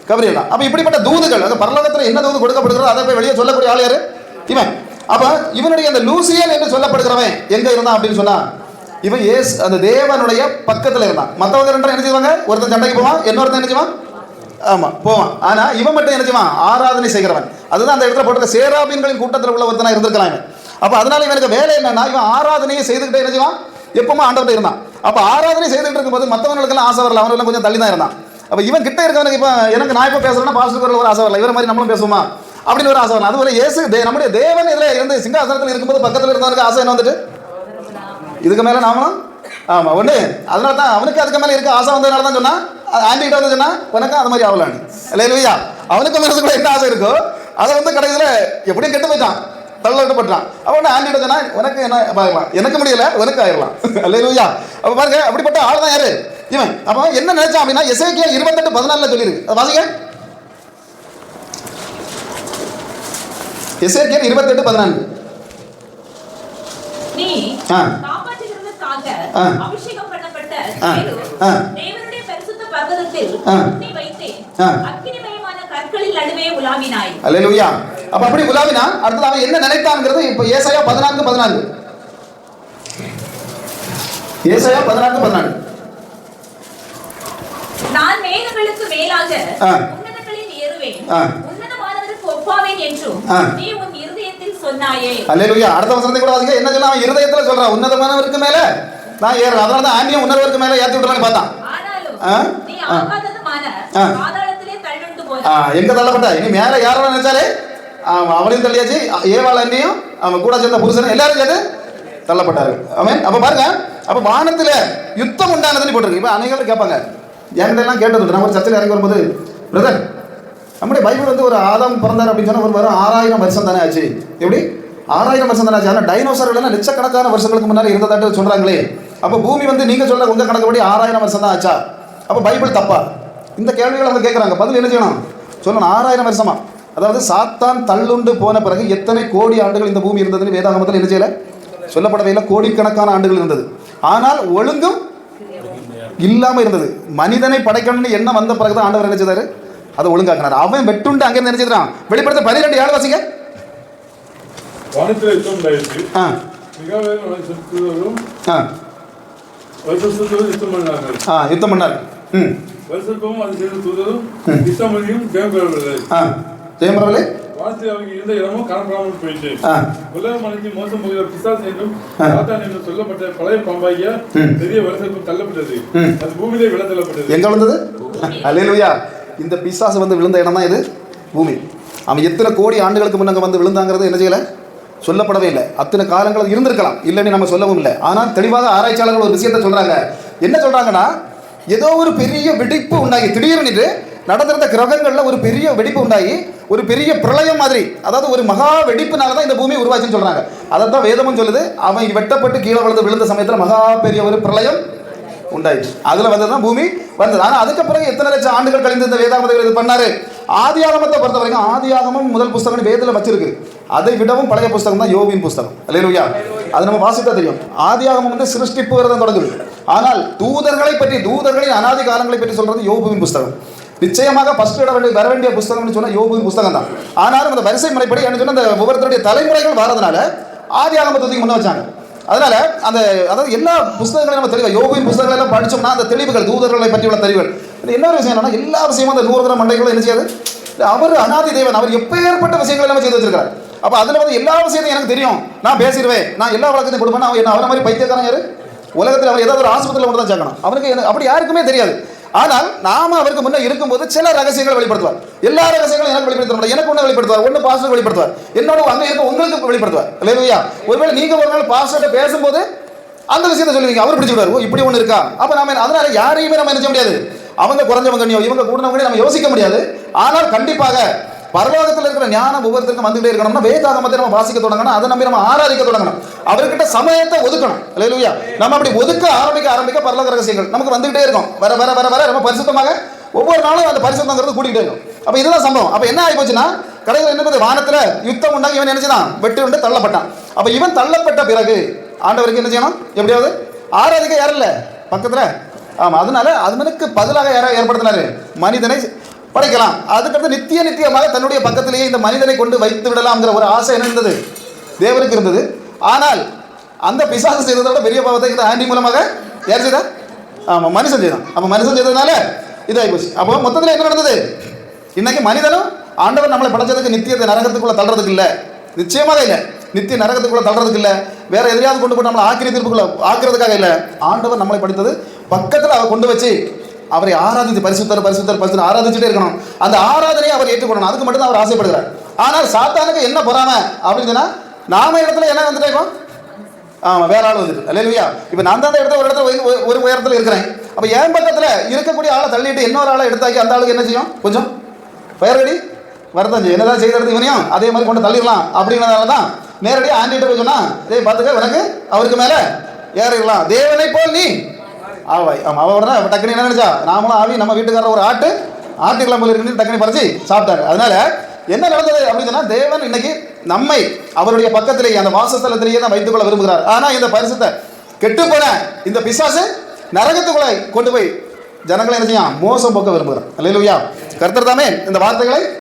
கபிரியல் தான். அப்ப இப்படிப்பட்ட தூதுகள், அந்த பரலோகத்துல என்ன தூது கொடுக்கப்படுகிறதோ அதை போய் வெளியே சொல்லக்கூடிய ஆள் யாரு? இவன். அப்ப இவனுடைய அந்த லூசியல் என்று சொல்லப்படுகிறவன் எங்க இருந்தான் அப்படின்னு சொன்னா, இவன் அந்த தேவனுடைய பக்கத்துல இருந்தான். மற்றவங்க 2 என்ன செய்வாங்க? ஒருத்தன் சண்டைக்கு போவான், இன்னொருத்தன் என்ன செய்வான்? ஆமா போவான். ஆனா இவன் மட்டும் என்ன செய்வான்? ஆராதனை செய்கிறவன். அதுதான் அந்த இடத்துல போட்டு சேராபீன்களின் கூட்டத்தில் உள்ள ஒருத்தனா இருந்திருக்கலாம். அப்ப அதனால இவனுக்கு வேலை என்னன்னா, இவன் ஆராதனையை செய்துக்கிட்டே என்ன செய்வான்? எப்பவுமே ஆண்டவர்கிட்ட இருந்தான். அப்ப ஆராதனை செய்துட்டு இருக்கும்போது மற்றவங்களுக்கெல்லாம் ஆசை வரல, அவனுக்கு கொஞ்சம் தள்ளி தான் இருந்தான். அப்ப இவன் கிட்ட இருக்கவனுக்கு இப்ப எனக்கு நான் இப்ப பேசுறேன்னா பாஸ்டருக்கு ஒரு ஆசை வரல, இவர மாதிரி நம்மளும் பேசுவோமா அப்படின்னு ஒரு ஆசை வரல. அதுபோல இயேசு நம்முடைய தேவன் இதுல இருந்து சிங்காசனத்தில் இருக்கும்போது பக்கத்துல இருந்தவனுக்கு ஆசை என்ன வந்துட்டு, இதுக்கு மேல நாமளும் ஆமா ஒண்ணு. அதனால தான் அவனுக்கு அதுக்கு மேல இருக்க ஆசை வந்ததுனால தான் சொன்னா, ஆண்டி கிட்ட வந்து சொன்னா உனக்கு அது மாதிரி ஆகலான்னு. இல்லையா? அவனுக்கு மனசுக்குள்ள என்ன ஆசை இருக்கோ அதை வந்து கடைசியில எப்படியும் கெட்டு போயிட்டான், தள்ளப்பட்டான். அவன் ஆண்டி கிட்ட சொன்னா உனக்கு என்ன பார்க்கலாம், எனக்கு முடியல உனக்கு ஆயிடலாம். இல்லையா? அப்ப பாருங்க, அப்படிப்பட்ட ஆள் தான் யாரு? இவன். அப்ப என்ன நினைச்சான் அப்படின்னா, எசேக்கியேல் 28:14 சொல்லியிருக்கு. அதை வாசிங்க. எசேக்கியேல் 28:14. நீ காப்பாற்றுகிறதற்காக அபிஷேகம் பண்ணப்பட்ட தேவனுடைய பரிசுத்த பர்வதத்தில் உன்னை வைத்தேன், அக்கினிமயமான கற்களில் நடுவே உலாவினாய். அல்லேலூயா. அப்ப அப்படி உலாவினா அடுத்து அவன் என்ன நினைத்தான்ங்கிறது இப்ப ஏசாயா 14:14. ஏசாயா 14:14. நான் மேகங்களுக்கு மேலாக உன்னதங்களில் ஏறுவேன், உன்னதமானவருக்கு ஒப்பாவேன் என்றும் நீ உன் இருதயத்தில் சொன்னாயே. அல்லேலூயா. அடுத்த வசனத்தை கூட வாசிங்க. என்ன சொல்றான்? இருதயத்துல சொல்றான், உன்னதமானவருக்கு மேல நான் ஏறுறேன். அதனால தான் ஆண்டியும் உன்னதவருக்கு மேல ஏத்தி விட்டுறான்னு பார்த்தான். ஆனாலும் நீ ஆகாதமான பாதாளத்திலே தள்ளுண்டு போனாய். எங்க தள்ளப்பட்ட? இனி மேல யாரோ நினைச்சாலே அவளையும் தள்ளியாச்சு, ஏவாள் அண்ணியும் அவன் கூட சேர்ந்த புருஷன் எல்லாரும் சேர்த்து தள்ளப்பட்டாரு. ஆமென். அப்ப பாருங்க, அப்ப வானத்துல யுத்தம் உண்டானதுன்னு போட்டிருக்கு. இப்ப அனைவரும் கேட்பாங்க, என்கிட்ட எல்லாம் கேட்டது. நான் ஒரு சர்ச்சையில் இறங்கி வரும்போது, பிரதர் நம்முடைய பைபிள் வந்து ஒரு ஆதாம் பிறந்தார் அப்படின்னு சொன்னால் ஒரு வெறும் 6000 வருஷம் தானே ஆச்சு. எப்படி 6000 வருஷம் தானே ஆச்சு? ஆனால் டைனோசர்கள் எல்லாம் லட்சக்கணக்கான வருஷங்களுக்கு முன்னாடி இருந்ததாட்டு சொல்கிறாங்களே. அப்போ பூமி வந்து நீங்கள் சொல்ல உங்கள் கணக்குப்படி 6000 வருஷம் தான் ஆச்சா? அப்போ பைபிள் தப்பா? இந்த கேள்விகள் அவங்க கேட்குறாங்க. பதில் என்ன செய்யணும்? சொல்லணும் 6000 வருஷமா. அதாவது சாத்தான் தள்ளுண்டு போன பிறகு எத்தனை கோடி ஆண்டுகள் இந்த பூமி இருந்ததுன்னு வேதாகமத்தில் என்ன செய்யலை, சொல்லப்படவே இல்லை. கோடிக்கணக்கான ஆண்டுகள் இருந்தது. ஆனால் ஒழுங்கும் இல்லாமல் இருந்தது. மனிதனை படைக்கணும்னு எண்ணம் வந்த பிறகு தான் ஆண்டவர் என்ன செய்தாரு, அதை ஒழுங்காக்கினார். அவன் வெட்டுண்டு அங்கே நினைச்சிருக்கான். வெளிப்படுத்த 12 ஏழு வாசிங்க. யுத்தம் பண்ணார். ஜெயம் பெறவில்லை. எங்க விழுந்தது? அல்லேலூயா. இந்த பிசாசு வந்து விழுந்த இடம் தான் இது, பூமி. அவன் எத்தனை கோடி ஆண்டுகளுக்கு முன்னாங்க வந்து விழுந்தாங்கிறது என்ன செய்யலை, சொல்லப்படவே இல்லை. அத்தனை காலங்கள் இருந்திருக்கலாம், இல்லைன்னு நம்ம சொல்லவும் இல்லை. ஆனால் தெளிவாக ஆராய்ச்சியாளர்கள் ஒரு விஷயத்தை சொல்றாங்க. என்ன சொல்றாங்கன்னா, ஏதோ ஒரு பெரிய வெடிப்பு உண்டாகி திடீர்னு நடந்திருந்த கிரகங்களில் ஒரு பெரிய வெடிப்பு உண்டாகி ஒரு பெரிய பிரளயம் மாதிரி, அதாவது ஒரு மகா வெடிப்புனால தான் இந்த பூமி உருவாச்சுன்னு சொல்றாங்க. அதைத்தான் வேதமும் சொல்லுது. அவன் வெட்டப்பட்டு கீழே விழுந்த சமயத்தில் மகா பெரிய ஒரு பிரளயம் உண்டாயிடுச்சு. அதுல வந்து தான் பூமி வந்தது. ஆனால் அதுக்கு பிறகு எத்தனை லட்சம் ஆண்டுகள் கழிந்து இந்த வேதாகமத்தை இது பண்ணாரு. ஆதியாகமத்தை பொறுத்த வரைக்கும் ஆதியாகமம் முதல் புஸ்தகம் வேதத்தில் வச்சிருக்கு. அதை விடவும் பழைய புஸ்தகம் தான் யோபின் புஸ்தகம். அல்லேலூயா. அது நம்ம வாசித்தா தெரியும். ஆதியாகமம் வந்து சிருஷ்டிப்பு வரதான் தொடங்குது. ஆனால் தூதர்களை பற்றி, தூதர்களின் அனாதி காலங்களை பற்றி சொல்றது யோபுவின் புஸ்தகம். நிச்சயமாக ஃபர்ஸ்ட் வர வேண்டிய புஸ்தகம்னு சொன்னா யோபுவின் புஸ்தகம் தான். ஆனாலும் அந்த வரிசை முறைப்படி என்ன சொன்னா, அந்த ஒவ்வொருத்தருடைய தலைமுறைகள் வரதுனால ஆதியாகமத்தை முன்ன வச்சாங்க. அதனால அதாவது எல்லா புஸ்தகங்களையும் நம்ம தெளிவாக யோபின் புஸ்தகங்கள் எல்லாம் படிச்சோம்னா அந்த தெளிவுகள், தூதர்களை பற்றியுள்ள தெளிவுகள். இன்னொரு விஷயம் என்னன்னா, எல்லா விஷயமும் அந்த 100 கிராம் மண்டைகளும் என்ன செய்யாது, அவர் அனாதி தேவன், அவர் எப்பேற்பட்ட விஷயங்கள் எல்லாம் செய்து வச்சிருக்காரு. அப்போ அதில் வந்து எல்லா விஷயத்தையும் எனக்கு தெரியும், நான் பேசிடுவேன், நான் எல்லா வழக்கத்தையும் கொடுப்பேன். அவரை மாதிரி பைத்தியக்காரன் யாரு உலகத்தில்? அவர் ஏதாவது ஒரு ஆஸ்பத்திரியில் மட்டும் தான் சேர்க்கணும். அவருக்கு அப்படி யாருக்குமே தெரியாது. ஆனால் நாம அவருக்கு முன்னே இருக்கும்போது சில ரகசியங்களை வெளிப்படுத்துவார். எல்லா ரகசியங்களும் எனக்கு வெளிப்படுத்த முடியாது. எனக்கு ஒன்று வெளிப்படுத்துவார், ஒன்று பாஸ்டர் வெளிப்படுத்துவார், என்னோட அங்கே இருக்க உங்களுக்கு வெளிப்படுத்துவார். இல்லையா? ஒருவேளை நீங்க ஒரு நாள் பாஸ்டர்கிட்ட பேசும்போது அந்த விஷயத்தை சொல்லுவீங்க, அவர் பிடிச்சிடுவார். ஓ இப்படி ஒன்று இருக்கா? அப்போ நாம அதனால யாரையுமே நம்ம என்ன செய்ய முடியாது, அவங்க குறைஞ்சவங்க இவங்க கூடவங்க நம்ம யோசிக்க முடியாது. ஆனால் கண்டிப்பாக பரலோகத்தில் இருக்கிற ஞானம் ஒவ்வொருத்தருக்கும் வந்துகிட்டே இருக்கணும்னா வேதாகமத்தை நம்ம வாசிக்க தொடங்கணும். அதை நம்பி நம்ம ஆராதிக்க தொடங்கணும். அவர்கிட்ட சமயத்தை ஒதுக்கணும். அல்லேலூயா. நம்ம அப்படி ஒதுக்க ஆரம்பிக்க பரலோக ரகசியங்கள் நமக்கு வந்துகிட்டே இருக்கும். வர வர வர வர நம்ம பரிசுத்தமாக ஒவ்வொரு நாளும் அந்த பரிசுத்தங்கிறது கூட்டிகிட்டே இருக்கும். அப்போ இதுதான் சம்பவம். அப்போ என்ன ஆகி போச்சுன்னா, கடையில் என்ன வானத்தில் யுத்தம் உண்டாகி இவன் நினைச்சுதான் வெட்டு தள்ளப்பட்டான். அப்போ இவன் தள்ளப்பட்ட பிறகு ஆண்டவருக்கு என்ன செய்யணும், எப்படியாவது ஆராதிக்க யாரும் இல்லை பக்கத்தில். ஆமாம், அதனால அதுமனுக்கு பதிலாக யாரை ஏற்படுத்தினாரு, மனிதனை படைக்கலாம். அதுக்கடுத்து நித்தியமாக தன்னுடைய பக்கத்திலேயே இந்த மனிதனை கொண்டு வைத்து விடலாம்ங்கிற ஒரு ஆசை என்ன இருந்தது, தேவனுக்கு இருந்தது. ஆனால் அந்த பிசாசு செய்ததை விட பெரிய பாவத்தை இந்த ஆண்டி மூலமாக யார் செய்தா? ஆமாம், மனுஷன் செய்தான். அப்போ மனுஷன் செய்ததுனால இதாகி போச்சு. அப்போ மொத்தத்தில் என்ன நடந்தது, இன்னைக்கு மனிதனும் ஆண்டவர் நம்மளை படைச்சதுக்கு நித்தியத்தை நரகத்துக்குள்ள தள்ளுறதுக்கு இல்லை, நிச்சயமாக இல்லை. நித்திய நரகத்துக்குள்ள தள்ளுறதுக்கு இல்லை, வேற எதையாவது கொண்டு போய் நம்மளை ஆக்கிரி தீர்ப்புக்குள்ள ஆக்குறதுக்காக இல்லை. ஆண்டவர் நம்மளை படித்தது பக்கத்தில் அவர் கொண்டு வச்சு அவரை ஆராதித்து பரிசுத்தர் ஆராதிச்சுட்டே இருக்கணும். அந்த ஆராதனையை அவர் ஏற்றுக்கொள்ளணும். அதுக்கு மட்டும் தான் அவர் ஆசைப்படுகிறார். ஆனால் சாத்தானுக்கு என்ன பொறாம அப்படின்னு சொன்னா, நாம இடத்துல என்ன வந்துட்டே இருக்கோம், ஆமாம் வேற ஆள் வந்துட்டு. அல்லேலூயா. இப்போ நான் தான் இடத்துல ஒரு இடத்துல ஒரு உயரத்தில் இருக்கிறேன். அப்போ என் பக்கத்தில் இருக்கக்கூடிய ஆளை தள்ளிட்டு இன்னொரு ஆளை எடுத்தாக்கி அந்த ஆளுக்கு என்ன செய்யும், கொஞ்சம் பயரடி வரதான் செய்யும். என்னதான் செய்யறது இவனையும் அதே மாதிரி கொண்டு தள்ளிடலாம் அப்படிங்கிறதால தான் நேரடியாக ஆண்டிகிட்ட போய் சொன்னா, இதே பார்த்துக்க உனக்கு அவருக்கு மேலே ஏறிடலாம், தேவனை போல் நீ ஆவாய். ஆமாம், அவ உடனே டக்குனு என்ன நினைச்சா, நாமளும் ஆவி நம்ம வீட்டுக்காரர் ஒரு ஆட்டுக்கிழமை போல இருக்குன்னு டக்குனு பறிச்சு சாப்பிட்டாரு. அதனால என்ன நடந்தது அப்படின்னு சொன்னா, தேவன் இன்னைக்கு நம்மை அவருடைய பக்கத்திலேயே அந்த வாசஸ்தலத்திலேயே தான் வைத்துக் கொள்ள விரும்புகிறார். ஆனால் இந்த பரிசுத்த கெட்டு போன இந்த பிசாசு நரகத்துக்குள்ளே கொண்டு போய் ஜனங்களை என்ன செய்யும், மோசம் போக்க விரும்புகிறார். அல்லேலூயா. கர்த்தர் தாமே இந்த வார்த்தைகளை